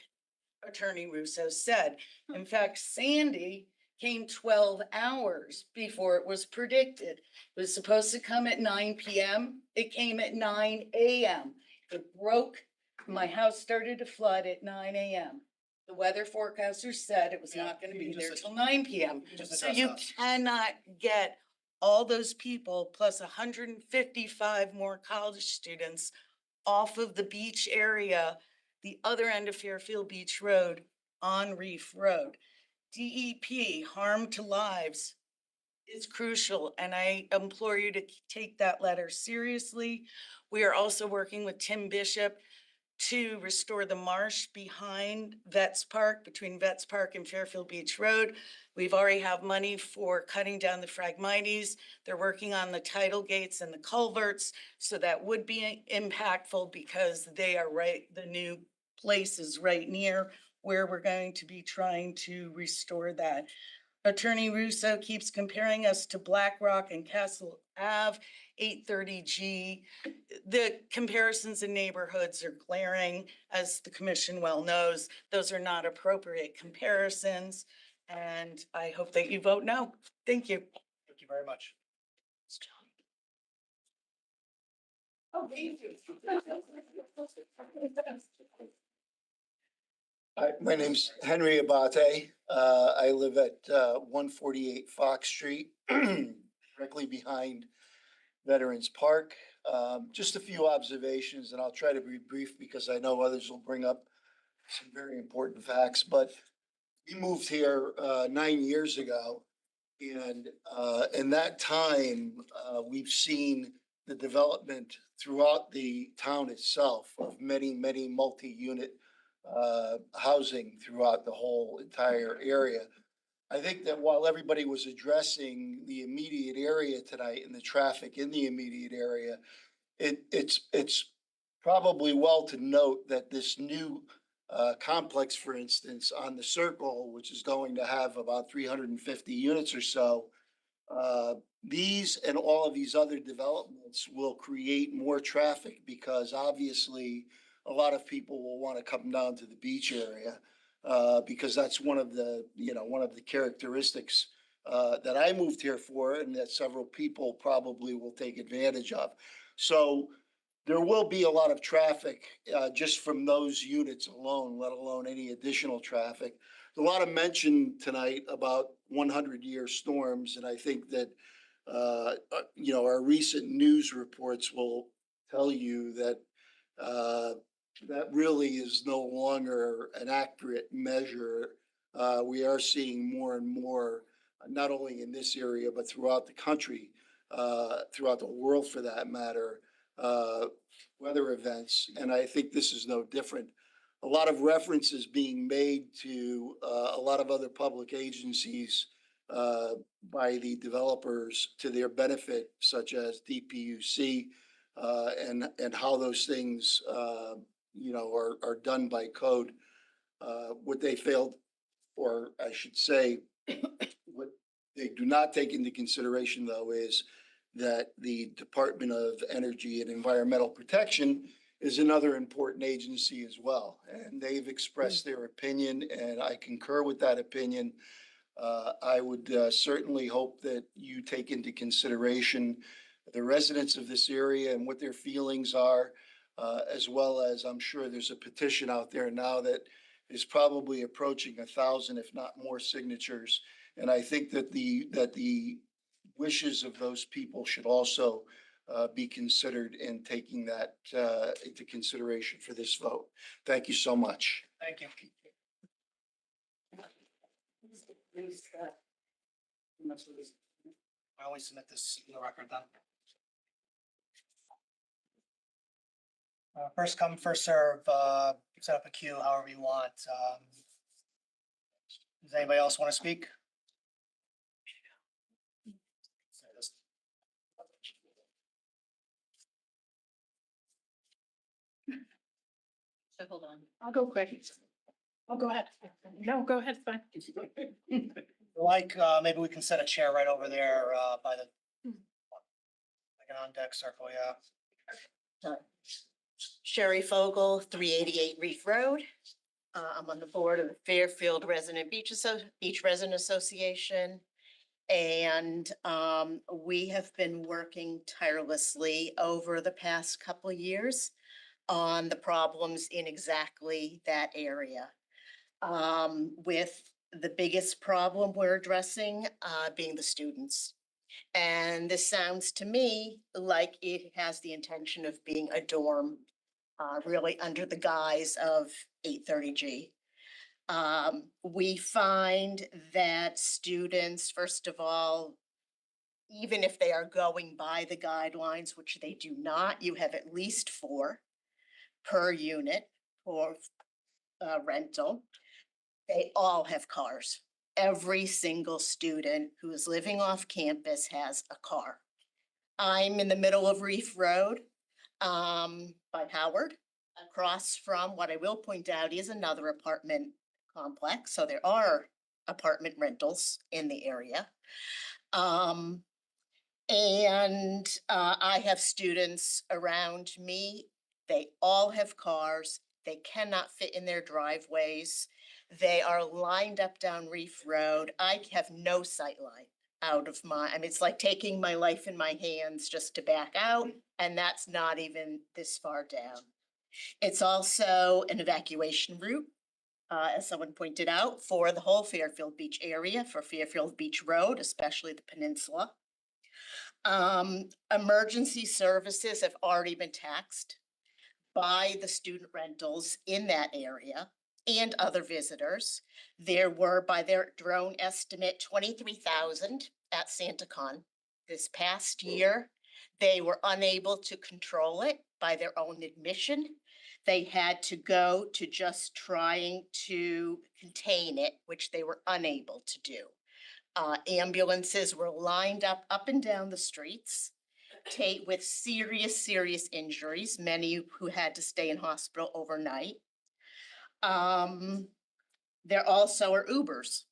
Attorney Russo said. In fact, Sandy came 12 hours before it was predicted. It was supposed to come at 9 p.m. It came at 9 a.m. It broke. My house started to flood at 9 a.m. The weather forecaster said it was not going to be there till 9 p.m. So you cannot get all those people plus 155 more college students off of the beach area, the other end of Fairfield Beach Road on Reef Road. DEP, harm to lives, is crucial, and I implore you to take that letter seriously. We are also working with Tim Bishop to restore the marsh behind Vets Park, between Vets Park and Fairfield Beach Road. We've already have money for cutting down the Phragmites. They're working on the tidal gates and the culverts, so that would be impactful because they are the new place is right near where we're going to be trying to restore that. Attorney Russo keeps comparing us to Black Rock and Castle Ave, 830G. The comparisons in neighborhoods are glaring, as the commission well knows. Those are not appropriate comparisons, and I hope that you vote no. Thank you. Thank you very much. Oh, thank you. Hi, my name's Henry Abate. I live at 148 Fox Street, directly behind Veterans Park. Just a few observations, and I'll try to be brief because I know others will bring up some very important facts. But we moved here 9 years ago, and in that time, we've seen the development throughout the town itself of many, many multi-unit housing throughout the whole entire area. I think that while everybody was addressing the immediate area tonight and the traffic in the immediate area, it's probably well to note that this new complex, for instance, on the Circle, which is going to have about 350 units or so, these and all of these other developments will create more traffic because obviously a lot of people will want to come down to the beach area because that's one of the characteristics that I moved here for and that several people probably will take advantage of. So there will be a lot of traffic just from those units alone, let alone any additional traffic. There's a lot of mention tonight about 100-year storms, and I think that our recent news reports will tell you that that really is no longer an accurate measure. We are seeing more and more, not only in this area, but throughout the country, throughout the world for that matter, weather events. And I think this is no different. A lot of references being made to a lot of other public agencies by the developers to their benefit, such as DPUC, and how those things, are done by code. What they failed, or I should say, what they do not take into consideration, though, is that the Department of Energy and Environmental Protection is another important agency as well. And they've expressed their opinion, and I concur with that opinion. I would certainly hope that you take into consideration the residents of this area and what their feelings are, as well as I'm sure there's a petition out there now that is probably approaching 1,000, if not more signatures. And I think that the wishes of those people should also be considered in taking that into consideration for this vote. Thank you so much. Thank you. I always submit this in the record then. First come, first serve, set up a queue however you want. Does anybody else want to speak? So hold on. I'll go quick. Oh, go ahead. No, go ahead, fine. Like, maybe we can set a chair right over there, by the, like an on deck circle, yeah. Sherry Fogel, 388 Reef Road. I'm on the board of the Fairfield Resident Beach Resident Association. And we have been working tirelessly over the past couple of years on the problems in exactly that area. With the biggest problem we're addressing being the students. And this sounds to me like it has the intention of being a dorm, really under the guise of 830G. We find that students, first of all, even if they are going by the guidelines, which they do not, you have at least 4 per unit for rental. They all have cars. Every single student who is living off campus has a car. I'm in the middle of Reef Road by Howard, across from what I will point out is another apartment complex. So there are apartment rentals in the area. And I have students around me. They all have cars. They cannot fit in their driveways. They are lined up down Reef Road. I have no sight line out of it's like taking my life in my hands just to back out, and that's not even this far down. It's also an evacuation route, as someone pointed out, for the whole Fairfield Beach area, for Fairfield Beach Road, especially the peninsula. Emergency services have already been taxed by the student rentals in that area and other visitors. There were, by their own estimate, 23,000 at SantaCon this past year. They were unable to control it by their own admission. They had to go to just trying to contain it, which they were unable to do. Ambulances were lined up and down the streets with serious injuries, many who had to stay in hospital overnight. There also are Ubers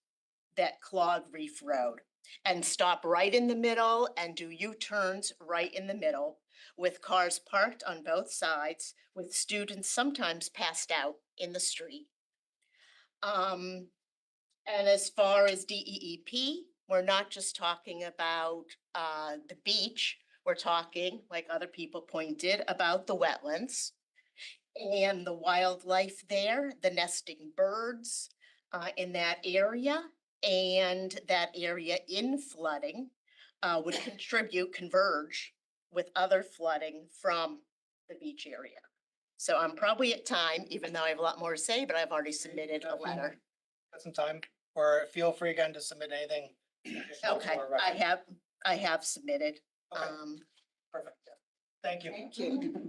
that clog Reef Road and stop right in the middle and do U-turns right in the middle, with cars parked on both sides, with students sometimes passed out in the street. And as far as DEEP, we're not just talking about the beach. We're talking, like other people pointed, about the wetlands and the wildlife there, the nesting birds in that area, and that area in flooding would converge with other flooding from the beach area. So I'm probably at time, even though I have a lot more to say, but I've already submitted a letter. Got some time, or feel free again to submit anything. additional to Okay, our record. I have submitted. Okay. Perfect. Thank you. Thank you.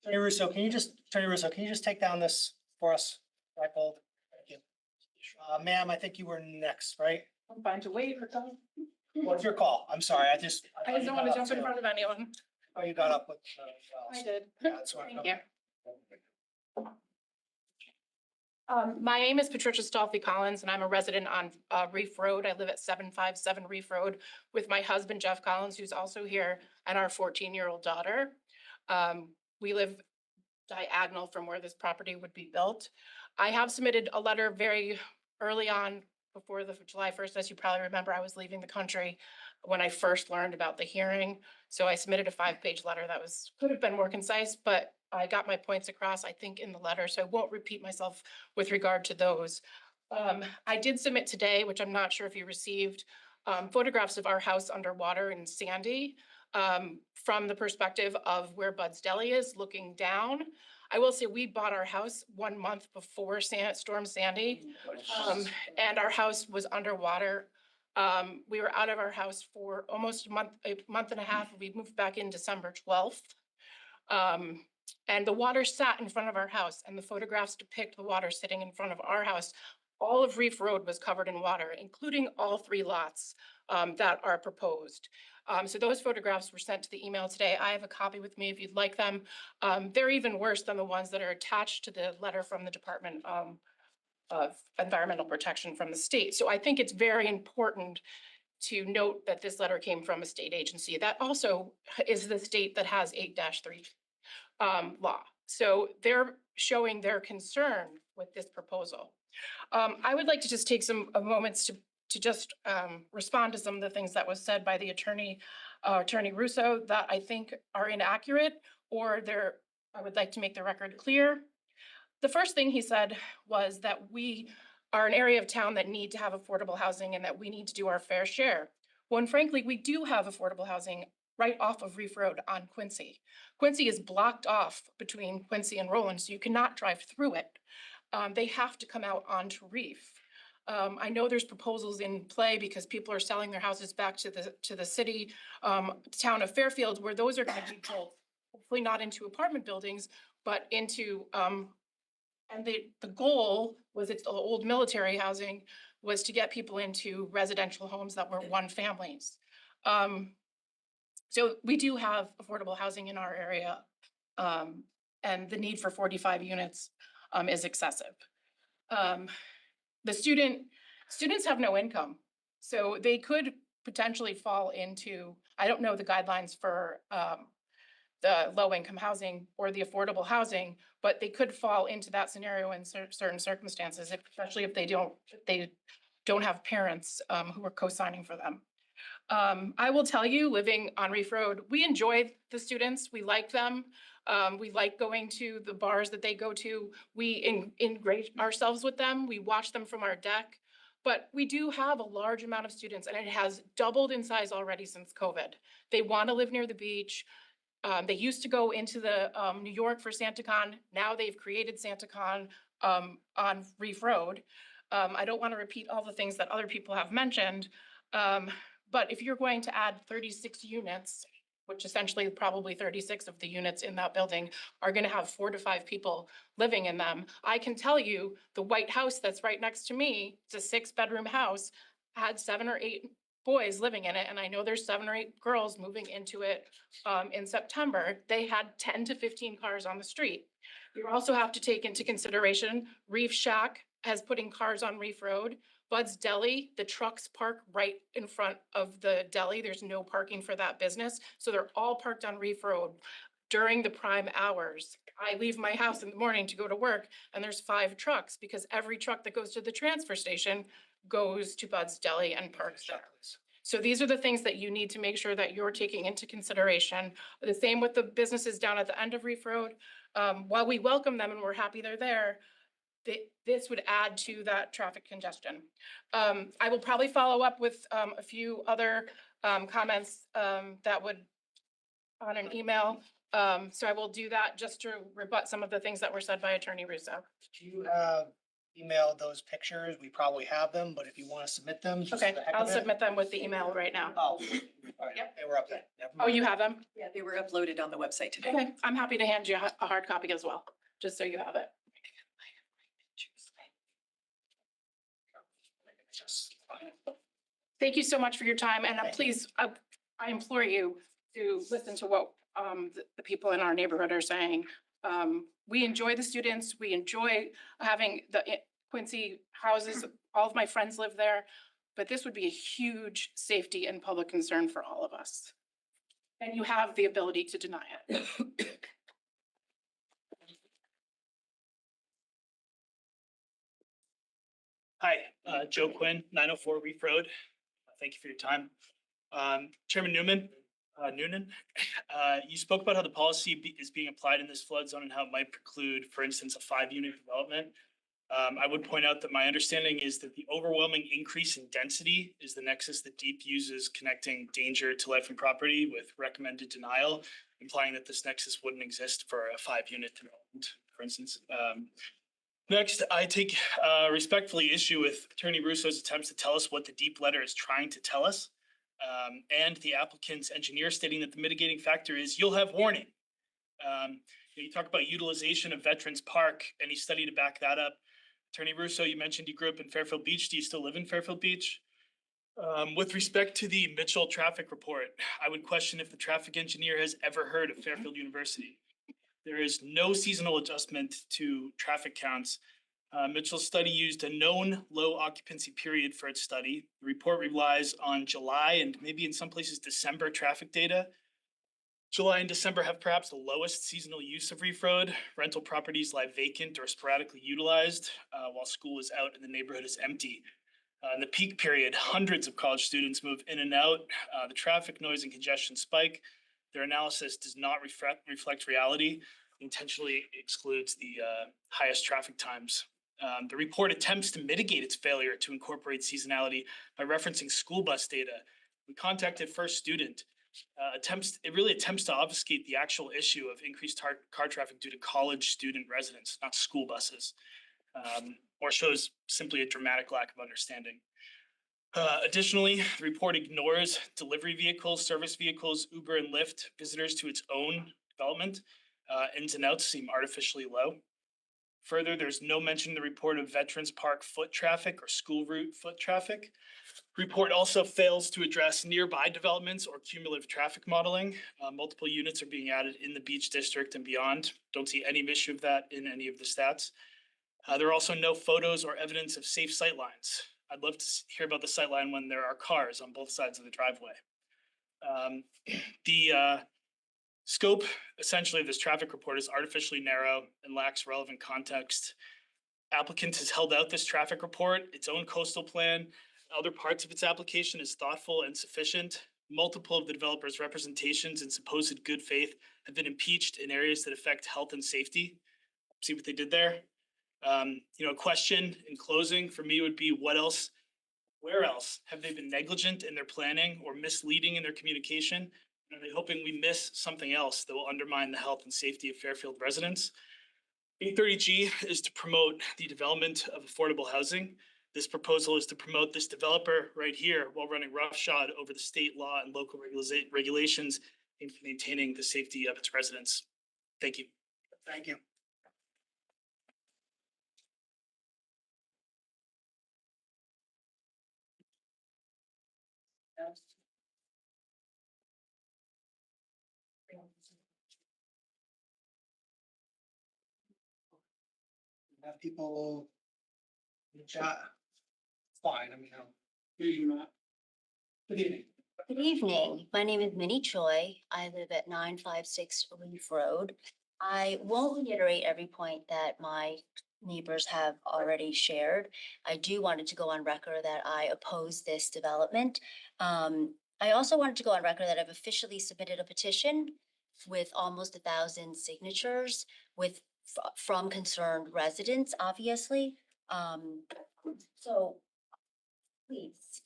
Attorney Russo, can you just take down this for us? Black Gold. Thank you. Ma'am, I think you were next, right? I'm fine to wait or something. What's your call? I'm sorry, I just I don't want to jump in front of anyone. Oh, you got up with. I did. Yeah, that's right. Thank you. My name is Patricia Stolfi Collins, and I'm a resident on Reef Road. I live at 757 Reef Road with my husband, Jeff Collins, who's also here, and our 14-year-old daughter. We live diagonal from where this property would be built. I have submitted a letter very early on before the July 1st. As you probably remember, I was leaving the country when I first learned about the hearing. So I submitted a 5-page letter that could have been more concise, but I got my points across, I think, in the letter, so I won't repeat myself with regard to those. I did submit today, which I'm not sure if you received, photographs of our house underwater in Sandy, from the perspective of where Bud's Deli is looking down. I will say we bought our house 1 month before Storm Sandy, and our house was underwater. We were out of our house for almost a month and a half. We moved back in December 12th. And the water sat in front of our house, and the photographs depict the water sitting in front of our house. All of Reef Road was covered in water, including all 3 lots that are proposed. So those photographs were sent to the email today. I have a copy with me if you'd like them. They're even worse than the ones that are attached to the letter from the Department of Environmental Protection from the state. So I think it's very important to note that this letter came from a state agency. That also is the state that has 8-3 law. So they're showing their concern with this proposal. I would like to just take some moments to just respond to some of the things that was said by the Attorney Russo that I think are inaccurate, or I would like to make the record clear. The first thing he said was that we are an area of town that need to have affordable housing and that we need to do our fair share. When frankly, we do have affordable housing right off of Reef Road on Quincy. Quincy is blocked off between Quincy and Roland, so you cannot drive through it. They have to come out onto Reef. I know there's proposals in play because people are selling their houses back to the city, town of Fairfield, where those are going to be built, hopefully not into apartment buildings, but into, and the goal was, it's old military housing, was to get people into residential homes that were 1 families. So we do have affordable housing in our area, and the need for 45 units is excessive. The students have no income, so they could potentially fall into, I don't know the guidelines for the low-income housing or the affordable housing, but they could fall into that scenario in certain circumstances, especially if they don't have parents who are co-signing for them. I will tell you, living on Reef Road, we enjoy the students. We like them. We like going to the bars that they go to. We integrate ourselves with them. We watch them from our deck. But we do have a large amount of students, and it has doubled in size already since COVID. They want to live near the beach. They used to go into the New York for SantaCon. Now they've created SantaCon on Reef Road. I don't want to repeat all the things that other people have mentioned. But if you're going to add 36 units, which essentially probably 36 of the units in that building are going to have 4 to 5 people living in them, I can tell you the White House that's right next to me, it's a 6-bedroom house, had 7 or 8 boys living in it. And I know there's 7 or 8 girls moving into it in September. They had 10 to 15 cars on the street. You also have to take into consideration Reef Shack has putting cars on Reef Road. Bud's Deli, the trucks park right in front of the deli. There's no parking for that business. So they're all parked on Reef Road during the prime hours. I leave my house in the morning to go to work, and there's 5 trucks because every truck that goes to the transfer station goes to Bud's Deli and parks there. So these are the things that you need to make sure that you're taking into consideration. The same with the businesses down at the end of Reef Road. While we welcome them and we're happy they're there, this would add to that traffic congestion. I will probably follow up with a few other comments that would on an email. So I will do that just to rebut some of the things that were said by Attorney Russo. Do you have emailed those pictures? We probably have them, but if you want to submit them. just Okay, for the heck I'll of it. submit them with the email right now. Oh, all right, Yep. they were up there. Never Oh, mind. you have them? Yeah, they were uploaded on the website today. Okay, I'm happy to hand you a hard copy as well, just so you have it. Thank you so much for your time, and please, I implore you to listen to what the people in our neighborhood are saying. We enjoy the students, we enjoy having the Quincy houses, all of my friends live there, but this would be a huge safety and public concern for all of us. And you have the ability to deny it. Hi, Joe Quinn, 904 Reef Road. Thank you for your time. Chairman Noonan, you spoke about how the policy is being applied in this flood zone and how it might preclude, for instance, a 5-unit development. I would point out that my understanding is that the overwhelming increase in density is the nexus that DEEP uses connecting danger to life and property with recommended denial, implying that this nexus wouldn't exist for a 5-unit development, for instance. Next, I take respectfully issue with Attorney Russo's attempts to tell us what the DEEP letter is trying to tell us, and the applicant's engineer stating that the mitigating factor is you'll have warning. You talk about utilization of Veterans Park, any study to back that up? Attorney Russo, you mentioned you grew up in Fairfield Beach. Do you still live in Fairfield Beach? With respect to the Mitchell traffic report, I would question if the traffic engineer has ever heard of Fairfield University. There is no seasonal adjustment to traffic counts. Mitchell's study used a known low occupancy period for its study. The report relies on July and maybe in some places December traffic data. July and December have perhaps the lowest seasonal use of Reef Road. Rental properties lie vacant or sporadically utilized, while school is out and the neighborhood is empty. In the peak period, hundreds of college students move in and out. The traffic noise and congestion spike. Their analysis does not reflect reality, intentionally excludes the highest traffic times. The report attempts to mitigate its failure to incorporate seasonality by referencing school bus data. We contacted First Student. It really attempts to obfuscate the actual issue of increased car traffic due to college student residents, not school buses, or shows simply a dramatic lack of understanding. Additionally, the report ignores delivery vehicles, service vehicles, Uber and Lyft visitors to its own development. Ins and outs seem artificially low. Further, there's no mention in the report of Veterans Park foot traffic or school route foot traffic. Report also fails to address nearby developments or cumulative traffic modeling. Multiple units are being added in the beach district and beyond. Don't see any issue of that in any of the stats. There are also no photos or evidence of safe sightlines. I'd love to hear about the sightline when there are cars on both sides of the driveway. The scope, essentially, of this traffic report is artificially narrow and lacks relevant context. Applicant has held out this traffic report, its own coastal plan, other parts of its application is thoughtful and sufficient. Multiple of the developer's representations and supposed good faith have been impeached in areas that affect health and safety. See what they did there? A question in closing for me would be where else have they been negligent in their planning or misleading in their communication? Are they hoping we miss something else that will undermine the health and safety of Fairfield residents? 830G is to promote the development of affordable housing. This proposal is to promote this developer right here while running roughshod over the state law and local regulations in maintaining the safety of its residents. Thank you. Thank you. Have people in the chat. Fine, I mean, good evening. Good evening. My name is Minnie Choi. I live at 956 Leaf Road. I won't reiterate every point that my neighbors have already shared. I do wanted to go on record that I oppose this development. I also wanted to go on record that I've officially submitted a petition with almost 1,000 signatures from concerned residents, obviously. So please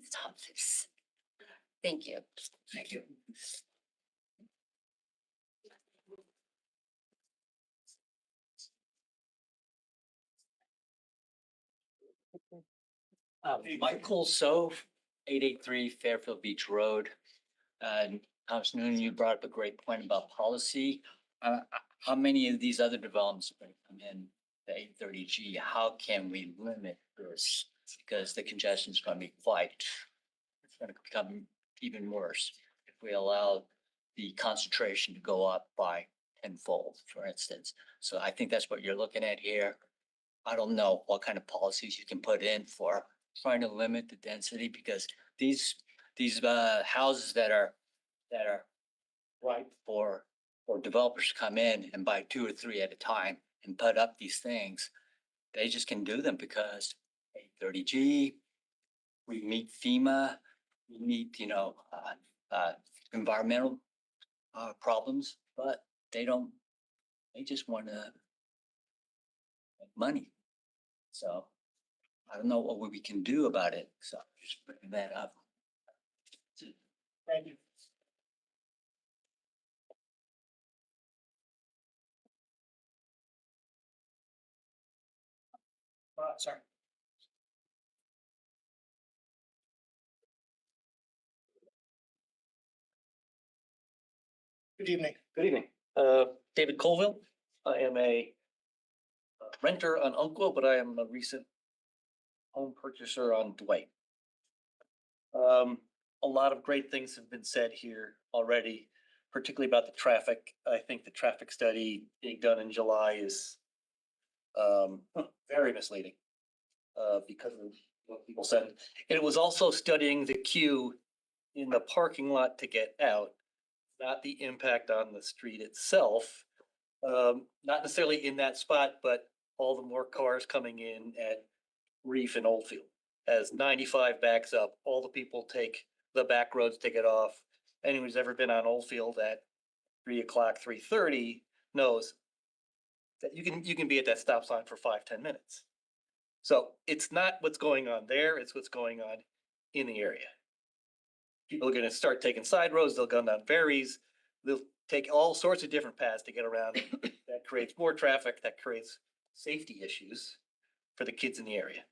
stop this. Thank you. Thank you. Michael Sove, 883 Fairfield Beach Road. Councilor Noonan, you brought up a great point about policy. How many of these other developments are going to come in the 830G? How can we limit this? Because the congestion is going to be it's going to become even worse if we allow the concentration to go up by tenfold, for instance. So I think that's what you're looking at here. I don't know what kind of policies you can put in for trying to limit the density, because these houses that are ripe for developers to come in and buy 2 or 3 at a time and put up these things, they just can do them because 830G, we meet FEMA, we meet, environmental problems, but they just want to make money. So I don't know what we can do about it. So just bringing that up. Thank you. Sorry. Good evening. Good evening. David Colville. I am a renter on Umpqua, but I am a recent home purchaser on Dwight. A lot of great things have been said here already, particularly about the traffic. I think the traffic study being done in July is very misleading because of what people said. And it was also studying the queue in the parking lot to get out, not the impact on the street itself. Not necessarily in that spot, but all the more cars coming in at Reef and Oldfield. As 95 backs up, all the people take the back roads to get off. Anyone who's ever been on Oldfield at 3 o'clock, 3:30 knows that you can be at that stop sign for 5-10 minutes. So it's not what's going on there, it's what's going on in the area. People are gonna start taking side roads, they'll go down ferries, they'll take all sorts of different paths to get around. That creates more traffic, that creates safety issues for the kids in the area.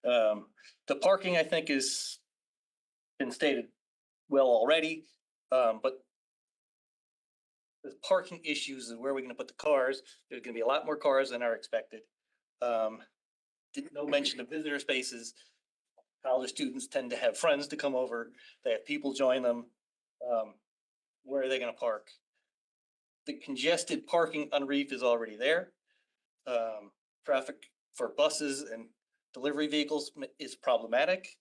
The parking, I think, is been stated well already, but the parking issues and where are we gonna put the cars? There's gonna be a lot more cars than are expected. No mention of visitor spaces. College students tend to have friends to come over. They have people join them. Where are they gonna park? The congested parking on Reef is already there. Traffic for buses and delivery vehicles is problematic.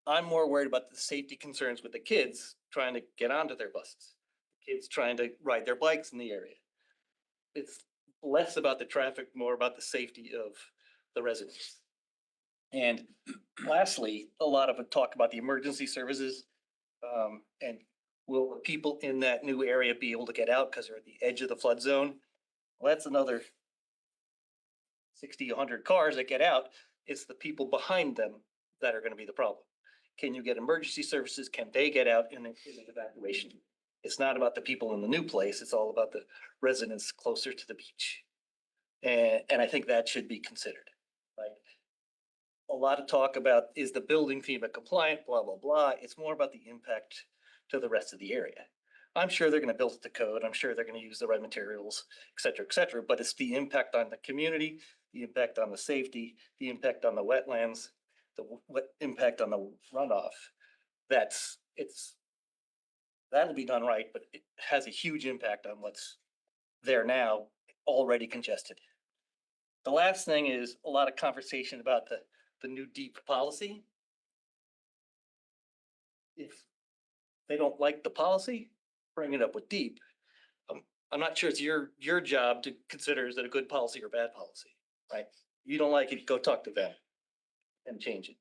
I'm more worried about the safety concerns with the kids trying to get onto their buses, kids trying to ride their bikes in the area. It's less about the traffic, more about the safety of the residents. And lastly, a lot of it talk about the emergency services. And will the people in that new area be able to get out because they're at the edge of the flood zone? Well, that's another 60, 100 cars that get out. It's the people behind them that are going to be the problem. Can you get emergency services? Can they get out in an evacuation? It's not about the people in the new place. It's all about the residents closer to the beach. And I think that should be considered. Right? A lot of talk about, is the building FEMA compliant, blah, blah, blah. It's more about the impact to the rest of the area. I'm sure they're going to build it to code. I'm sure they're going to use the right materials, et cetera, but it's the impact on the community, the impact on the safety, the impact on the wetlands, what impact on the runoff. That'll be done right, but it has a huge impact on what's there now, already congested. The last thing is a lot of conversation about the new deep policy. If they don't like the policy, bring it up with deep. I'm not sure it's your job to consider, is it a good policy or bad policy, right? You don't like it, go talk to them and change it,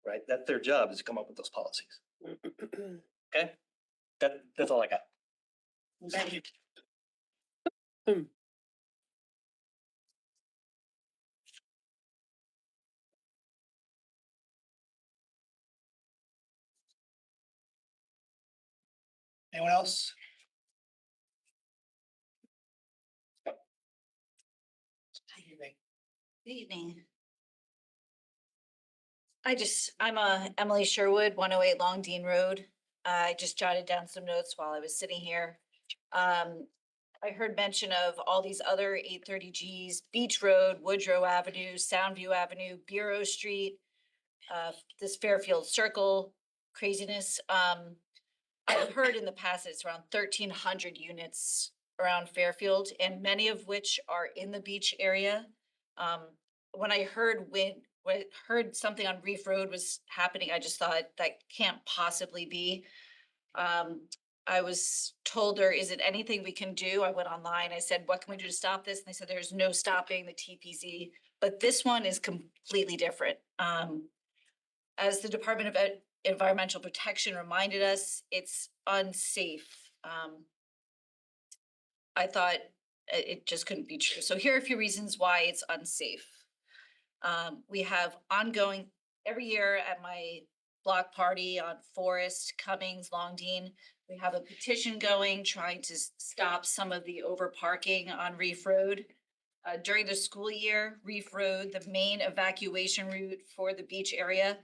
right? That's their job, is to come up with those policies. Okay, that's all I got. Thank you. Anyone else? Good evening. I'm Emily Sherwood, 108 Long Dean Road. I just jotted down some notes while I was sitting here. I heard mention of all these other 830Gs, Beach Road, Woodrow Avenue, Soundview Avenue, Bureau Street, this Fairfield Circle craziness. I've heard in the past it's around 1,300 units around Fairfield, and many of which are in the beach area. When I heard when I heard something on Reef Road was happening, I just thought that can't possibly be. I was told there isn't anything we can do. I went online, I said, what can we do to stop this? And they said, there's no stopping the TPZ, but this one is completely different. As the Department of Environmental Protection reminded us, it's unsafe. I thought it just couldn't be true. So here are a few reasons why it's unsafe. We have ongoing, every year at my block party on Forest, Cummings, Longdean, we have a petition going, trying to stop some of the over parking on Reef Road. During the school year, Reef Road, the main evacuation route for the beach area,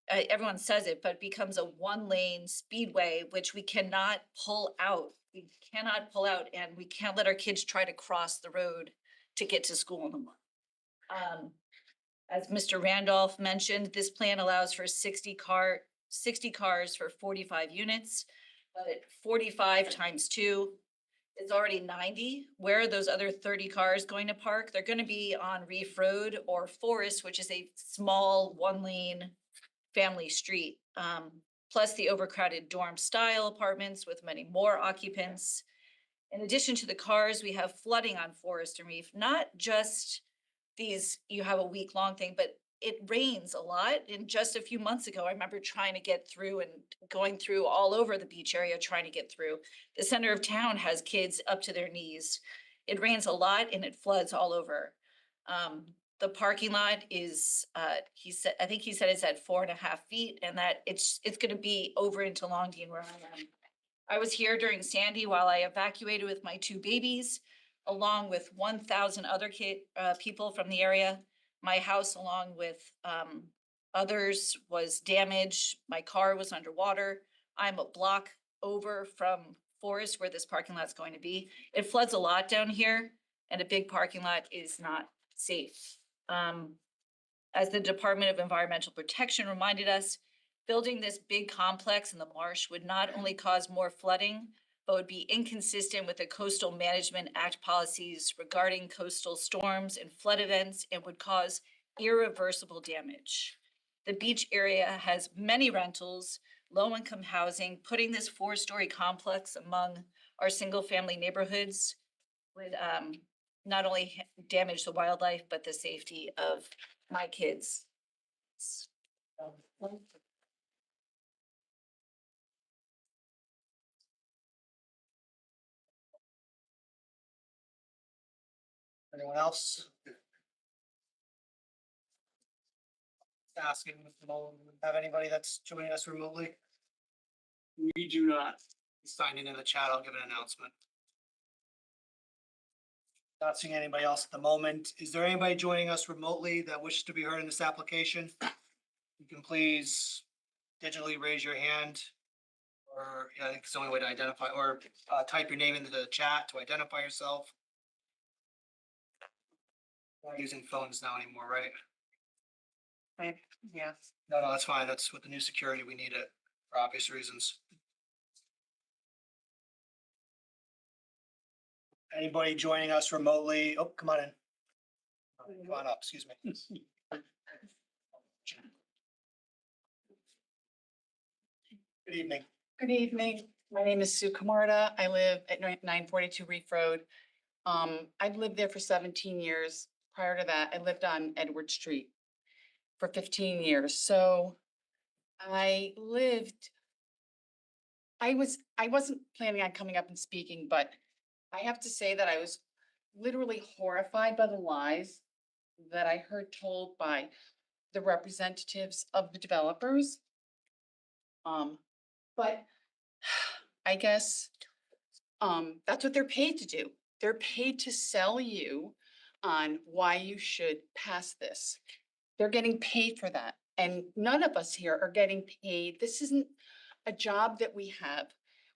everyone says it, but becomes a one-lane speedway, which we cannot pull out. We cannot pull out, and we can't let our kids try to cross the road to get to school in the morning. As Mr. Randolph mentioned, this plan allows for 60 cars for 45 units, but 45 times 2 is already 90. Where are those other 30 cars going to park? They're going to be on Reef Road or Forest, which is a small one-lane family street. Plus the overcrowded dorm style apartments with many more occupants. In addition to the cars, we have flooding on Forest and Reef, not just these, you have a week-long thing, but it rains a lot. And just a few months ago, I remember trying to get through and going through all over the beach area, trying to get through. The center of town has kids up to their knees. It rains a lot and it floods all over. The parking lot is, I think he said it's at 4.5 feet, and that it's gonna be over into Longdean where I am. I was here during Sandy while I evacuated with my 2 babies, along with 1,000 other people from the area. My house, along with others, was damaged. My car was underwater. I'm a block over from Forest where this parking lot's going to be. It floods a lot down here, and a big parking lot is not safe. As the Department of Environmental Protection reminded us, building this big complex in the marsh would not only cause more flooding, but would be inconsistent with the Coastal Management Act policies regarding coastal storms and flood events, and would cause irreversible damage. The beach area has many rentals, low-income housing. Putting this 4-story complex among our single-family neighborhoods would not only damage the wildlife, but the safety of my kids. Anyone else? Asking, have anybody that's joining us remotely? We do not. Sign in the chat, I'll give an announcement. Not seeing anybody else at the moment. Is there anybody joining us remotely that wishes to be heard in this application? You can please digitally raise your hand. Or, yeah, I think it's the only way to identify, or type your name into the chat to identify yourself. Not using phones now anymore, right? Right, yeah. No, that's fine. That's with the new security, we need it for obvious reasons. Anybody joining us remotely? Oh, come on in. Come on up, excuse me. Good evening. Good evening. My name is Sue Camarda. I live at 942 Reef Road. I've lived there for 17 years. Prior to that, I lived on Edward Street for 15 years. So I wasn't planning on coming up and speaking, but I have to say that I was literally horrified by the lies that I heard told by the representatives of the developers. But I guess that's what they're paid to do. They're paid to sell you on why you should pass this. They're getting paid for that. And none of us here are getting paid. This isn't a job that we have.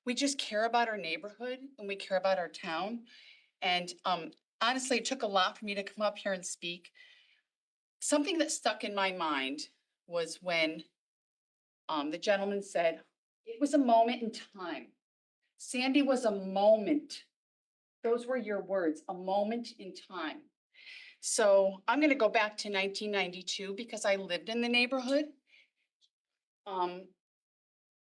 We just care about our neighborhood and we care about our town. And honestly, it took a lot for me to come up here and speak. Something that stuck in my mind was when the gentleman said, it was a moment in time. Sandy was a moment. Those were your words, a moment in time. So I'm gonna go back to 1992 because I lived in the neighborhood.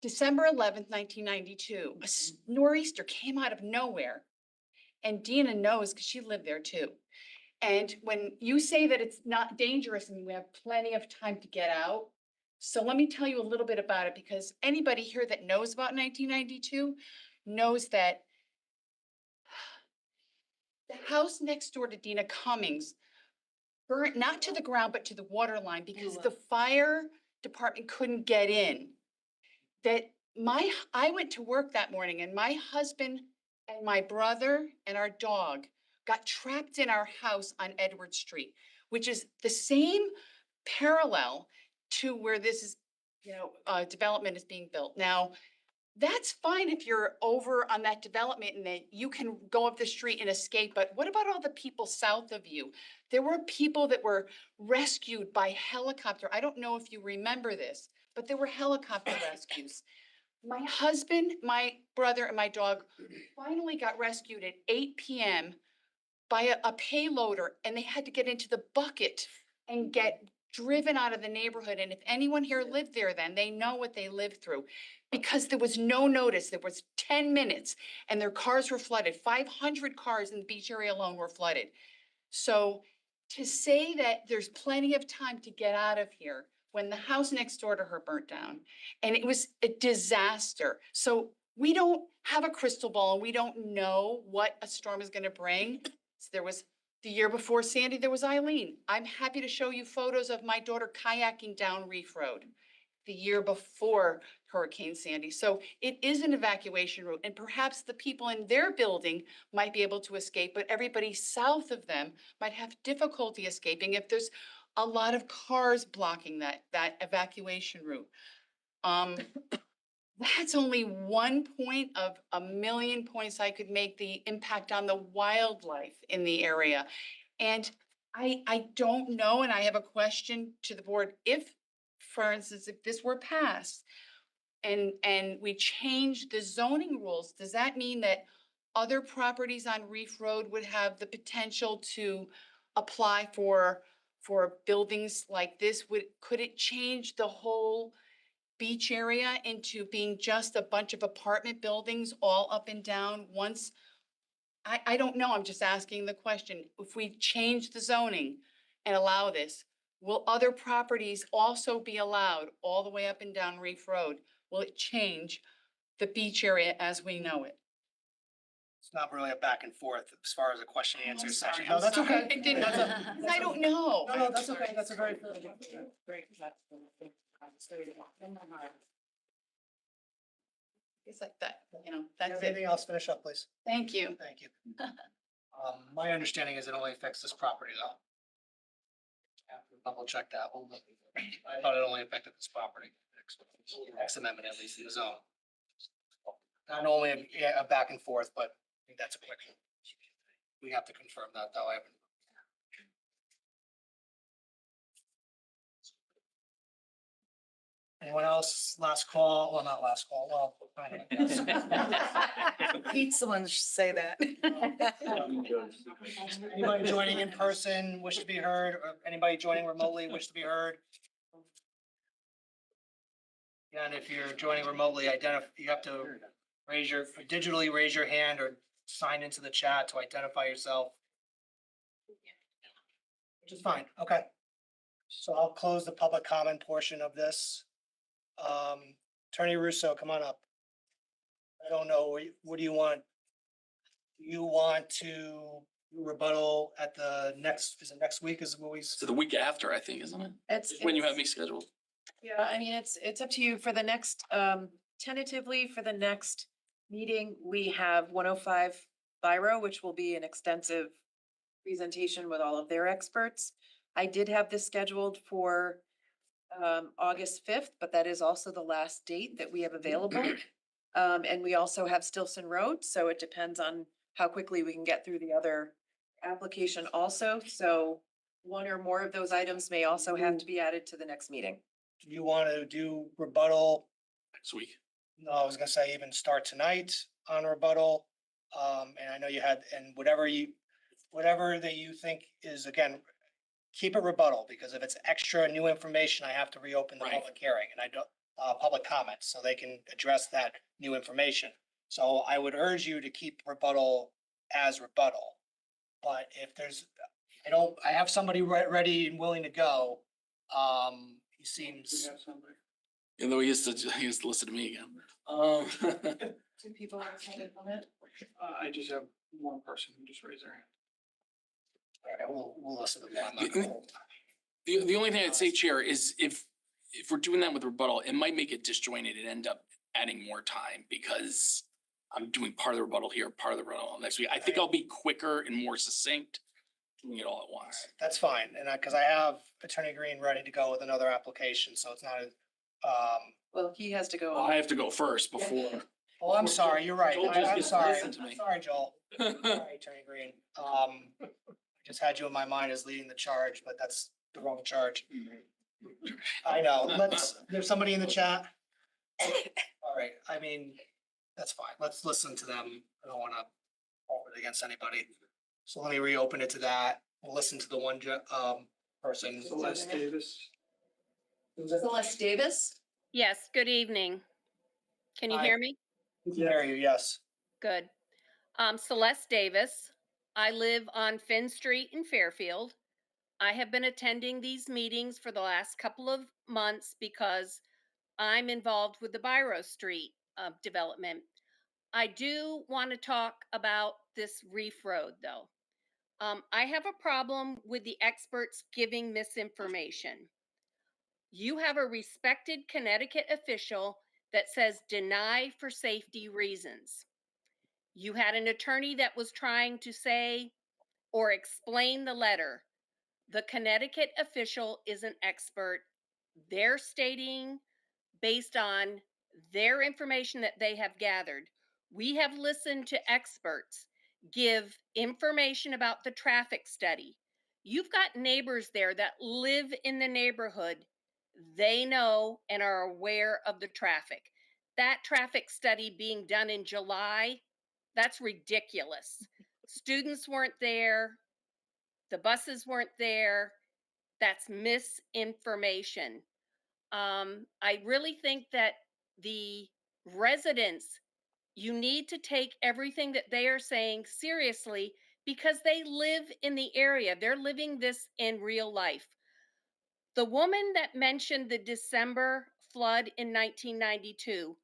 December 11th, 1992, a nor'easter came out of nowhere. And Dina knows because she lived there too. And when you say that it's not dangerous and we have plenty of time to get out, so let me tell you a little bit about it because anybody here that knows about 1992 knows that the house next door to Dina Cummings burnt not to the ground, but to the water line because the fire department couldn't get in. I went to work that morning and my husband and my brother and our dog got trapped in our house on Edward Street, which is the same parallel to where this is, development is being built. Now, that's fine if you're over on that development and that you can go up the street and escape, but what about all the people south of you? There were people that were rescued by helicopter. I don't know if you remember this, but there were helicopter rescues. My husband, my brother, and my dog finally got rescued at 8 p.m. by a payloader, and they had to get into the bucket and get driven out of the neighborhood. And if anyone here lived there then, they know what they lived through. Because there was no notice, there was 10 minutes, and their cars were flooded. 500 cars in the beach area alone were flooded. So to say that there's plenty of time to get out of here when the house next door to her burnt down, and it was a disaster. So we don't have a crystal ball and we don't know what a storm is gonna bring. So there was the year before Sandy, there was Eileen. I'm happy to show you photos of my daughter kayaking down Reef Road the year before Hurricane Sandy. So it is an evacuation route and perhaps the people in their building might be able to escape, but everybody south of them might have difficulty escaping if there's a lot of cars blocking that evacuation route. That's only one point of a million points I could make, the impact on the wildlife in the area. And I don't know, and I have a question to the board. If, for instance, if this were passed and we change the zoning rules, does that mean that other properties on Reef Road would have the potential to apply for buildings like this? Could it change the whole beach area into being just a bunch of apartment buildings all up and down once? I don't know, I'm just asking the question. If we change the zoning and allow this, will other properties also be allowed all the way up and down Reef Road? Will it change the beach area as we know it? It's not really a back and forth as far as a question and answer session. I'm No, that's sorry. okay. I didn't, I don't know. No, that's okay. That's a very. It's like that, that's it. Anything else? Finish up, please. Thank you. Thank you. My understanding is it only affects this property though. Have to double check that one. I thought it only affected this property. Next amendment, at least in the zone. Not only a back and forth, but I think that's a quick. We have to confirm that though. I haven't. Anyone else? Last call? Well, not last call. Well, kind of. Need someone to say that. Anybody joining in person wish to be heard, or anybody joining remotely wish to be heard? Yeah, and if you're joining remotely, you have to digitally raise your hand or sign into the chat to identify yourself. Which is fine, okay. So I'll close the public comment portion of this. Attorney Russo, come on up. I don't know, what do you want? You want to rebuttal at the next, is it next week is what we? So the week after, I think, isn't it? It's When you have me scheduled. Yeah, I mean, it's up to you for the next, tentatively for the next meeting, we have 105 Biro, which will be an extensive presentation with all of their experts. I did have this scheduled for August 5th, but that is also the last date that we have available. And we also have Stilson Road, so it depends on how quickly we can get through the other application also. So one or more of those items may also have to be added to the next meeting. Do you want to do rebuttal? Next week. No, I was gonna say even start tonight on rebuttal. And I know you had, and whatever that you think is, again, keep a rebuttal, because if it's extra new information, I have to reopen the Right. public hearing, and I don't, public comments, so they can address that new information. So I would urge you to keep rebuttal as rebuttal. But if there's, I have somebody ready and willing to go. He seems, Even though he has to listen to me again. Two people want to take a comment? I just have one person who just raised their hand. all right, we'll listen to them. I'm not gonna- The only thing I'd say, Chair, is if we're doing that with rebuttal, it might make it disjointed and end up adding more time because I'm doing part of the rebuttal here, part of the rebuttal next week. I think I'll be quicker and more succinct doing it all at once. That's fine, and because I have Attorney Green ready to go with another application, so it's not a, Well, he has to go. Well, I have to go first before. oh, I'm sorry, you're right. Joel just I'm gets to sorry. listen to me. Sorry, Joel. Sorry, Attorney Green. I just had you in my mind as leading the charge, but that's the wrong charge. I know. There's somebody in the chat. All right, I mean, that's fine. Let's listen to them. I don't wanna hold it against anybody. So let me reopen it to that. We'll listen to the one, person. Celeste Davis. Celeste Davis? Yes, good evening. Can you Hi. hear me? We can hear you, yes. Good. Celeste Davis. I live on Finn Street in Fairfield. I have been attending these meetings for the last couple of months because I'm involved with the Biro Street development. I do want to talk about this Reef Road, though. I have a problem with the experts giving misinformation. You have a respected Connecticut official that says deny for safety reasons. You had an attorney that was trying to say or explain the letter. The Connecticut official is an expert. They're stating based on their information that they have gathered. We have listened to experts give information about the traffic study. You've got neighbors there that live in the neighborhood. They know and are aware of the traffic. That traffic study being done in July, that's ridiculous. Students weren't there. The buses weren't there. That's misinformation. I really think that the residents, you need to take everything that they are saying seriously because they live in the area. They're living this in real life. The woman that mentioned the December flood in 1992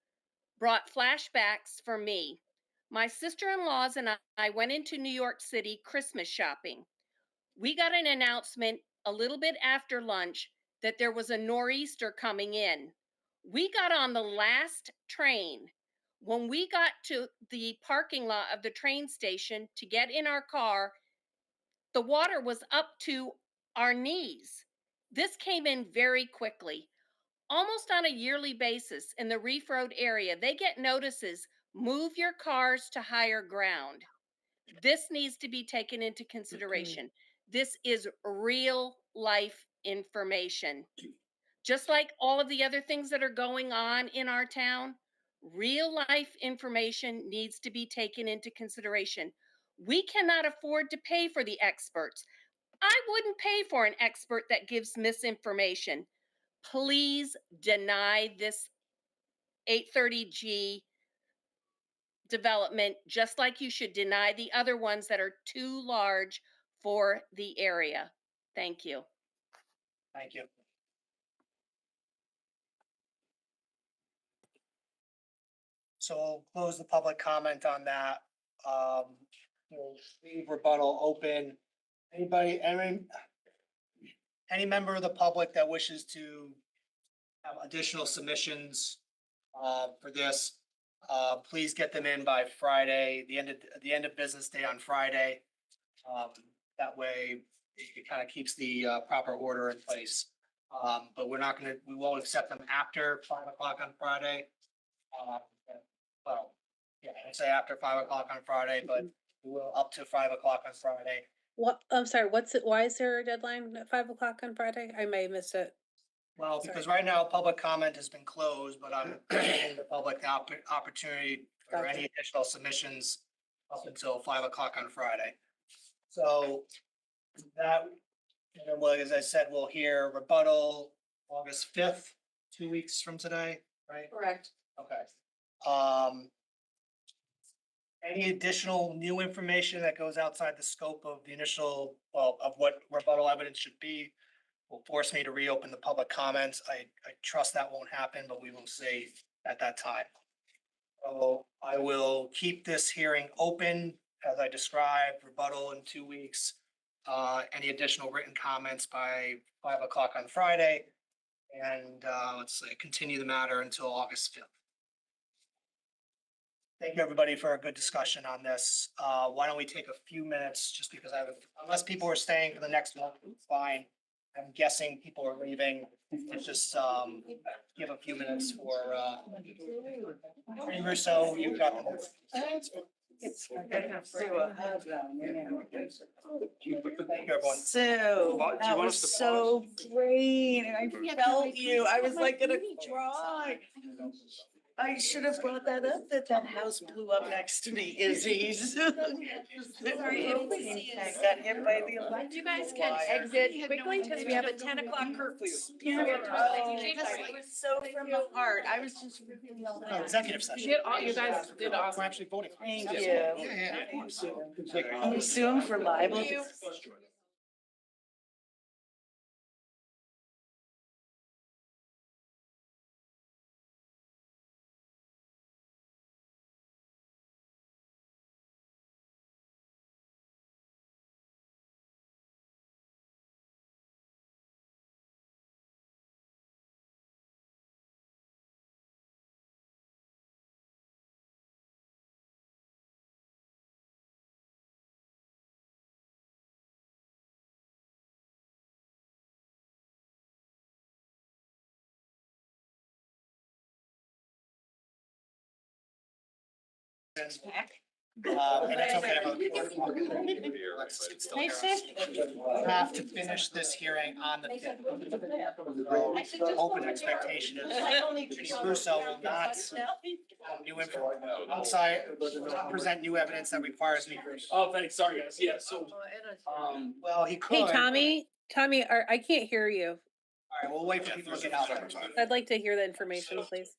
brought flashbacks for me. My sister-in-laws and I went into New York City Christmas shopping. We got an announcement a little bit after lunch that there was a nor'easter coming in. We got on the last train. When we got to the parking lot of the train station to get in our car, the water was up to our knees. This came in very quickly. Almost on a yearly basis in the Reef Road area, they get notices, move your cars to higher ground. This needs to be taken into consideration. This is real life information. Just like all of the other things that are going on in our town, real life information needs to be taken into consideration. We cannot afford to pay for the experts. I wouldn't pay for an expert that gives misinformation. Please deny this 830G development, just like you should deny the other ones that are too large for the area. Thank you. Thank you. So we'll close the public comment on that. We'll leave rebuttal open. Anybody, any member of the public that wishes to have additional submissions for this, please get them in by Friday, the end of business day on Friday. That way it kind of keeps the proper order in place. But we won't accept them after 5 o'clock on Friday. Uh, Well, yeah, I'd say after 5 o'clock on Friday, but we will up to 5 o'clock on Friday. What, I'm sorry, what's it, why is there a deadline at 5 o'clock on Friday? I may have missed it. Well, because right now, public comment has been closed, but I'm giving the public the opportunity for Gotcha. any additional submissions up until 5 o'clock on Friday. So that, and then, well, as I said, we'll hear rebuttal August 5th, 2 weeks from today, right? Correct. Okay. Any additional new information that goes outside the scope of the initial, well, of what rebuttal evidence should be will force me to reopen the public comments. I trust that won't happen, but we will see at that time. So I will keep this hearing open as I described, rebuttal in 2 weeks. Any additional written comments by 5 o'clock on Friday. And let's say continue the matter until August 5th. Thank you, everybody, for a good discussion on this. Why don't we take a few minutes, just because unless people are staying for the next one, it's fine. I'm guessing people are leaving. Let's just give a few minutes for Attorney Russo, you've got the. Thank you, everyone. So, Do you that want was us to so great. I felt you. I was like gonna cry. I should have brought that up, that house blew up next to me, Izzy's. Got hit by the electric You guys can wire. exit quickly because we have a 10 o'clock curfew. So from the heart, I was just. Executive session. You guys did awesome. We're actually voting. Thank you. Yeah. Coming soon for libel. And it's okay. I have to finish this hearing on the 5th. Open expectation is Attorney Russo will not have new information outside, present new evidence that requires me. Oh, thanks, sorry, guys, yeah, so, Well, he could. Hey, Tommy, I can't hear you. All right, we'll wait for people to get out. I'd like to hear the information, please.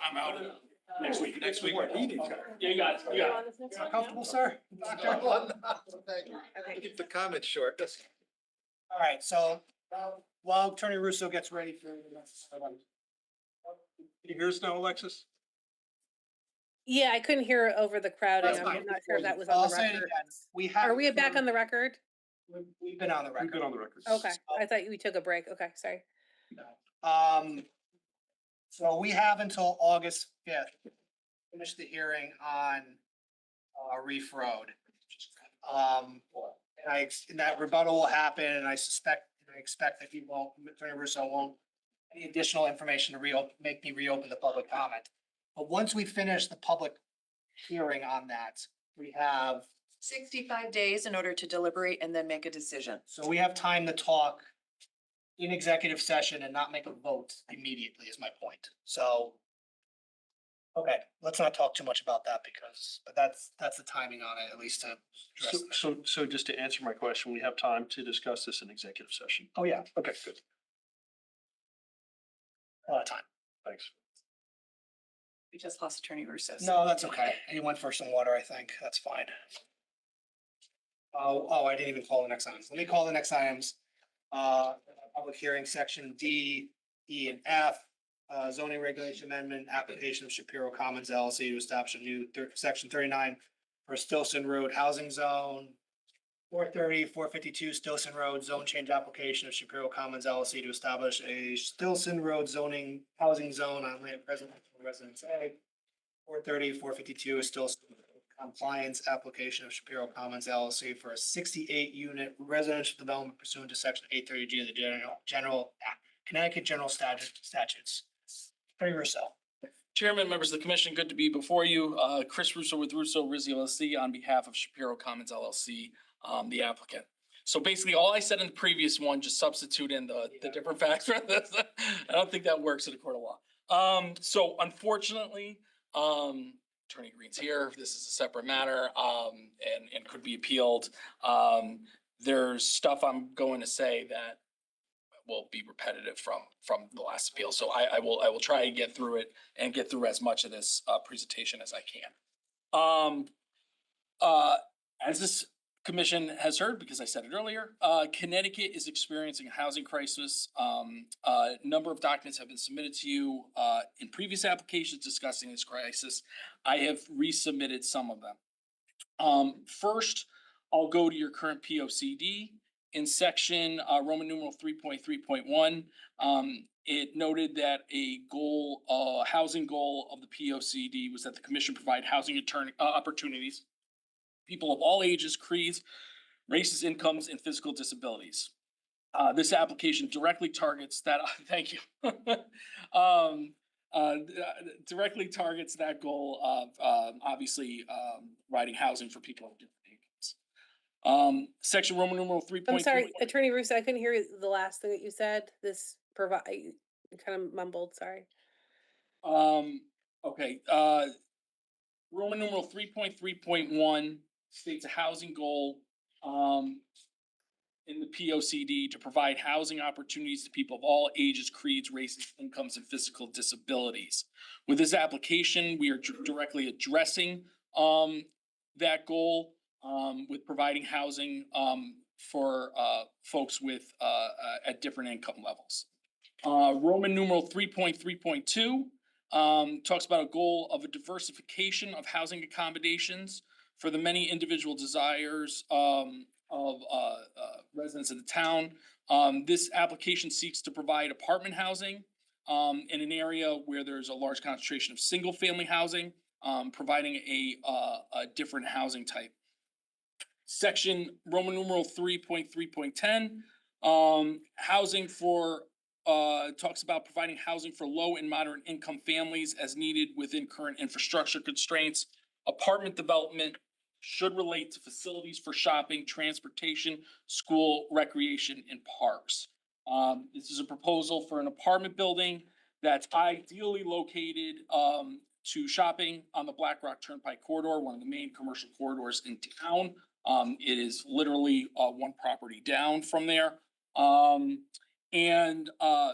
I'm out next week. Yeah, you got it. Not comfortable, sir? Doctor? Keep the comments short. All right, so while Attorney Russo gets ready for. Can you hear us now, Alexis? Yeah, I couldn't hear it over the crowding. That's I'm fine. not sure if that was I'll on the say it record. again. We have. Are we back on the record? We've been on the record. We've been on the record. Okay, I thought we took a break. Okay, sorry. So we have until August 5th to finish the hearing on Reef Road. And that rebuttal will happen, and I expect that he won't, Attorney Russo won't, any additional information to make me reopen the public comment. But once we finish the public hearing on that, we have, 65 days in order to deliberate and then make a decision. so we have time to talk in executive session and not make a vote immediately is my point. So, okay, let's not talk too much about that but that's the timing on it, at least to address that. So just to answer my question, we have time to discuss this in executive session. Oh, yeah, Okay, good, a lot of time. thanks. We just lost Attorney Russo. No, that's okay. He went for some water, I think. That's fine. Oh, I didn't even call the next items. Let me call the next items. Public hearing section D, E, and F. Zoning regulation amendment, application of Shapiro Commons LLC to establish a new section 39 for Stilson Road Housing Zone. 430, 452 Stilson Road Zone Change Application of Shapiro Commons LLC to establish a Stilson Road zoning housing zone on land present in Residence A. 430, 452 is still compliance application of Shapiro Commons LLC for a 68 unit residential development pursuant to section 830G of the Connecticut General Statutes. Attorney Russo. Chairman, members of the commission, good to be before you. Chris Russo with Russo Rizzi LLC on behalf of Shapiro Commons LLC, the applicant. So basically, all I said in the previous one, just substitute in the different facts for this. I don't think that works in a court of law. So unfortunately, Attorney Green's here. This is a separate matter, and could be appealed. There's stuff I'm going to say that will be repetitive from the last appeal. So I will try and get through it and get through as much of this presentation as I can. As this commission has heard, because I said it earlier, Connecticut is experiencing a housing crisis. A number of documents have been submitted to you in previous applications discussing this crisis. I have resubmitted some of them. First, I'll go to your current POCD. In section Roman numeral 3.3.1, it noted that a goal, housing goal of the POCD was that the commission provide housing opportunities, people of all ages, creeds, races, incomes, and physical disabilities. This application directly targets that. Thank you. Directly targets that goal of obviously providing housing for people of different incomes. Section Roman numeral 3. I'm sorry, Attorney Russo, I couldn't hear the last thing that you said. This provide, you kind of mumbled, sorry. Okay, Roman numeral 3.3.1 states a housing goal, in the POCD to provide housing opportunities to people of all ages, creeds, races, incomes, and physical disabilities. With this application, we are directly addressing, that goal, with providing housing, for, folks with, at different income levels. Roman numeral 3.3.2 talks about a goal of a diversification of housing accommodations for the many individual desires of residents of the town. This application seeks to provide apartment housing in an area where there's a large concentration of single-family housing, providing a different housing type. Section Roman numeral 3.3.10, housing for talks about providing housing for low and moderate income families as needed within current infrastructure constraints. Apartment development should relate to facilities for shopping, transportation, school, recreation, and parks. This is a proposal for an apartment building that's ideally located to shopping on the Black Rock Turnpike corridor, one of the main commercial corridors in town. It is literally one property down from there.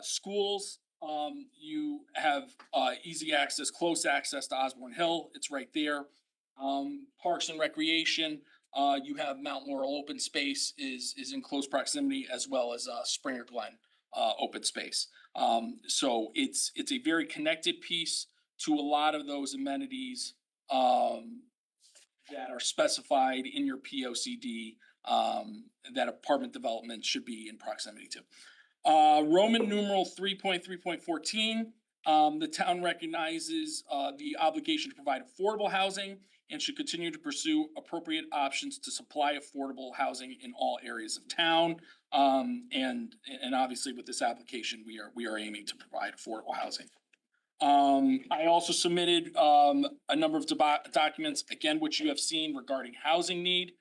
Schools, you have easy access, close access to Osborne Hill. It's right there. Parks and recreation, you have Mount Laurel open space is in close proximity, as well as Springer Glen open space. So it's a very connected piece to a lot of those amenities that are specified in your POCD that apartment development should be in proximity to. Roman numeral 3.3.14, the town recognizes the obligation to provide affordable housing and should continue to pursue appropriate options to supply affordable housing in all areas of town. And obviously with this application, we are aiming to provide affordable housing. I also submitted a number of documents, again, which you have seen regarding housing need.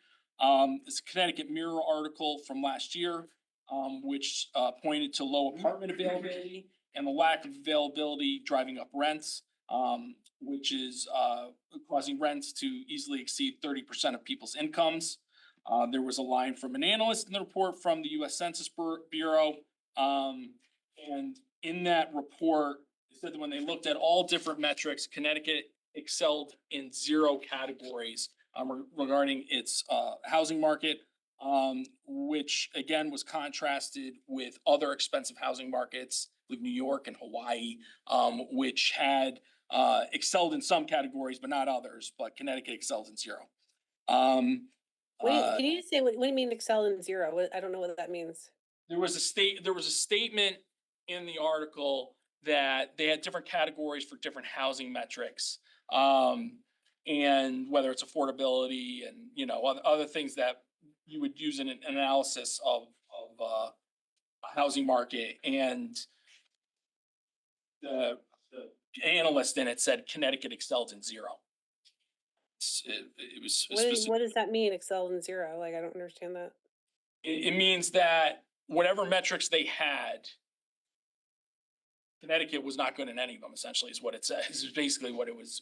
It's a Connecticut Mirror article from last year, which pointed to low apartment availability and the lack of availability driving up rents, which is causing rents to easily exceed 30% of people's incomes. There was a line from an analyst in the report from the US Census Bureau. And in that report, it said that when they looked at all different metrics, Connecticut excelled in 0 categories regarding its housing market, which again was contrasted with other expensive housing markets like New York and Hawaii, which had excelled in some categories, but not others, but Connecticut excelled in 0. Can you say, what do you mean excel in 0? I don't know what that means. There was a statement in the article that they had different categories for different housing metrics. And whether it's affordability and, you know, other things that you would use in an analysis of a housing market. And the analyst in it said Connecticut excelled in zero. It was specific. What does that mean, excel in zero? Like, I don't understand that. It means that whatever metrics they had, Connecticut was not good in any of them, essentially, is what it says. Is basically what it was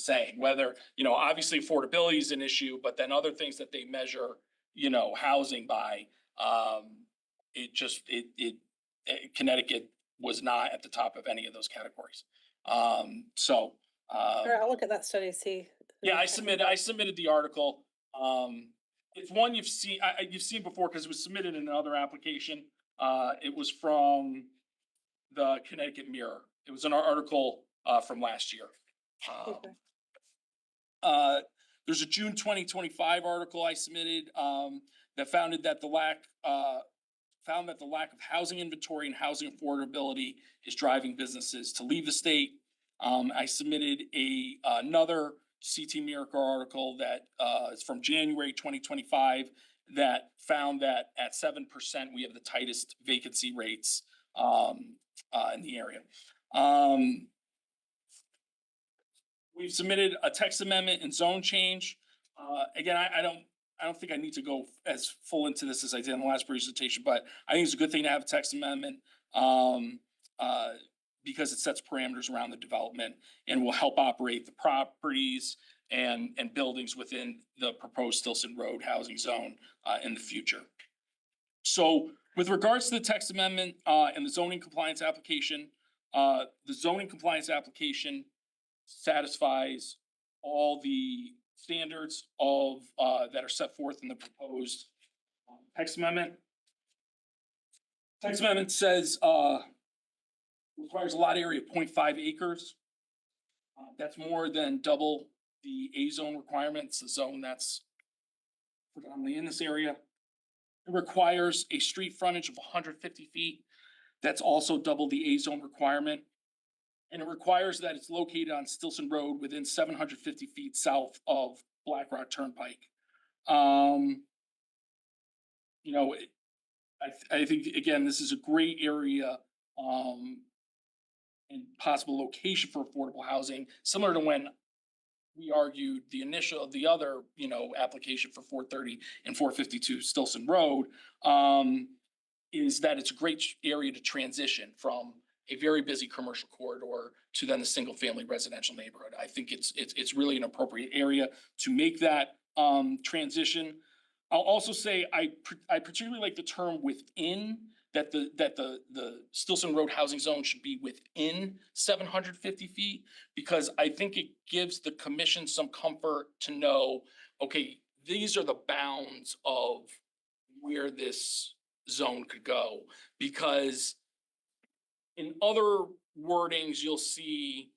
saying. Whether, obviously affordability is an issue, but then other things that they measure, housing by, Connecticut was not at the top of any of those categories. All right, I'll look at that study, see. Yeah, I submitted the article. It's one you've seen before because it was submitted in another application. It was from the Connecticut Mirror. It was an article from last year. There's a June 2025 article I submitted that found that the lack of housing inventory and housing affordability is driving businesses to leave the state. I submitted another CT Miracle article that is from January 2025 that found that at 7% we have the tightest vacancy rates in the area. We've submitted a text amendment and zone change. Again, I don't think I need to go as full into this as I did in the last presentation, but I think it's a good thing to have a text amendment because it sets parameters around the development and will help operate the properties and buildings within the proposed Stilson Road housing zone in the future. So with regards to the text amendment and the zoning compliance application satisfies all the standards of that are set forth in the proposed text amendment. Text amendment says requires a lot area of 0.5 acres. That's more than double the A zone requirements, the zone that's predominantly in this area. It requires a street frontage of 150 feet. That's also double the A zone requirement. And it requires that it's located on Stilson Road within 750 feet south of Black Rock Turnpike. I think, again, this is a great area and possible location for affordable housing, similar to when we argued the other application for 430 and 452 Stilson Road, is that it's a great area to transition from a very busy commercial corridor to then the single family residential neighborhood. I think it's really an appropriate area to make that transition. I'll also say I particularly like the term within, that the Stilson Road housing zone should be within 750 feet, because I think it gives the commission some comfort to know, okay, these are the bounds of where this zone could go. Because in other wordings, you'll see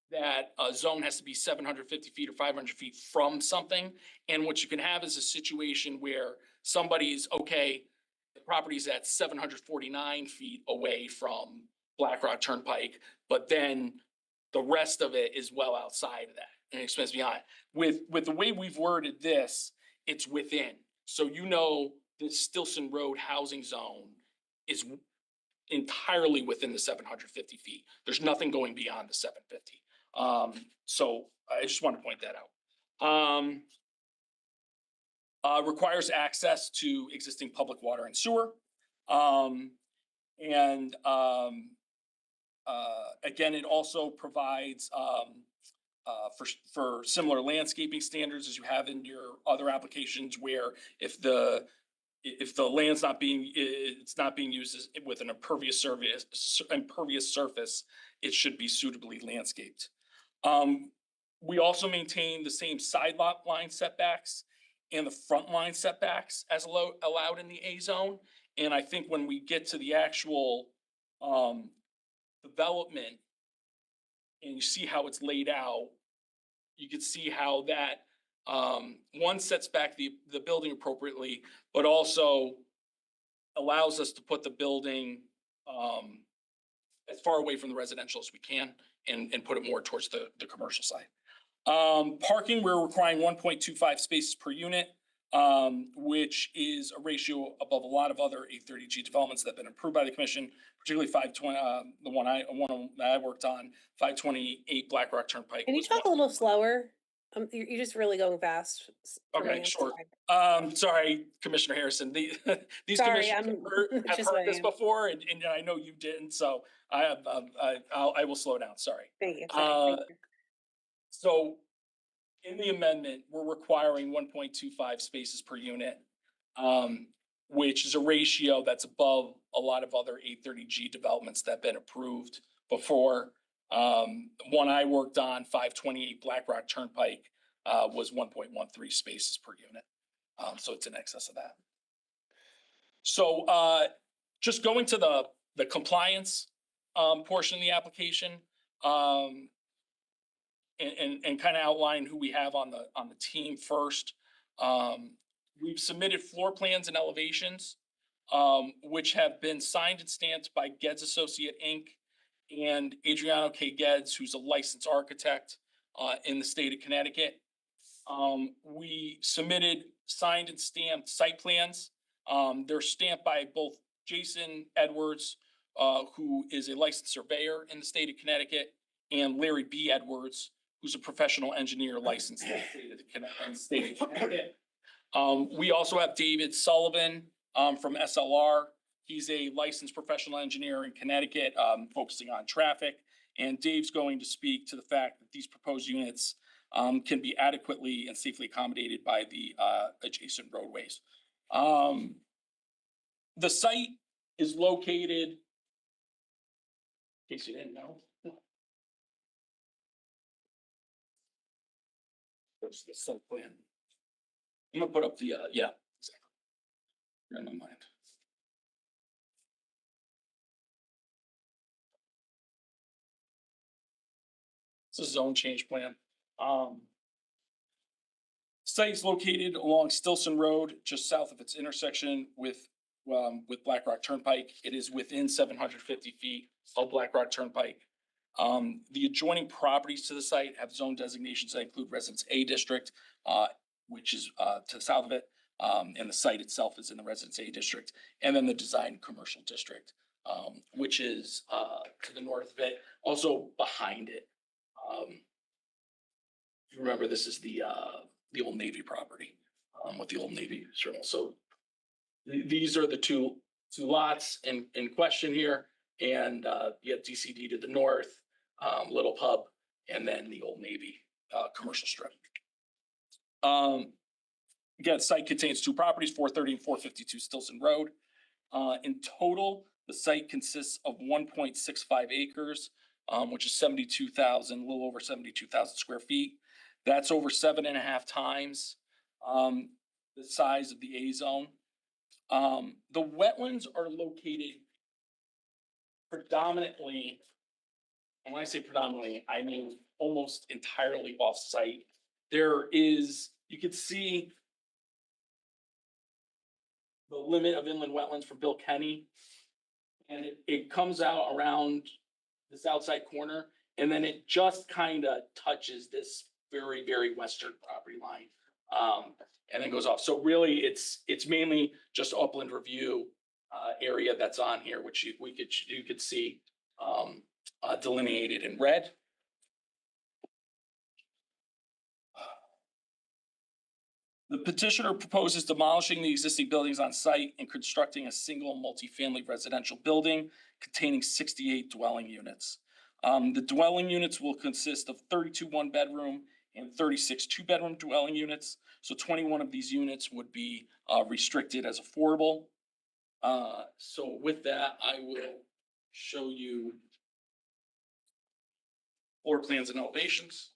that a zone has to be 750 feet or 500 feet from something. And what you can have is a situation where somebody's, okay, the property's at 749 feet away from Black Rock Turnpike, but then the rest of it is well outside of that and expands beyond. With the way we've worded this, it's within. So the Stilson Road housing zone is entirely within the 750 feet. There's nothing going beyond the 750. So I just want to point that out. Requires access to existing public water and sewer. Again, it also provides for similar landscaping standards as you have in your other applications, where if the land's not being used with an impervious surface, it should be suitably landscaped. We also maintain the same side lot line setbacks and the front line setbacks as allowed in the A zone. And I think when we get to the actual development and you see how it's laid out, you can see how that one sets back the building appropriately, but also allows us to put the building as far away from the residential as we can and put it more towards the commercial side. Parking, we're requiring 1.25 spaces per unit. which is a ratio above a lot of other 830G developments that have been approved by the commission, particularly 520, the one that I worked on, 528 Black Rock Turnpike. Can you was talk a one. little slower? You're just really going fast. For Okay, me. sure. Sorry, Commissioner Harrison, these Sorry, commissioners have just heard this saying. before, and I know you didn't, so I will slow down, sorry. Thank you. Sorry, thank you. So in the amendment, we're requiring 1.25 spaces per unit, which is a ratio that's above a lot of other 830G developments that have been approved before. One I worked on, 528 Black Rock Turnpike, was 1.13 spaces per unit. So it's in excess of that. So just going to the compliance portion of the application, and kind of outline who we have on the team first. We've submitted floor plans and elevations, which have been signed and stamped by Geddes Associate Inc. and Adriano K. Geddes, who's a licensed architect in the state of Connecticut. We submitted signed and stamped site plans. They're stamped by both Jason Edwards, who is a licensed surveyor in the state of Connecticut, and Larry B. Edwards, who's a professional engineer licensed in the state of Connecticut. We also have David Sullivan from SLR. He's a licensed professional engineer in Connecticut, focusing on traffic. And Dave's going to speak to the fact that these proposed units can be adequately and safely accommodated by the adjacent roadways. The site is located, in case you didn't know. There's the site plan. I'm gonna put up the, yeah, exactly. You're in my mind. It's a zone change plan. Site is located along Stilson Road, just south of its intersection with Black Rock Turnpike. It is within 750 feet of Black Rock Turnpike. The adjoining properties to the site have zone designations that include Residence A District, which is to the south of it, and the site itself is in the Residence A District, and then the Design Commercial District, which is to the north of it, also behind it. If you remember, this is the Old Navy property, with the Old Navy terminal. So these are the two lots in question here, and you have DCD to the north, Little Pub, and then the Old Navy commercial strip. Again, the site contains two properties, 430 and 452 Stilson Road. In total, the site consists of 1.65 acres, which is 72,000, a little over 72,000 square feet. That's over 7.5 times the size of the A zone. The wetlands are located predominantly, and when I say predominantly, I mean almost entirely off-site. There is, you can see the limit of inland wetlands for Bill Kenny, and it comes out around this outside corner, and then it just kind of touches this very, very western property line, and then goes off. So really, it's mainly just upland review area that's on here, which you could see delineated in red. The petitioner proposes demolishing the existing buildings on site and constructing a single multifamily residential building containing 68 dwelling units. The dwelling units will consist of 32 one-bedroom and 36 two-bedroom dwelling units. So 21 of these units would be restricted as affordable. So with that, I will show you floor plans and elevations.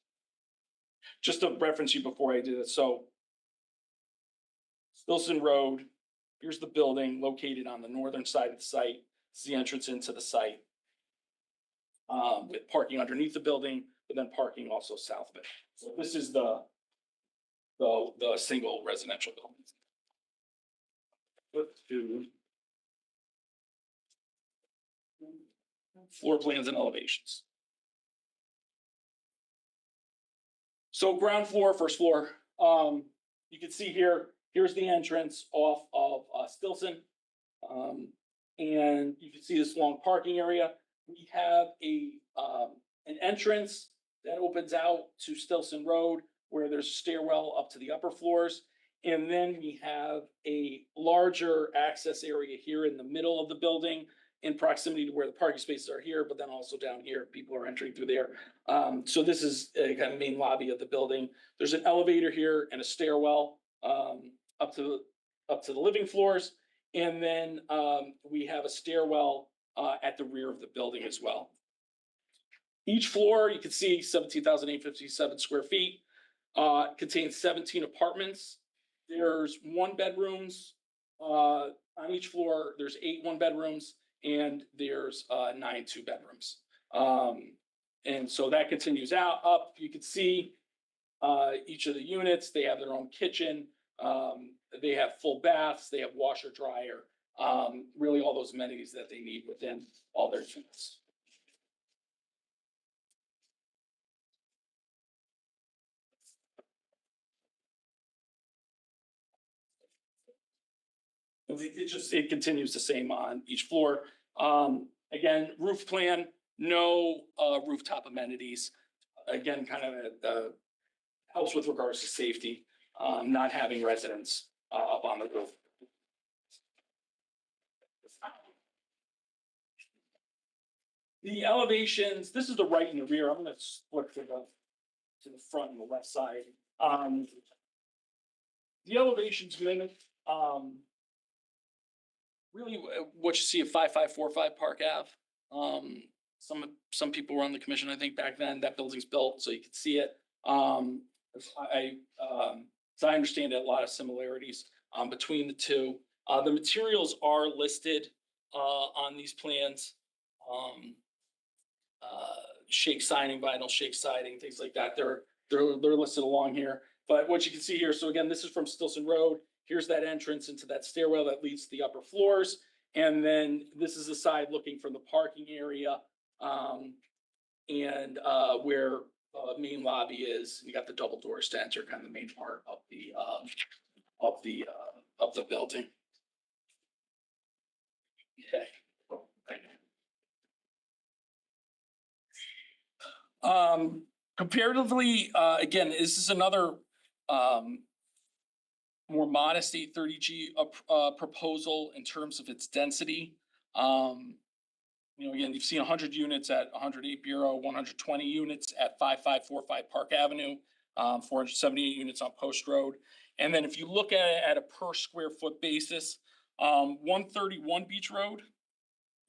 Just to reference you before I do this, so Stilson Road, here's the building located on the northern side of the site. It's the entrance into the site, with parking underneath the building, but then parking also south of it. So this is the single residential building. Flip to floor plans and elevations. So ground floor, first floor, you can see here, here's the entrance off of Stilson. And you can see this long parking area. We have an entrance that opens out to Stilson Road where there's a stairwell up to the upper floors. And then we have a larger access area here in the middle of the building in proximity to where the parking spaces are here, but then also down here, people are entering through there. So this is a kind of main lobby of the building. There's an elevator here and a stairwell up to the living floors. And then we have a stairwell at the rear of the building as well. Each floor, you can see 17,857 square feet, contains 17 apartments. There's 1 bedrooms on each floor. There's 8 1-bedrooms, and there's 9 2-bedrooms. And so that continues up. You can see each of the units. They have their own kitchen. They have full baths. They have washer, dryer. Really, all those amenities that they need within all their units. It continues the same on each floor. Again, roof plan, no rooftop amenities. Again, kind of helps with regards to safety, not having residents up on the roof. The elevations, this is the right and the rear. I'm gonna split to the front and the left side. The elevations mimic really what you see at 5545 Park Ave. Some people were on the commission, I think, back then. That building's built, so you can see it. As I understand it, a lot of similarities between the two. The materials are listed on these plans. Shake siding, vinyl shake siding, things like that. They're listed along here. But what you can see here, so again, this is from Stilson Road. Here's that entrance into that stairwell that leads to the upper floors. And then this is the side looking from the parking area and where main lobby is. You got the double doors to enter kind of the main part of the building. Okay. Comparatively, again, this is another more modest 830G proposal in terms of its density. Again, you've seen 100 units at 108 Bureau, 120 units at 5545 Park Avenue, 478 units on Post Road. And then if you look at it at a per square foot basis, 131 Beach Road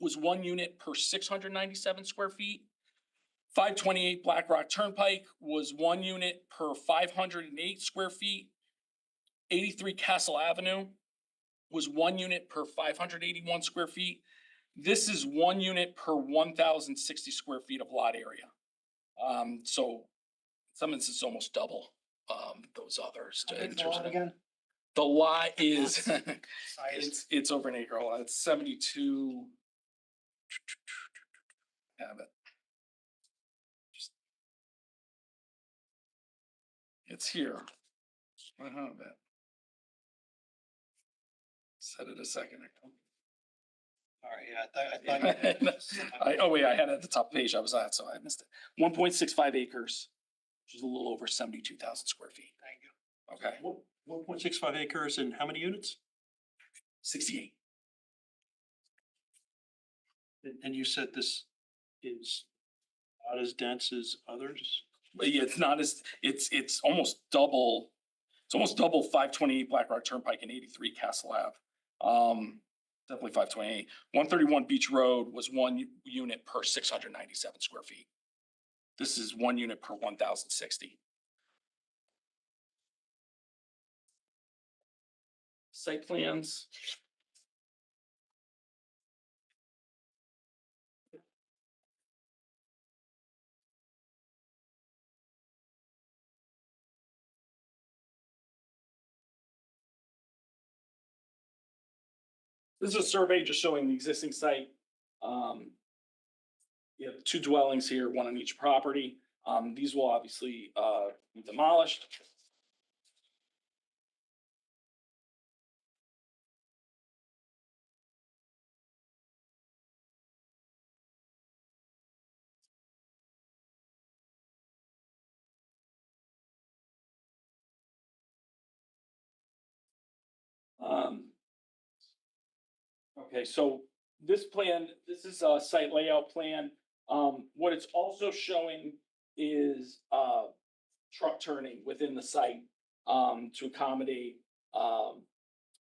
was 1 unit per 697 square feet. 528 Black Rock Turnpike was 1 unit per 508 square feet. 83 Castle Avenue was 1 unit per 581 square feet. This is 1 unit per 1,060 square feet of lot area. So some instances almost double those others. The lot is it's over an acre. It's 72. Have it. It's here. I have it. Said it a second ago. All right, yeah, I thought. Oh wait, I had it at the top page. I was at, so I missed it. 1.65 acres, which is a little over 72,000 square feet. Thank you. Okay. 1.65 acres and how many units? 68. And you said this is not as dense as others? But yeah, it's not as, it's almost double. It's almost double 528 Black Rock Turnpike and 83 Castle Ave. Definitely 528. 131 Beach Road was 1 unit per 697 square feet. This is 1 unit per 1,060. Site plans. This is a survey just showing the existing site. You have 2 dwellings here, 1 on each property. These will obviously be demolished. Okay, so this plan, this is a site layout plan. What it's also showing is truck turning within the site to accommodate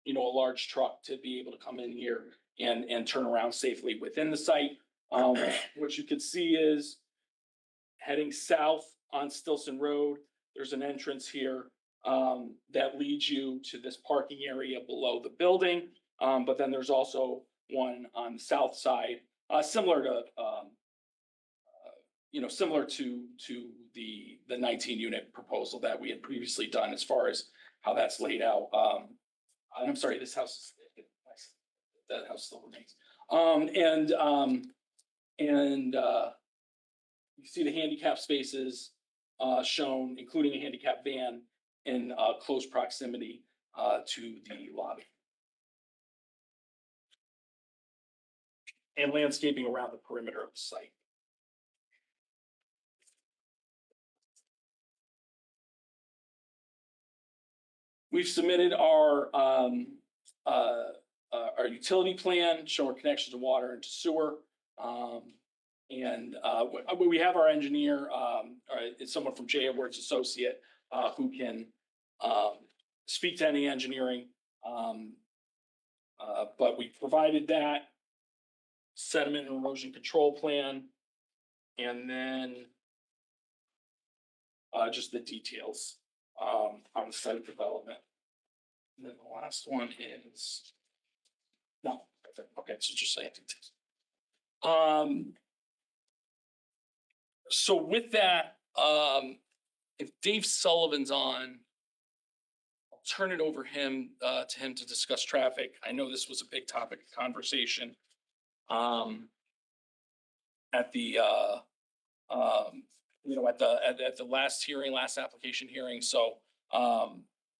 you know, a large truck to be able to come in here and turn around safely within the site. What you can see is heading south on Stilson Road, there's an entrance here that leads you to this parking area below the building. But then there's also one on the south side, similar to you know, similar to the 19 unit proposal that we had previously done as far as how that's laid out. I'm sorry, this house is, that house still remains. You see the handicap spaces shown, including a handicap van in close proximity to the lobby. And landscaping around the perimeter of the site. We've submitted our utility plan showing connection to water and to sewer. We have our engineer, it's someone from J. Edwards Associate, who can speak to any engineering. But we provided that sediment and erosion control plan, and then just the details on the site development. And then the last one is, no, okay, so just say details. So with that, if Dave Sullivan's on, I'll turn it over to him to discuss traffic. I know this was a big topic of conversation at the you know, at the last hearing, last application hearing. So I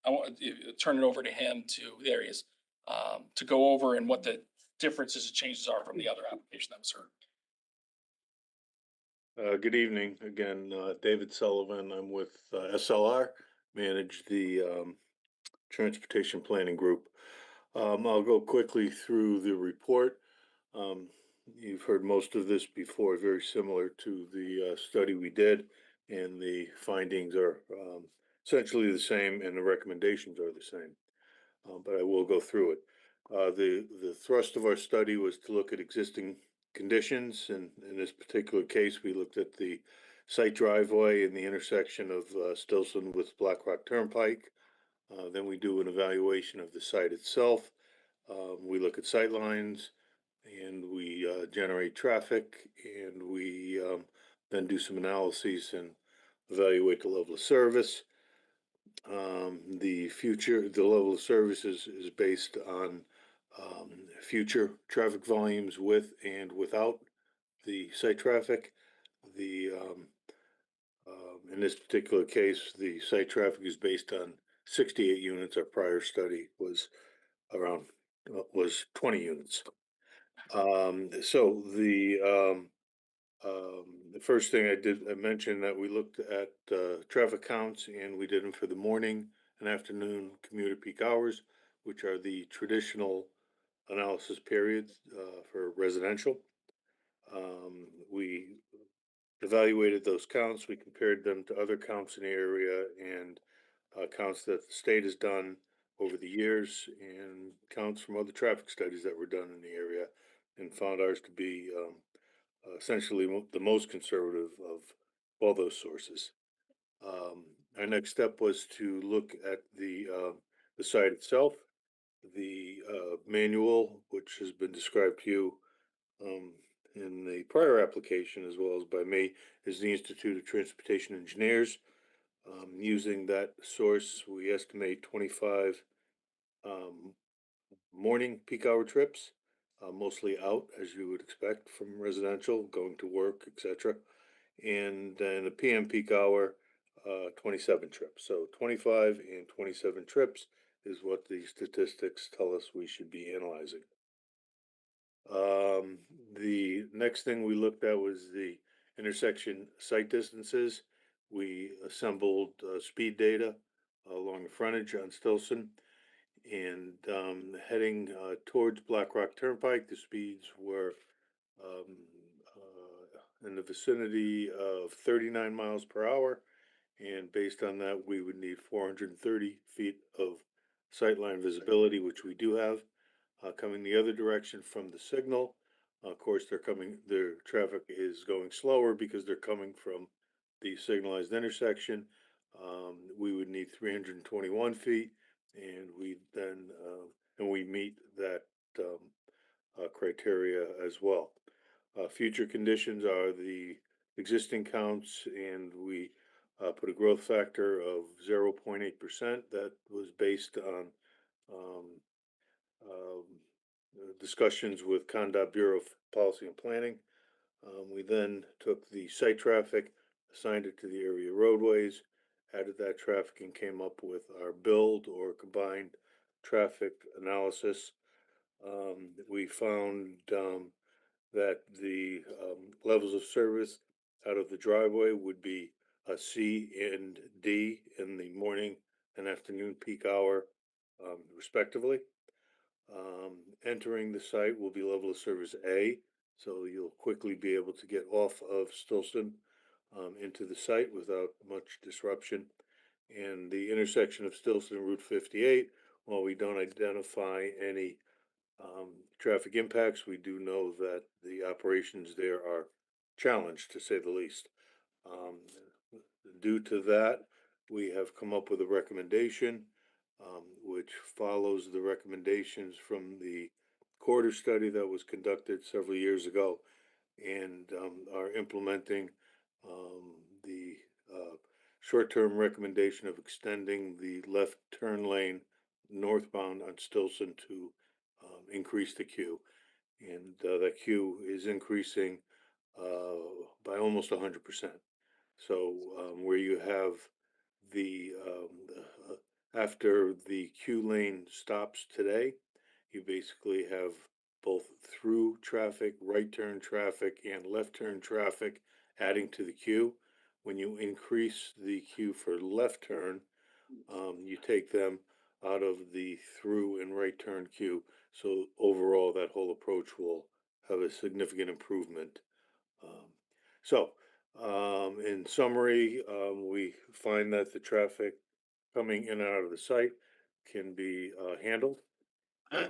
want to turn it over to him there he is, to go over and what the differences and changes are from the other application that was heard. Good evening. Again, David Sullivan. I'm with SLR, manage the Transportation Planning Group. I'll go quickly through the report. You've heard most of this before, very similar to the study we did, and the findings are essentially the same and the recommendations are the same. But I will go through it. The thrust of our study was to look at existing conditions, and in this particular case, we looked at the site driveway and the intersection of Stilson with Black Rock Turnpike. Then we do an evaluation of the site itself. We look at sight lines, and we generate traffic, and we then do some analyses and evaluate the level of service. The level of service is based on future traffic volumes with and without the site traffic. In this particular case, the site traffic is based on 68 units. Our prior study was around 20 units. The first thing I mentioned that we looked at traffic counts, and we did them for the morning and afternoon commuter peak hours, which are the traditional analysis periods for residential. We evaluated those counts. We compared them to other counts in the area and counts that the state has done over the years and counts from other traffic studies that were done in the area, and found ours to be essentially the most conservative of all those sources. Our next step was to look at the site itself. The manual, which has been described to you in the prior application as well as by me, is the Institute of Transportation Engineers. Using that source, we estimate 25 morning peak hour trips, mostly out, as you would expect from residential, going to work, etc. And then the PM peak hour, 27 trips. So 25 and 27 trips is what the statistics tell us we should be analyzing. The next thing we looked at was the intersection site distances. We assembled speed data along the frontage on Stilson, And heading towards Black Rock Turnpike, the speeds were in the vicinity of 39 miles per hour. And based on that, we would need 430 feet of sightline visibility, which we do have. Coming the other direction from the signal, of course, their traffic is going slower because they're coming from the signalized intersection. We would need 321 feet, and we meet that criteria as well. Future conditions are the existing counts, and we put a growth factor of 0.8%. That was based on um, um, discussions with Condot Bureau of Policy and Planning. We then took the site traffic, assigned it to the area roadways, added that traffic, and came up with our build or combined traffic analysis. We found that the levels of service out of the driveway would be a C and D in the morning and afternoon peak hour, respectively. Entering the site will be level of service A, so you'll quickly be able to get off of Stilson into the site without much disruption. And the intersection of Stilson and Route 58, while we don't identify any traffic impacts, we do know that the operations there are challenged, to say the least. Due to that, we have come up with a recommendation which follows the recommendations from the corridor study that was conducted several years ago, and are implementing the short-term recommendation of extending the left turn lane northbound on Stilson to increase the queue. And that queue is increasing by almost 100%. So where you have the after the queue lane stops today, you basically have both through traffic, right turn traffic, and left turn traffic adding to the queue. When you increase the queue for left turn, you take them out of the through and right turn queue. So overall, that whole approach will have a significant improvement. In summary, we find that the traffic coming in and out of the site can be handled and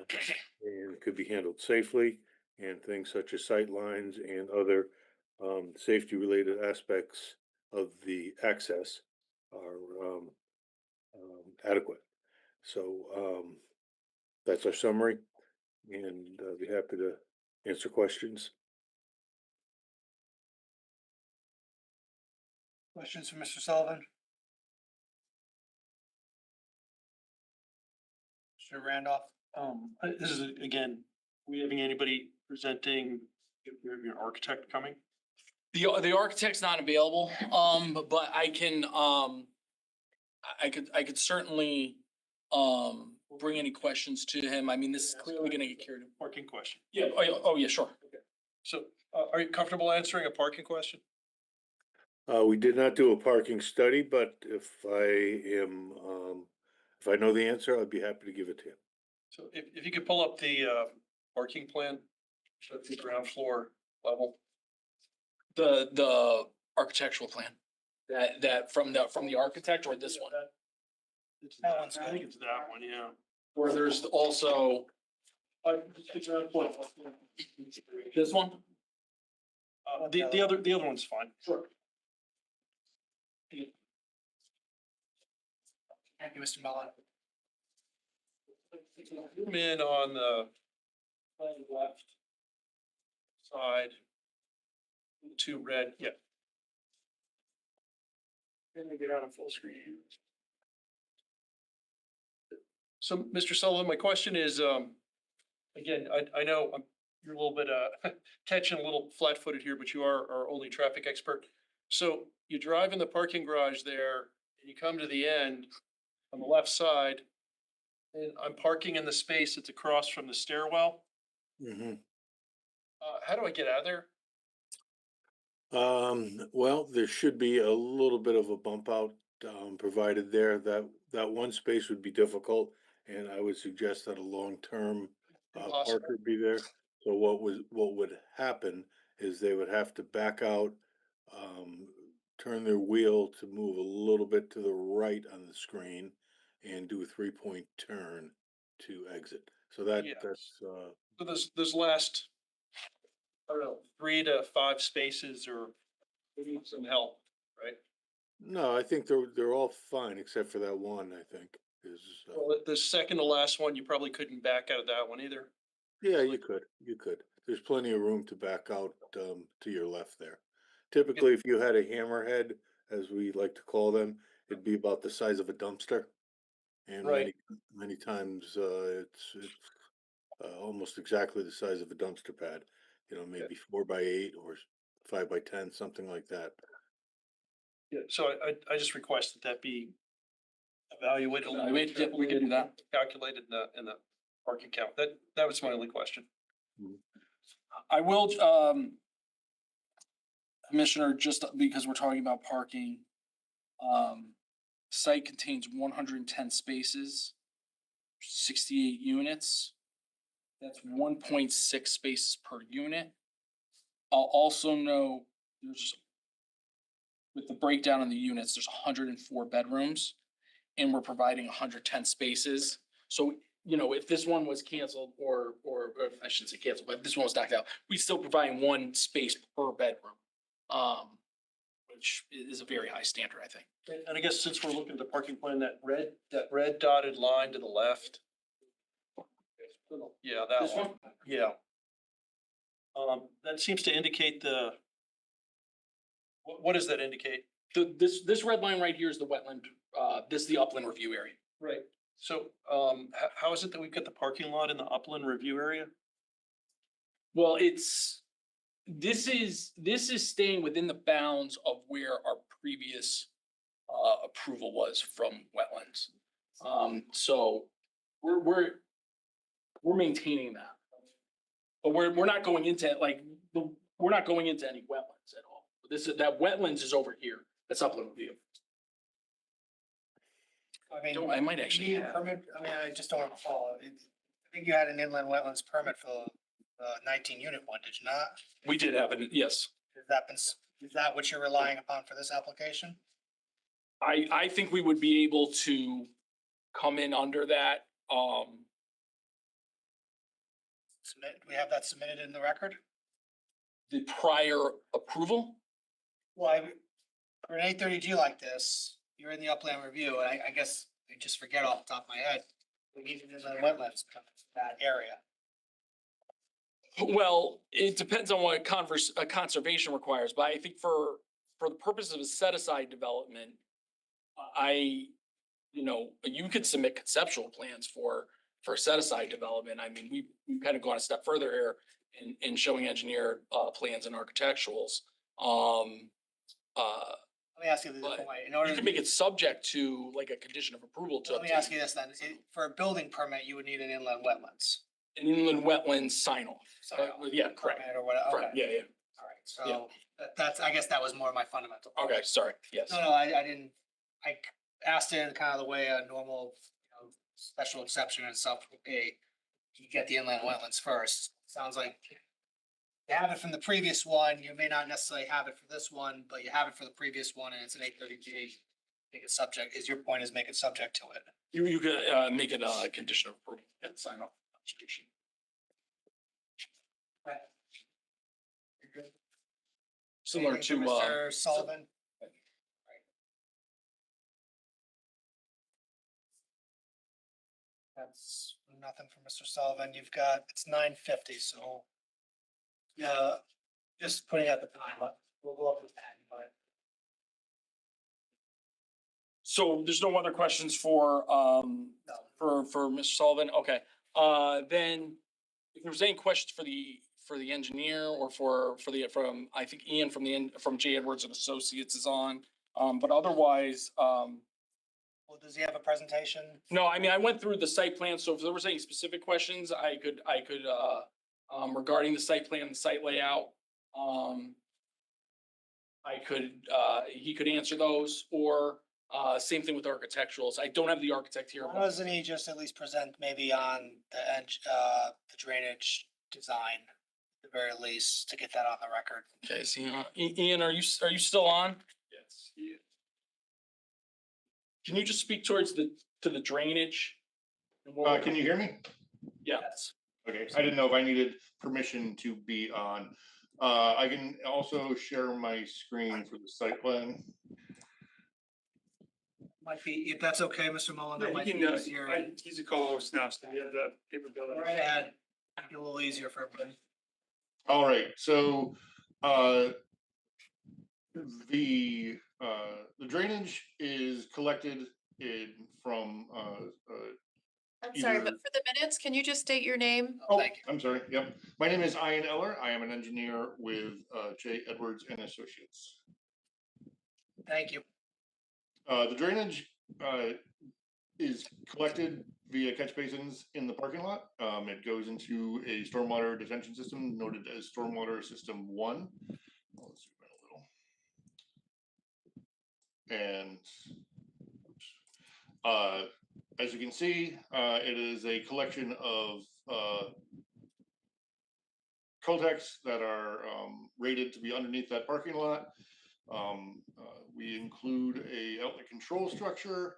could be handled safely, and things such as sight lines and other safety related aspects of the access are adequate. So that's our summary, and I'd be happy to answer questions. Questions for Mr. Sullivan? Mr. Randolph? This is, again, we having anybody presenting, your architect coming? The architect's not available, but I can, I could certainly, bring any questions to him. I mean, this is clearly gonna get carried. Parking question. Yeah, yeah, sure. So, are you comfortable answering a parking question? We did not do a parking study, but if I know the answer, I'd be happy to give it to you. So if you could pull up the, parking plan, at the ground floor level. The architectural plan, that from the architect, or this one? That one's I think good. it's that one, yeah. Or there's also this one? The other one's fine. Sure. Thank you, Mr. Mullen. Zoom in on the left side. Two red, yeah. Let me get out of full screen. So, Mr. Sullivan, my question is, again, I know you're a little bit, catching a little flat-footed here, but you are our only traffic expert. So you drive in the parking garage there, and you come to the end on the left side, and I'm parking in the space that's across from the stairwell. Mm-hmm. How do I get out of there? Well, there should be a little bit of a bump out provided there. That one space would be difficult, and I would suggest that a long-term Impossible. parker be there. So what would happen is they would have to back out, turn their wheel to move a little bit to the right on the screen and do a 3-point turn to exit. So Yeah. that's, So those last, I don't know, 3 to 5 spaces or we need some help, right? no, I think they're all fine except for that one, I think, is, Well, the second to last one, you probably couldn't back out of that one either. yeah, you could. There's plenty of room to back out, to your left there. Typically, if you had a hammerhead, as we like to call them, it'd be about the size of a dumpster. And Right. many times, it's almost exactly the size of a dumpster pad, maybe 4x8 or 5x10, something like that. Yeah, so I just request that be evaluated. a little Evaluate, bit yeah, we can do that. Calculated in the parking count. That was my only question. I will, Commissioner, just because we're talking about parking, site contains 110 spaces, 68 units. That's 1.6 spaces per unit. I'll also note with the breakdown of the units, there's 104 bedrooms and we're providing 110 spaces. So, if this one was canceled or I shouldn't say canceled, but if this one was knocked out, we still providing one space per bedroom. Which is a very high standard, I think. And I guess since we're looking at the parking plan, that red dotted line to the left. Yeah, that This one. one? Yeah. That seems to indicate what does that indicate? This red line right here is the wetland, this is the upland review area. Right. So, how is it that we've got the parking lot in the upland review area? Well, this is staying within the bounds of where our previous approval was from wetlands. So we're maintaining that. But we're not going into we're not going into any wetlands at all. That wetlands is over here. That's upland review. I I might actually you need a have. permit, I just don't recall. I think you had an inland wetlands permit for the 19-unit one, did you not? We did have it, yes. Is that what you're relying upon for this application? I think we would be able to come in under that. Do we have that submitted in the record? The prior approval. Well, for an 830G like this, you're in the upland review, and I guess I just forget off the top of my head, we need it in the wetlands, that area. Well, it depends on what conservation requires, but I think for the purpose of a set aside development, you could submit conceptual plans for a set aside development. I mean, we've kind of gone a step further here in showing engineered plans and architecturals. Let me ask you this different way. In order You can make it subject to like a condition of approval to Let me ask you this then, for a building permit, you would need an inland wetlands. an inland wetlands sign off. Yeah, correct. Permit or whatever, okay. Correct, yeah. All right, so that's, I guess that was more my fundamental. Okay, sorry, yes. No, I didn't, I asked it in kind of the way a normal, special exception and stuff would be. You get the inland wetlands first. Sounds like you have it from the previous one, you may not necessarily have it for this one, but you have it for the previous one and it's an 830G. Make it subject, your point is make it subject to it. You could make it a condition of approval and sign off. Similar Anything to from Mr. Sullivan? That's nothing from Mr. Sullivan. You've got, it's 9:50, so. Yeah, just putting out the time, but we'll go up with that, but. So there's no other questions for Mr. Sullivan? Okay, then if there's any questions for the engineer or from I think Ian from J. Edwards and Associates is on. But otherwise, Well, does he have a presentation? no, I mean, I went through the site plan, so if there was any specific questions, I could regarding the site plan, the site layout, he could answer those, or Same thing with architecturals. I don't have the architect here. Why doesn't he just at least present maybe on the edge, the drainage design, at the very least, to get that on the record? Okay, so Ian, are you still on? Yes. Can you just speak towards to the drainage? Can you hear me? Yes. Okay, I didn't know if I needed permission to be on. I can also share my screen for the site plan. Might be, if that's okay, Mr. Mullen, that might be easier. He's a co-host now, so we have the capability. Right ahead, make it a little easier for everybody. All right, so the drainage is collected from I'm sorry, either- but for the minutes, can you just state your name? Oh, I'm sorry. Yep. My name is Ian Eller. I am an engineer with J. Edwards and Associates. Thank you. The drainage is collected via catch basins in the parking lot. It goes into a stormwater detention system noted as Stormwater System 1. Let's zoom in a little. And as you can see, it is a collection of Codex that are rated to be underneath that parking lot. We include a outlet control structure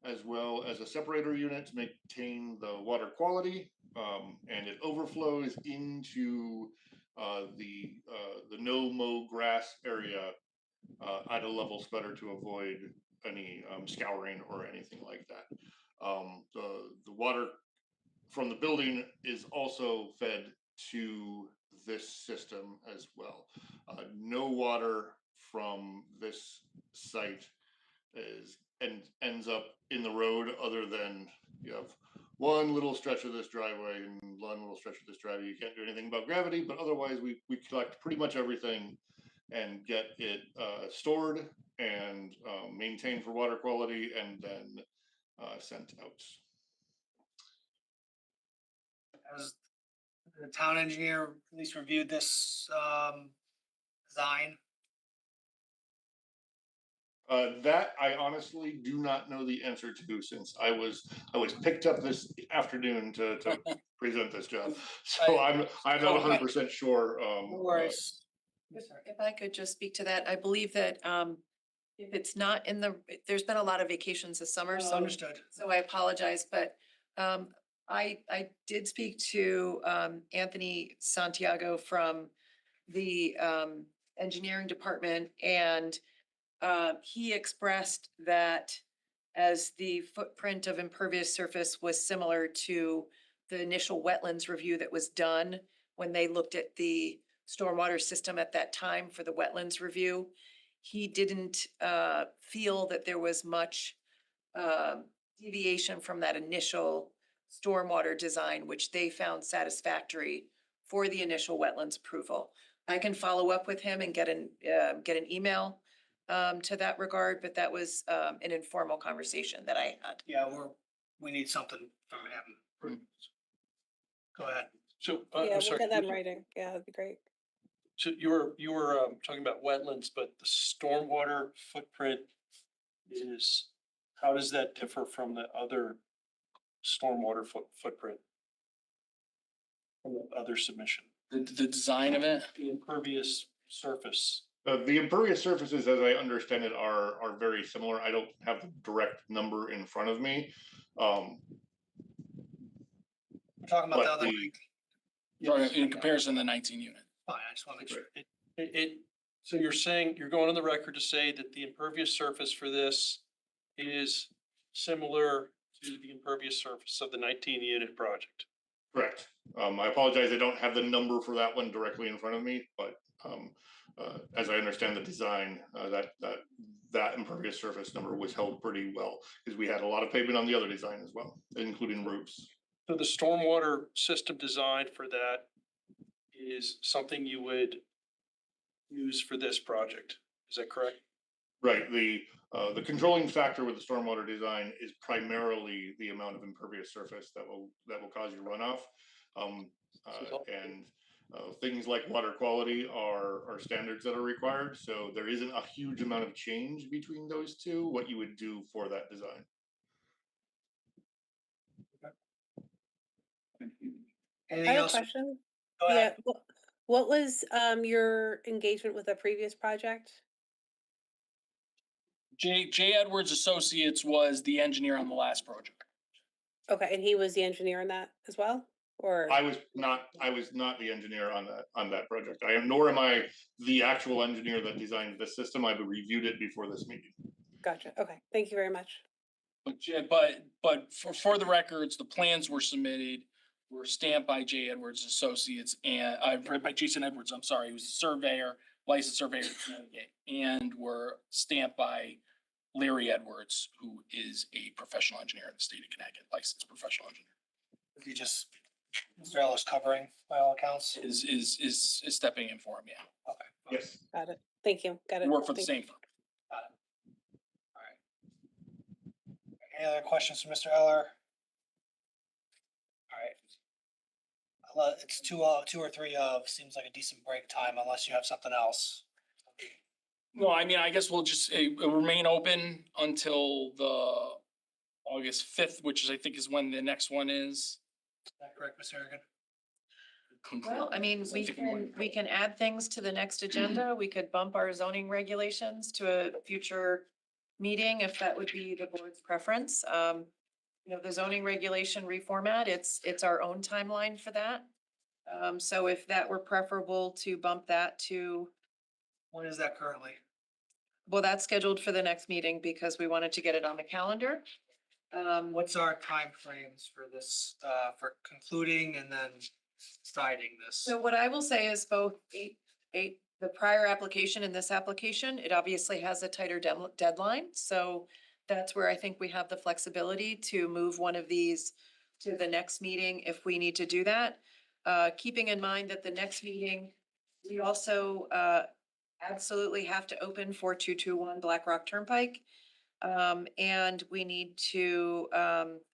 as well as a separator unit to maintain the water quality, and it overflows into the no-mow grass area at a level spreader to avoid any scouring or anything like that. The water from the building is also fed to this system as well. No water from this site ends up in the road, other than you have one little stretch of this driveway and one little stretch of this driveway. You can't do anything about gravity, but otherwise we collect pretty much everything and get it stored and maintained for water quality, and then sent out. Has the town engineer at least reviewed this design? That I honestly do not know the answer to, since I was picked up this afternoon to present this job. So I'm not 100% sure. No worries. If I could just speak to that, I believe that if it's not in the, there's been a lot of vacations this summer, so. Understood. So I apologize, but I did speak to Anthony Santiago from the engineering department, and he expressed that as the footprint of impervious surface was similar to the initial wetlands review that was done when they looked at the stormwater system at that time for the wetlands review, he didn't feel that there was much deviation from that initial stormwater design, which they found satisfactory for the initial wetlands approval. I can follow up with him and get an email to that regard, but that was an informal conversation that I had. Yeah, we need something from him. Go ahead. So, Yeah, I'm we'll sorry. get that in writing. Yeah, that'd be great. So you were talking about wetlands, but the stormwater footprint is, how does that differ from the other stormwater footprint? From the other submission? The design of it? The impervious surface. The impervious surfaces, as I understand it, are very similar. I don't have the direct number in front of me. We're talking about the other. In comparison to the 19 unit. Fine, I just want to make sure. So you're saying, you're going on the record to say that the impervious surface for this is similar to the impervious surface of the 19 unit project? Correct. I apologize, I don't have the number for that one directly in front of me, but as I understand the design, that impervious surface number was held pretty well, because we had a lot of pavement on the other design as well, including roofs. So the stormwater system design for that is something you would use for this project, is that correct? Right, the controlling factor with the stormwater design is primarily the amount of impervious surface that will cause you runoff. And Things like water quality are standards that are required, so there isn't a huge amount of change between those two, what you would do for that design. I Anything have a else? question. Go Yeah, ahead. what was your engagement with a previous project? J Edwards Associates was the engineer on the last project. Okay, and he was the engineer on that as well? Or, I was not the engineer on that project. I am, nor am I the actual engineer that designed this system. I've reviewed it before this meeting. gotcha, okay, thank you very much. But for the records, the plans were submitted, were stamped by J Edwards Associates and, by Jason Edwards, I'm sorry, he was a surveyor, licensed surveyor in Connecticut, and were stamped by Larry Edwards, who is a professional engineer in the state of Connecticut, licensed professional engineer. You just, Mr. Eller's covering by all accounts. Is stepping in for him, yeah. Okay. Yes. Got it, thank you, got it. Work for the Thank- same firm. Any other questions for Mr. Eller? All right. It's two or three of, seems like a decent break time unless you have something else. No, I mean, I guess we'll just remain open until the August 5th, which is, I think, is when the next one is. Is that correct, Ms. Harrigan? Well, I mean, we can add things to the next agenda. We could bump our zoning regulations to a future meeting if that would be the board's preference. You know, the zoning regulation reformat, it's our own timeline for that. So if that were preferable to bump that to, When is that currently? well, that's scheduled for the next meeting because we wanted to get it on the calendar. What's our timeframes for this, for concluding and then deciding this? So what I will say is both the prior application and this application, it obviously has a tighter deadline. So that's where I think we have the flexibility to move one of these to the next meeting if we need to do that. Keeping in mind that the next meeting, we also absolutely have to open for 221 Black Rock Turnpike. And we need to,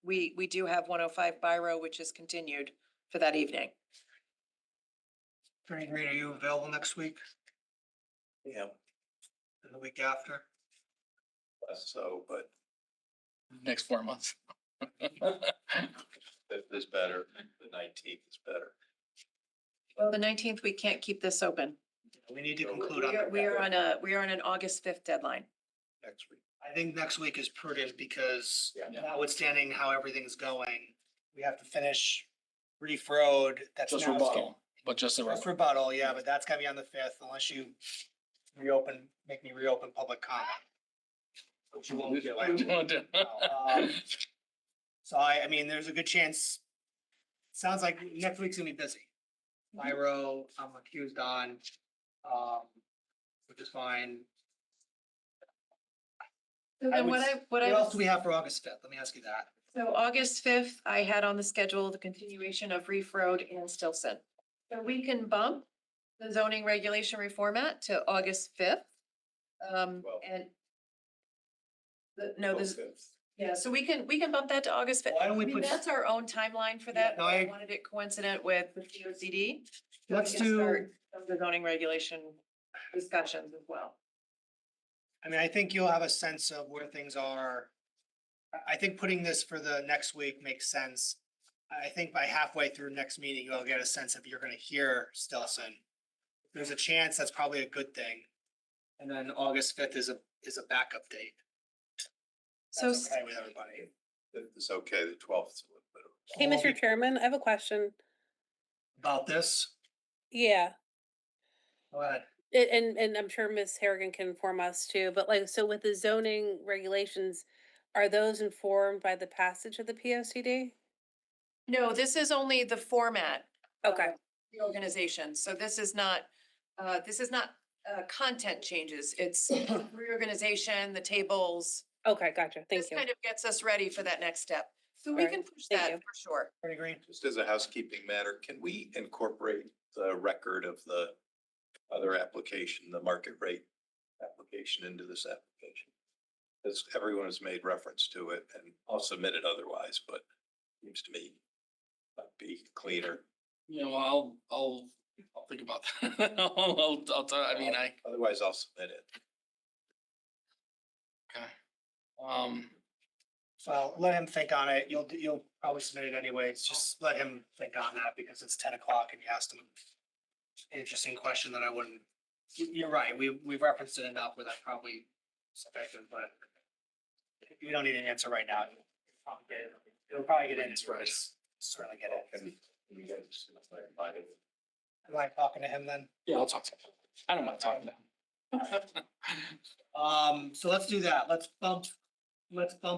we do have 105 Biro, which is continued for that evening. Attorney Green, are you available next week Yeah, and the week after? less so, but Next 4 months. fifth is better, the 19th is better. Well, the 19th, we can't keep this open. We need to conclude on. We are on an August 5th deadline. Next week. I think next week is prudent because Yeah. notwithstanding how everything's going, we have to finish Reef Road. That's Just now rebuttal, but just a Just rebuttal. rebuttal, yeah, but that's gotta be on the 5th unless you make me reopen public comment. Which you won't do. So I mean, there's a good chance, sounds like next week's gonna be busy. Biro, I'm accused on, which is fine. So then What else do we have for August 5th? Let me ask you that. So August 5th, I had on the schedule the continuation of Reef Road and Stilson. So we can bump the zoning regulation reformat to August 5th. And no, this, yeah, so we can bump that to August 5th. Why don't we I mean, put- that's our own timeline for that. no, but I I- wanted it coincident with the COCD. Let's We can do, start the zoning regulation discussions as well. I mean, I think you'll have a sense of where things are. I think putting this for the next week makes sense. I think by halfway through next meeting, you'll get a sense if you're gonna hear Stilson. There's a chance that's probably a good thing. And then August 5th is a backup date. So That's okay with everybody. It's okay, the 12th is a little bit. Hey, Mr. Chairman, I have a question. About this, Yeah, go ahead. and I'm sure Ms. Harrigan can inform us too, but like, so with the zoning regulations, are those informed by the passage of the P O C D? No, this is only the format. Okay. of The organization, so this is not content changes, it's reorganization, the tables. Okay, gotcha, thank This you. kind of gets us ready for that next step, so we Alright, can push thank that you. for sure. Attorney Green? Just as a housekeeping matter, can we incorporate the record of the other application, the market rate application into this application? Because everyone has made reference to it and I'll submit it otherwise, but seems to me might be cleaner. You know, I'll I'll think about that. I'll tell, I mean, Otherwise, I'll submit it. okay. So let him think on it. You'll probably submit it anyways. Just let him think on that because it's 10 o'clock and you asked him an interesting question that I wouldn't. You're right. We've referenced it enough where that probably is effective, but you don't need an answer right now. It'll probably get in. Certainly get it. Am I talking to him then? Yeah, I'll talk to him. I don't mind talking to him. So let's do that. Let's bump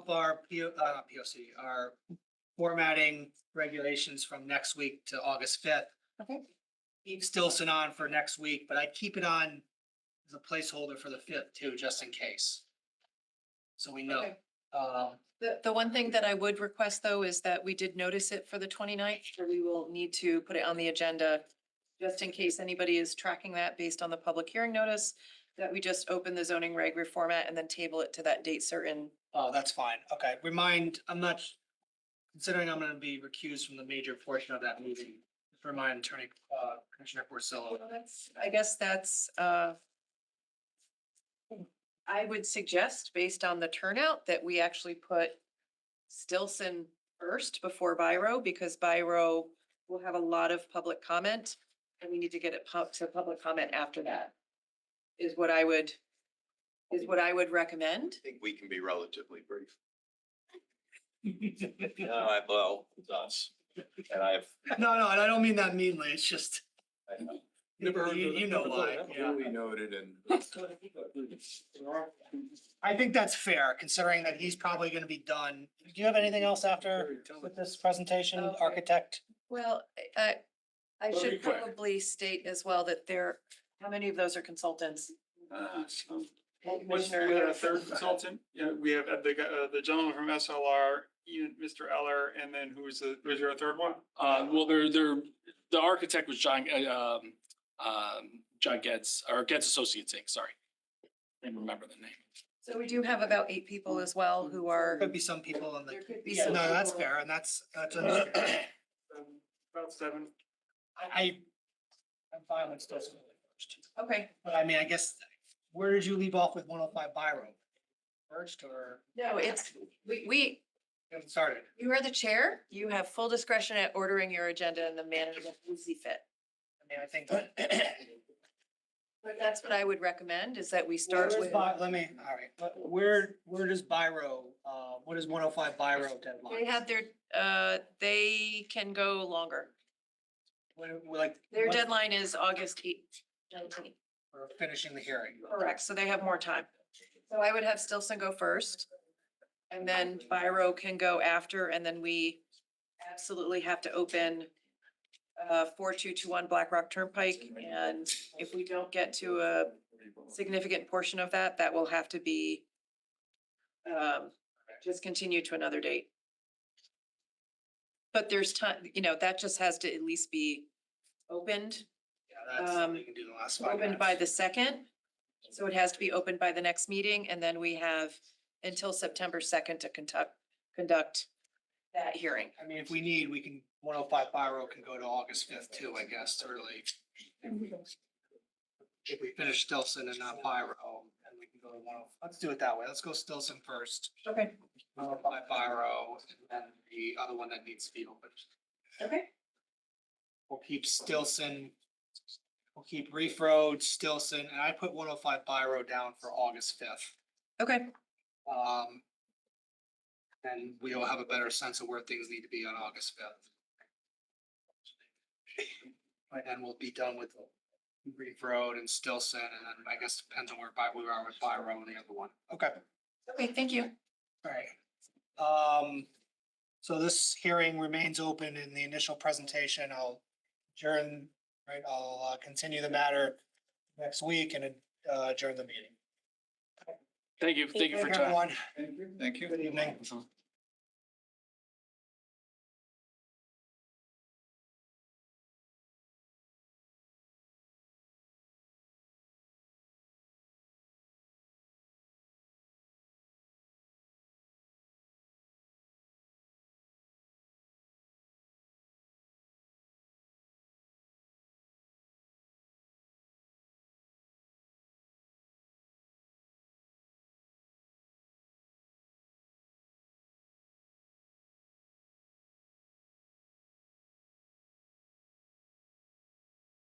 our POC, our formatting regulations from next week to August 5th. Okay. Keep Stilson on for next week, but I keep it on as a placeholder for the 5th too, just in case. So we know. Okay. The one thing that I would request though is that we did notice it for the 29th, so we will need to put it on the agenda just in case anybody is tracking that based on the public hearing notice, that we just open the zoning reg reformat and then table it to that date certain. Oh, that's fine. Okay, I'm not, considering I'm gonna be recused from the major portion of that meeting. Just remind Attorney, Commissioner Porcello. Well, I guess that's, I would suggest, based on the turnout, that we actually put Stilson first before Biro, because Biro will have a lot of public comment, and we need to get it to public comment after that. Is what I would recommend. I think we can be relatively brief. No, well, it does. And No, and I don't mean that meanly. It's just, I know. you know why. Yeah. Duly noted and. I think that's fair, considering that he's probably gonna be done. Do you have anything else after with this presentation, Okay. architect? Well, I should probably state as well that how many of those are consultants? What's the third consultant? Yeah, we have the gentleman from SLR, Mr. Eller, and then who's your third one? Well, the architect was John Getz, or Getz Associates Inc., sorry. I didn't remember the name. So we do have about 8 people as well who are. Could be some people in the, There could be yeah, some no, that's people. fair, and that's understandable. About 7. I'm fine with still. Okay, But I mean, I guess, where did you leave off with 105 Byron? First or? no, it's, we, Haven't started. you are the chair. You have full discretion at ordering your agenda in the manner that you see fit. I mean, I think. But that's what I would recommend, is that we start with. Let me, all right, but where does Byro, what is 105 Byro deadline? They have they can go longer. Like. Their what- deadline is August 19th. For finishing the hearing. Correct, so they have more time. So I would have Stilson go first. And then Biro can go after, and then we absolutely have to open 4221 Black Rock Turnpike. And if we don't get to a significant portion of that, that will have to be just continue to another date. But there's time, that just has to at least be opened. Yeah, that's something you can do in the last 5 Opened by minutes. the 2nd, so it has to be opened by the next meeting, and then we have until September 2nd to conduct that hearing. I mean, if we need, we can, 105 Byro can go to August 5th too, I guess, early. If we finish Stilson and not Byro, and we can go to 105, let's do it that way. Let's go Stilson first. Okay. 105 Byro, and then the other one that needs to be opened. Okay. We'll keep Stilson. We'll keep Reef Road, Stilson, and I put 105 Byro down for August 5th. Okay. And we'll have a better sense of where things need to be on August 5th. Right, and we'll be done with Reef Road and Stilson, and then I guess depends on where we are with Byro and the other one. Okay. Okay, thank you. All right. So this hearing remains open in the initial presentation. I'll adjourn, right, I'll continue the matter next week and adjourn the meeting. Thank you for your time. Everyone. Thank you. Good evening.